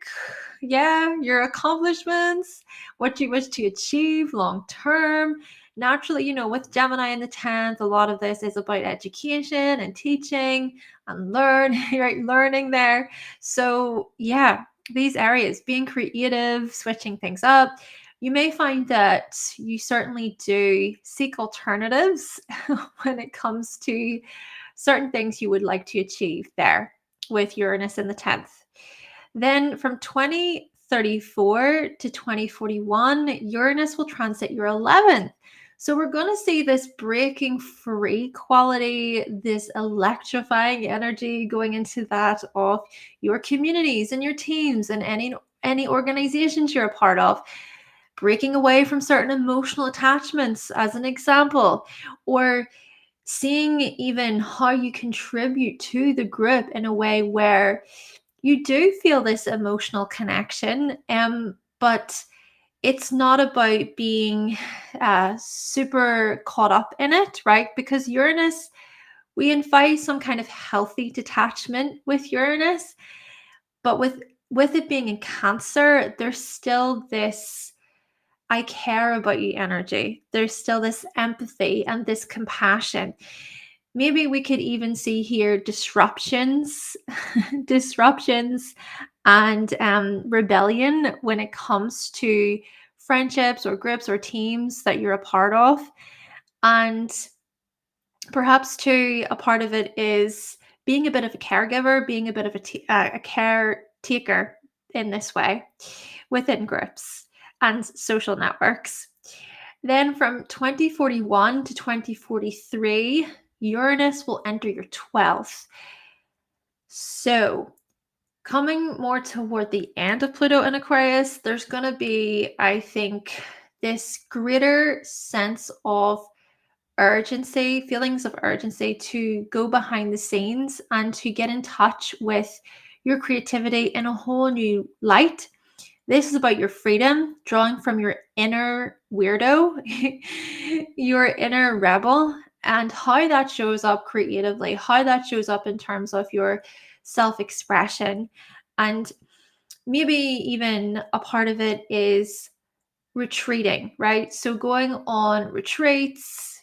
Speaker 1: your accomplishments, what you wish to achieve long term. Naturally, with Gemini in the 10th, a lot of this is about education and teaching and learning there. So, these areas, being creative, switching things up, you may find that you certainly do seek alternatives when it comes to certain things you would like to achieve there with Uranus in the 10th. Then from 2034 to 2041, Uranus will transit your 11th. So we're going to see this breaking free quality, this electrifying energy going into that of your communities and your teams and any organizations you're a part of, breaking away from certain emotional attachments, as an example, or seeing even how you contribute to the group in a way where you do feel this emotional connection, but it's not about being super caught up in it, right? Because Uranus, we invite some kind of healthy detachment with Uranus, but with it being in Cancer, there's still this I care about you energy. There's still this empathy and this compassion. Maybe we could even see here disruptions, disruptions and rebellion when it comes to friendships or groups or teams that you're a part of. And perhaps too, a part of it is being a bit of a caregiver, being a bit of a caretaker in this way within groups and social networks. Then from 2041 to 2043, Uranus will enter your 12th. So, coming more toward the end of Pluto in Aquarius, there's going to be, I think, this greater sense of urgency, feelings of urgency to go behind the scenes and to get in touch with your creativity in a whole new light. This is about your freedom, drawing from your inner weirdo, your inner rebel, and how that shows up creatively, how that shows up in terms of your self-expression. And maybe even a part of it is retreating, right? So going on retreats,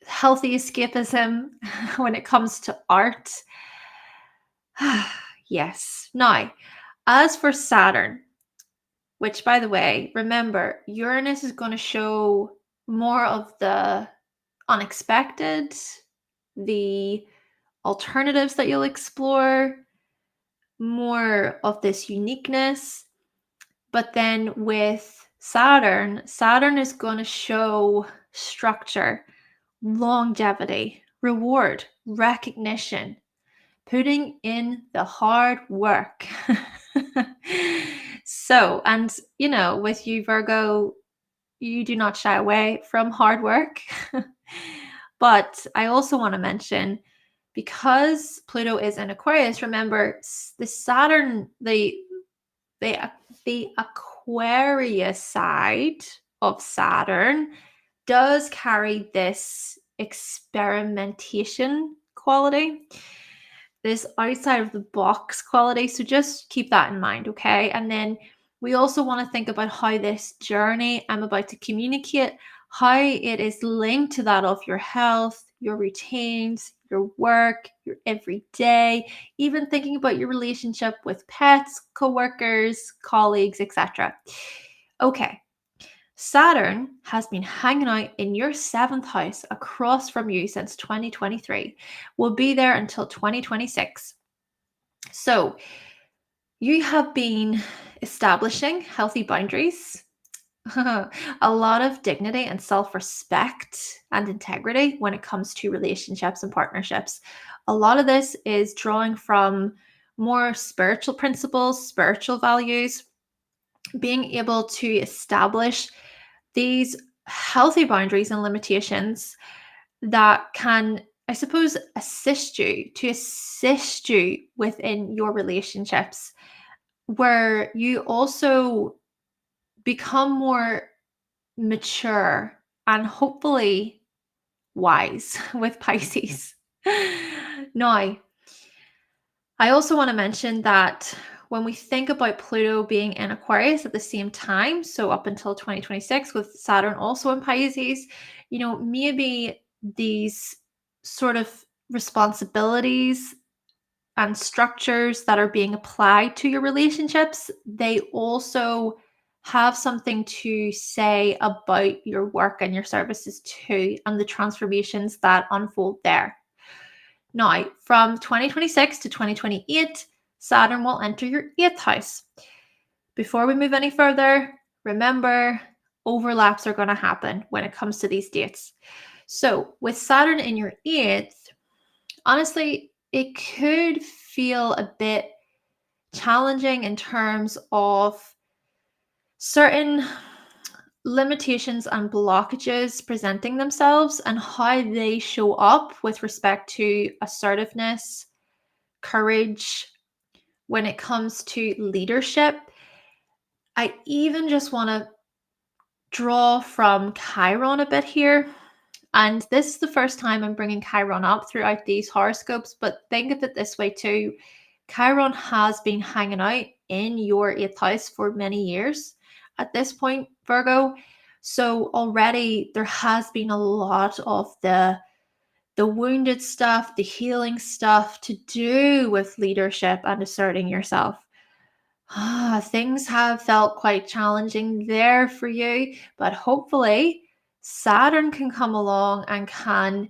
Speaker 1: healthy escapism when it comes to art. Yes. Now, as for Saturn, which, by the way, remember, Uranus is going to show more of the unexpected, the alternatives that you'll explore, more of this uniqueness. But then with Saturn is going to show structure, longevity, reward, recognition, putting in the hard work. So, and with you, Virgo, you do not shy away from hard work. But I also want to mention, because Pluto is in Aquarius, remember the Saturn, the Aquarius side of Saturn does carry this experimentation quality, this outside of the box quality. So just keep that in mind, okay? And then we also want to think about how this journey I'm about to communicate, how it is linked to that of your health, your routines, your work, your everyday, even thinking about your relationship with pets, coworkers, colleagues, etc. Okay. Saturn has been hanging out in your 7th house across from you since 2023. Will be there until 2026. So you have been establishing healthy boundaries, a lot of dignity and self-respect and integrity when it comes to relationships and partnerships. A lot of this is drawing from more spiritual principles, spiritual values, being able to establish these healthy boundaries and limitations that can, I suppose, assist you within your relationships, where you also become more mature and hopefully wise with Pisces. Now, I also want to mention that when we think about Pluto being in Aquarius at the same time, so up until 2026, with Saturn also in Pisces, maybe these sort of responsibilities and structures that are being applied to your relationships, they also have something to say about your work and your services too, and the transformations that unfold there. Now, from 2026 to 2028, Saturn will enter your 8th house. Before we move any further, remember, overlaps are going to happen when it comes to these dates. So with Saturn in your 8th, honestly, it could feel a bit challenging in terms of certain limitations and blockages presenting themselves and how they show up with respect to assertiveness, courage, when it comes to leadership. I even just want to draw from Chiron a bit here. And this is the first time I'm bringing Chiron up throughout these horoscopes, but think of it this way too. Chiron has been hanging out in your 8th house for many years at this point, Virgo. So already there has been a lot of the wounded stuff, the healing stuff to do with leadership and asserting yourself. Things have felt quite challenging there for you, but hopefully Saturn can come along and can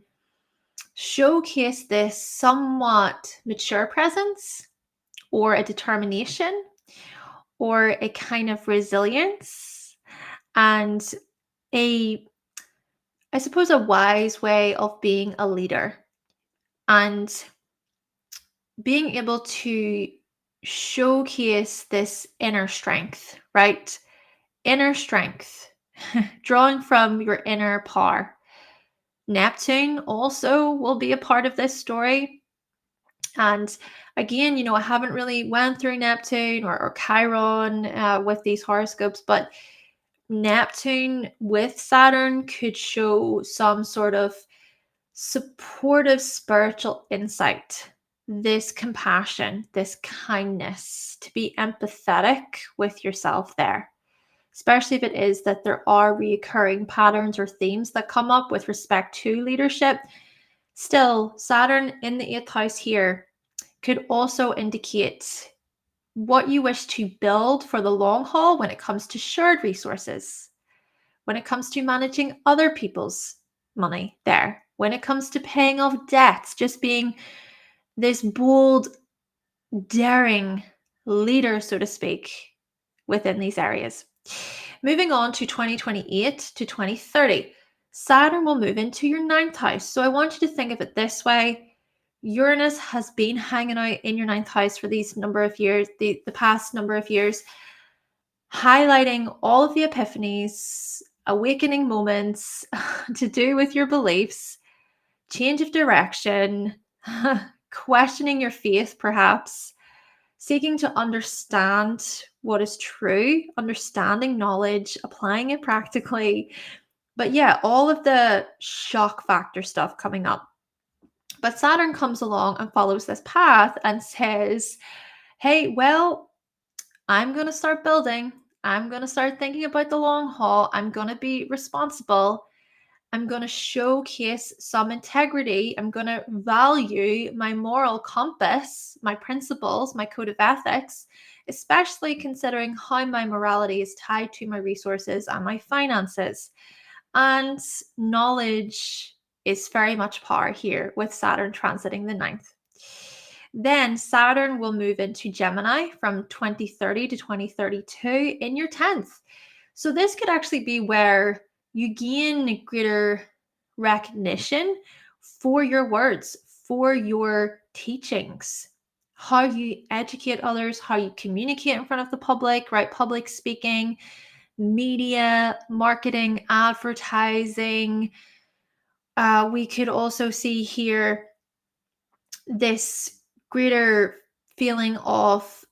Speaker 1: showcase this somewhat mature presence, or a determination, or a kind of resilience, and I suppose, a wise way of being a leader, and being able to showcase this inner strength, right? Inner strength, drawing from your inner power, Neptune also will be a part of this story. And again, I haven't really went through Neptune or Chiron with these horoscopes, but Neptune with Saturn could show some sort of supportive spiritual insight, this compassion, this kindness, to be empathetic with yourself there, especially if it is that there are recurring patterns or themes that come up with respect to leadership. Still, Saturn in the 8th house here could also indicate what you wish to build for the long haul when it comes to shared resources, when it comes to managing other people's money there, when it comes to paying off debts, just being this bold, daring leader, so to speak, within these areas. Moving on to 2028 to 2030, Saturn will move into your 9th house. So I want you to think of it this way. Uranus has been hanging out in your 9th house for these number of years, the past number of years, highlighting all of the epiphanies, awakening moments to do with your beliefs, change of direction, questioning your faith, perhaps, seeking to understand what is true, understanding knowledge, applying it practically. But yeah, all of the shock factor stuff coming up. But Saturn comes along and follows this path and says, hey, well, I'm going to start building. I'm going to start thinking about the long haul. I'm going to be responsible. I'm going to showcase some integrity. I'm going to value my moral compass, my principles, my code of ethics, especially considering how my morality is tied to my resources and my finances. And knowledge is very much power here with Saturn transiting the 9th. Then Saturn will move into Gemini from 2030 to 2032 in your 10th. So this could actually be where you gain greater recognition for your words, for your teachings, how you educate others, how you communicate in front of the public, right? Public speaking, media, marketing, advertising. We could also see here this greater feeling of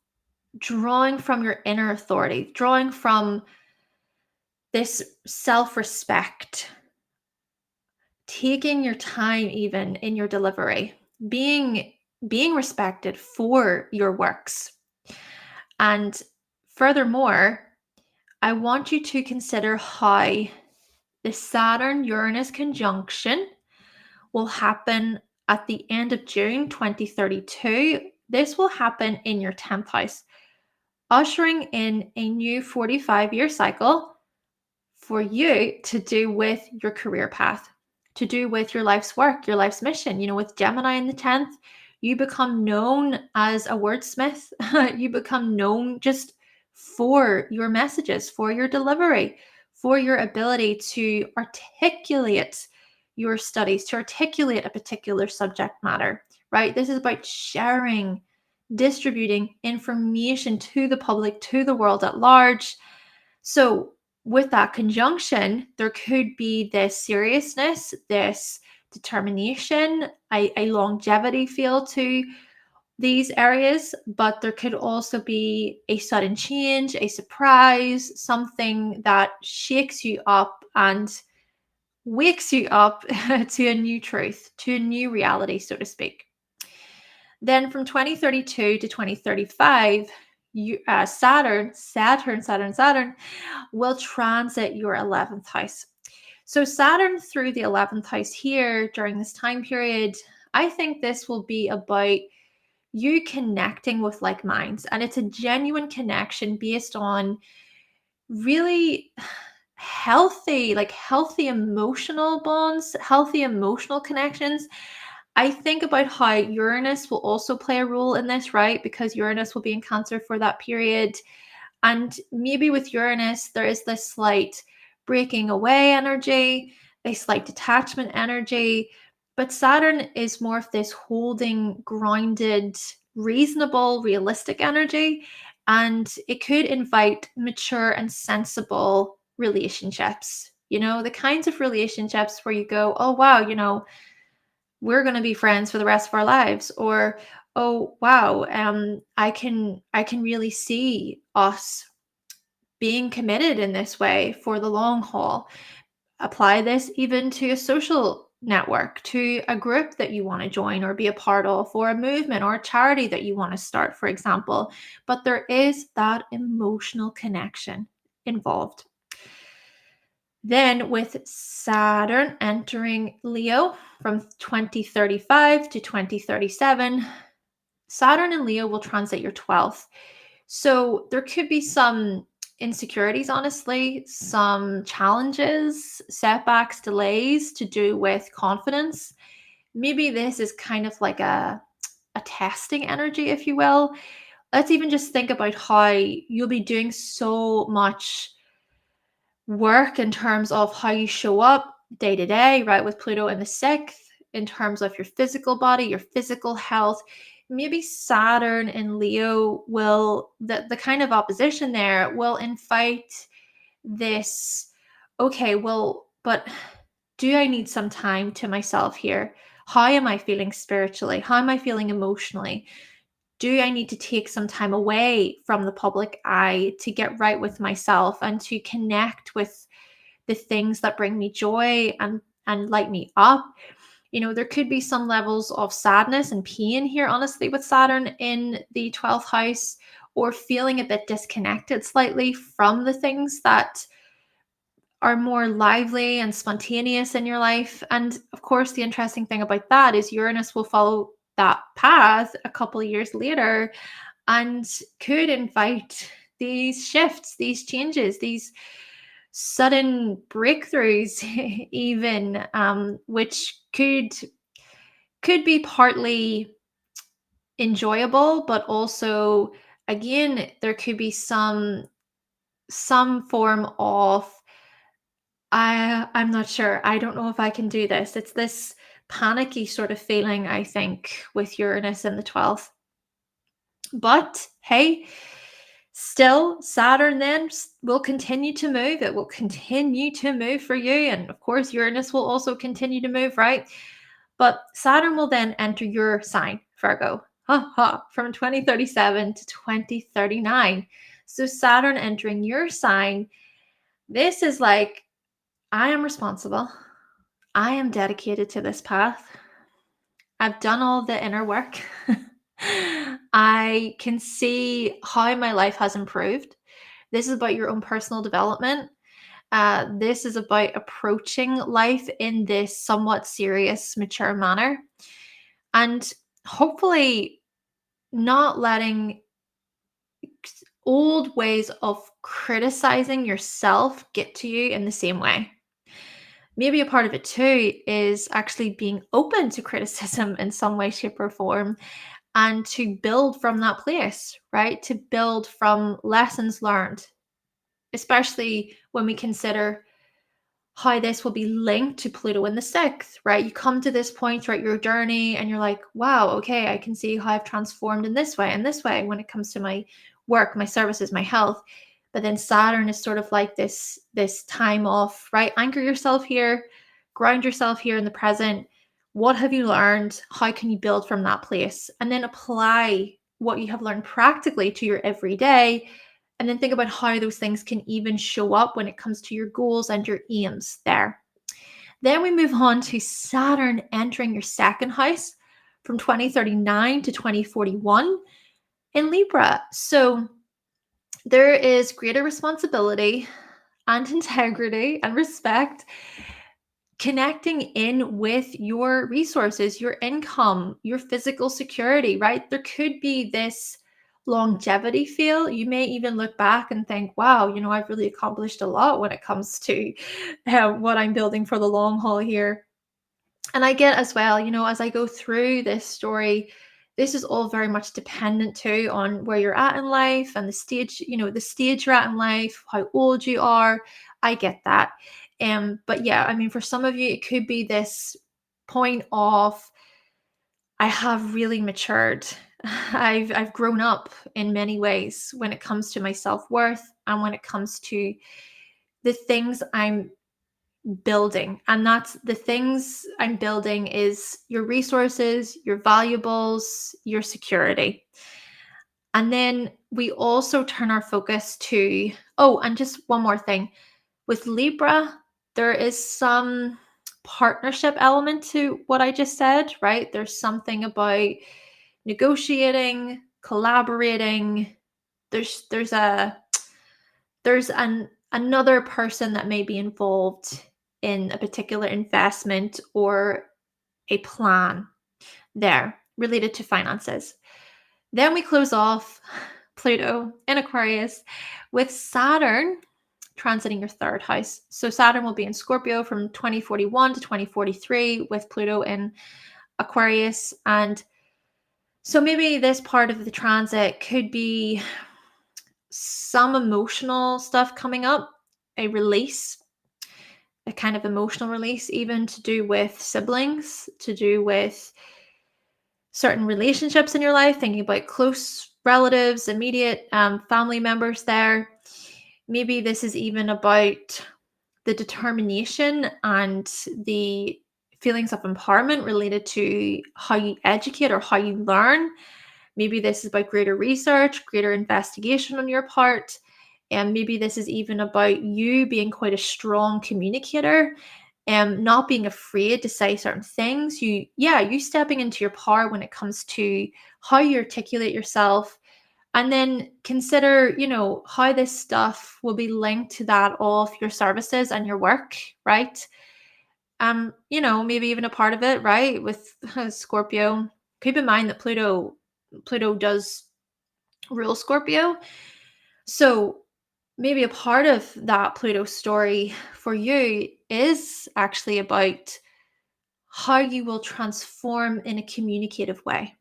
Speaker 1: drawing from your inner authority, drawing from this self-respect, taking your time even in your delivery, being respected for your works. And furthermore, I want you to consider how the Saturn-Uranus conjunction will happen at the end of June 2032. This will happen in your 10th house, ushering in a new 45-year cycle for you to do with your career path, to do with your life's work, your life's mission. With Gemini in the 10th, you become known as a wordsmith. You become known just for your messages, for your delivery, for your ability to articulate your studies, to articulate a particular subject matter, right? This is about sharing, distributing information to the public, to the world at large. So with that conjunction, there could be this seriousness, this determination, a longevity feel to these areas, but there could also be a sudden change, a surprise, something that shakes you up and wakes you up to a new truth, to a new reality, so to speak. Then from 2032 to 2035, Saturn will transit your 11th house. So Saturn through the 11th house here during this time period, I think this will be about you connecting with like minds. And it's a genuine connection based on really healthy emotional bonds, healthy emotional connections. I think about how Uranus will also play a role in this, right? Because Uranus will be in Cancer for that period. And maybe with Uranus, there is this slight breaking away energy, a slight detachment energy. But Saturn is more of this holding, grounded, reasonable, realistic energy. And it could invite mature and sensible relationships, The kinds of relationships where you go, oh, wow, we're going to be friends for the rest of our lives, or, oh, wow, I can really see us being committed in this way for the long haul. Apply this even to a social network, to a group that you want to join or be a part of, or a movement or a charity that you want to start, for example. But there is that emotional connection involved. Then, with Saturn entering Leo from 2035 to 2037, Saturn and Leo will transit your 12th. So there could be some insecurities, honestly, some challenges, setbacks, delays to do with confidence. Maybe this is kind of like a testing energy, if you will. Let's even just think about how you'll be doing so much work in terms of how you show up day to day, right? With Pluto in the sixth, in terms of your physical body, your physical health. Maybe Saturn and Leo will, the kind of opposition there will invite this, okay, well, but do I need some time to myself here? How am I feeling spiritually? How am I feeling emotionally? Do I need to take some time away from the public eye to get right with myself and to connect with the things that bring me joy and light me up? There could be some levels of sadness and pain here, honestly, with Saturn in the 12th house, or feeling a bit disconnected slightly from the things that are more lively and spontaneous in your life. And of course, the interesting thing about that is Uranus will follow that path a couple of years later and could invite these shifts, these changes, these sudden breakthroughs, even, which could be partly enjoyable, but also, again, there could be some form of, I'm not sure. I don't know if I can do this. It's this panicky sort of feeling, I think, with Uranus in the 12th. But hey, still, Saturn then will continue to move. It will continue to move for you. And of course, Uranus will also continue to move, right? But Saturn will then enter your sign, Virgo, from 2037 to 2039. So Saturn entering your sign, this is like, I am responsible. I am dedicated to this path. I've done all the inner work. I can see how my life has improved. This is about your own personal development. This is about approaching life in this somewhat serious, mature manner. And hopefully not letting old ways of criticizing yourself get to you in the same way. Maybe a part of it too is actually being open to criticism in some way, shape, or form, and to build from that place, right? To build from lessons learned, especially when we consider how this will be linked to Pluto in the sixth, right? You come to this point throughout your journey and you're like, wow, okay, I can see how I've transformed in this way and this way when it comes to my work, my services, my health. But then Saturn is sort of like this time off, right? Anchor yourself here, ground yourself here in the present. What have you learned? How can you build from that place? And then apply what you have learned practically to your everyday, and then think about how those things can even show up when it comes to your goals and your aims there. Then we move on to Saturn entering your second house from 2039 to 2041 in Libra. So there is greater responsibility and integrity and respect connecting in with your resources, your income, your physical security, right? There could be this longevity feel. You may even look back and think, wow, I've really accomplished a lot when it comes to what I'm building for the long haul here. And I get as well, as I go through this story, this is all very much dependent too on where you're at in life and the stage you're at in life, how old you are. I get that. But yeah, I mean, for some of you, it could be this point of, I have really matured. I've grown up in many ways when it comes to my self-worth and when it comes to the things I'm building. And that's the things I'm building is your resources, your valuables, your security. And then we also turn our focus to, oh, and just one more thing. With Libra, there is some partnership element to what I just said, right? There's something about negotiating, collaborating. There's another person that may be involved in a particular investment or a plan there related to finances. Then we close off Pluto in Aquarius with Saturn transiting your third house. So Saturn will be in Scorpio from 2041 to 2043 with Pluto in Aquarius. And so maybe this part of the transit could be some emotional stuff coming up, a release, a kind of emotional release, even to do with siblings, to do with certain relationships in your life, thinking about close relatives, immediate family members there. Maybe this is even about the determination and the feelings of empowerment related to how you educate or how you learn. Maybe this is about greater research, greater investigation on your part. And maybe this is even about you being quite a strong communicator and not being afraid to say certain things. You stepping into your power when it comes to how you articulate yourself. And then consider, how this stuff will be linked to that of your services and your work, right? Maybe even a part of it, right? With Scorpio. Keep in mind that Pluto does rule Scorpio. So maybe a part of that Pluto story for you is actually about how you will transform in a communicative way,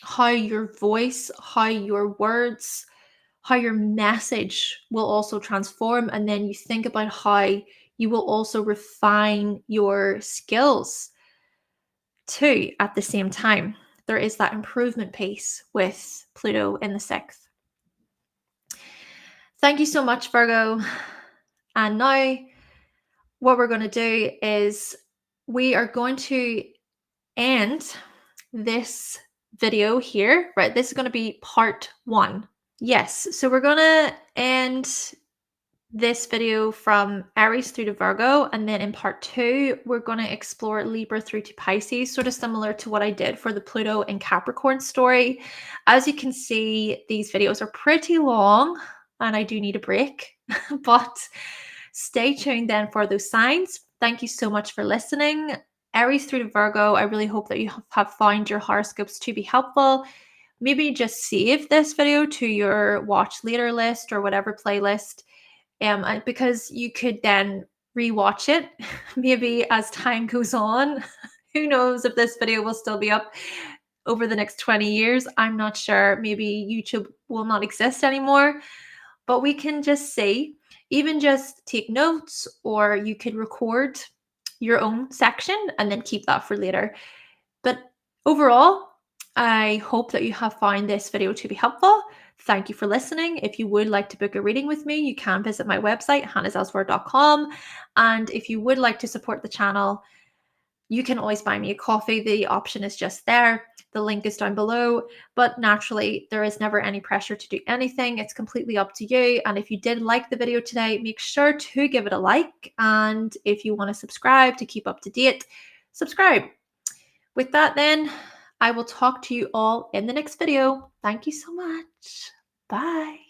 Speaker 1: how your voice, how your words, how your message will also transform. And then you think about how you will also refine your skills too at the same time. There is that improvement piece with Pluto in the sixth. Thank you so much, Virgo. And now what we're going to do is we are going to end this video here, right? This is going to be part 1. Yes, so we're going to end this video from Aries through to Virgo, and then in part 2 we're going to explore Libra through to Pisces, sort of similar to what I did for the Pluto and Capricorn story. As you can see, these videos are pretty long and I do need a break, but stay tuned then for those signs. Thank you so much for listening. Aries through to Virgo, I really hope that you have found your horoscopes to be helpful. Maybe just save this video to your watch later list or whatever playlist, because you could then rewatch it maybe as time goes on. Who knows if this video will still be up over the next 20 years? I'm not sure. Maybe YouTube will not exist anymore, but we can just see, even just take notes, or you could record your own section and then keep that for later. But overall, I hope that you have found this video to be helpful. Thank you for listening. If you would like to book a reading with me, you can visit my website, hannahselsewhere.com. And if you would like to support the channel, you can always buy me a coffee. The option is just there. The link is down below. But naturally, there is never any pressure to do anything. It's completely up to you. And if you did like the video today, make sure to give it a like. And if you want to subscribe to keep up to date, subscribe. With that, then, I will talk to you all in the next video. Thank you so much. Bye.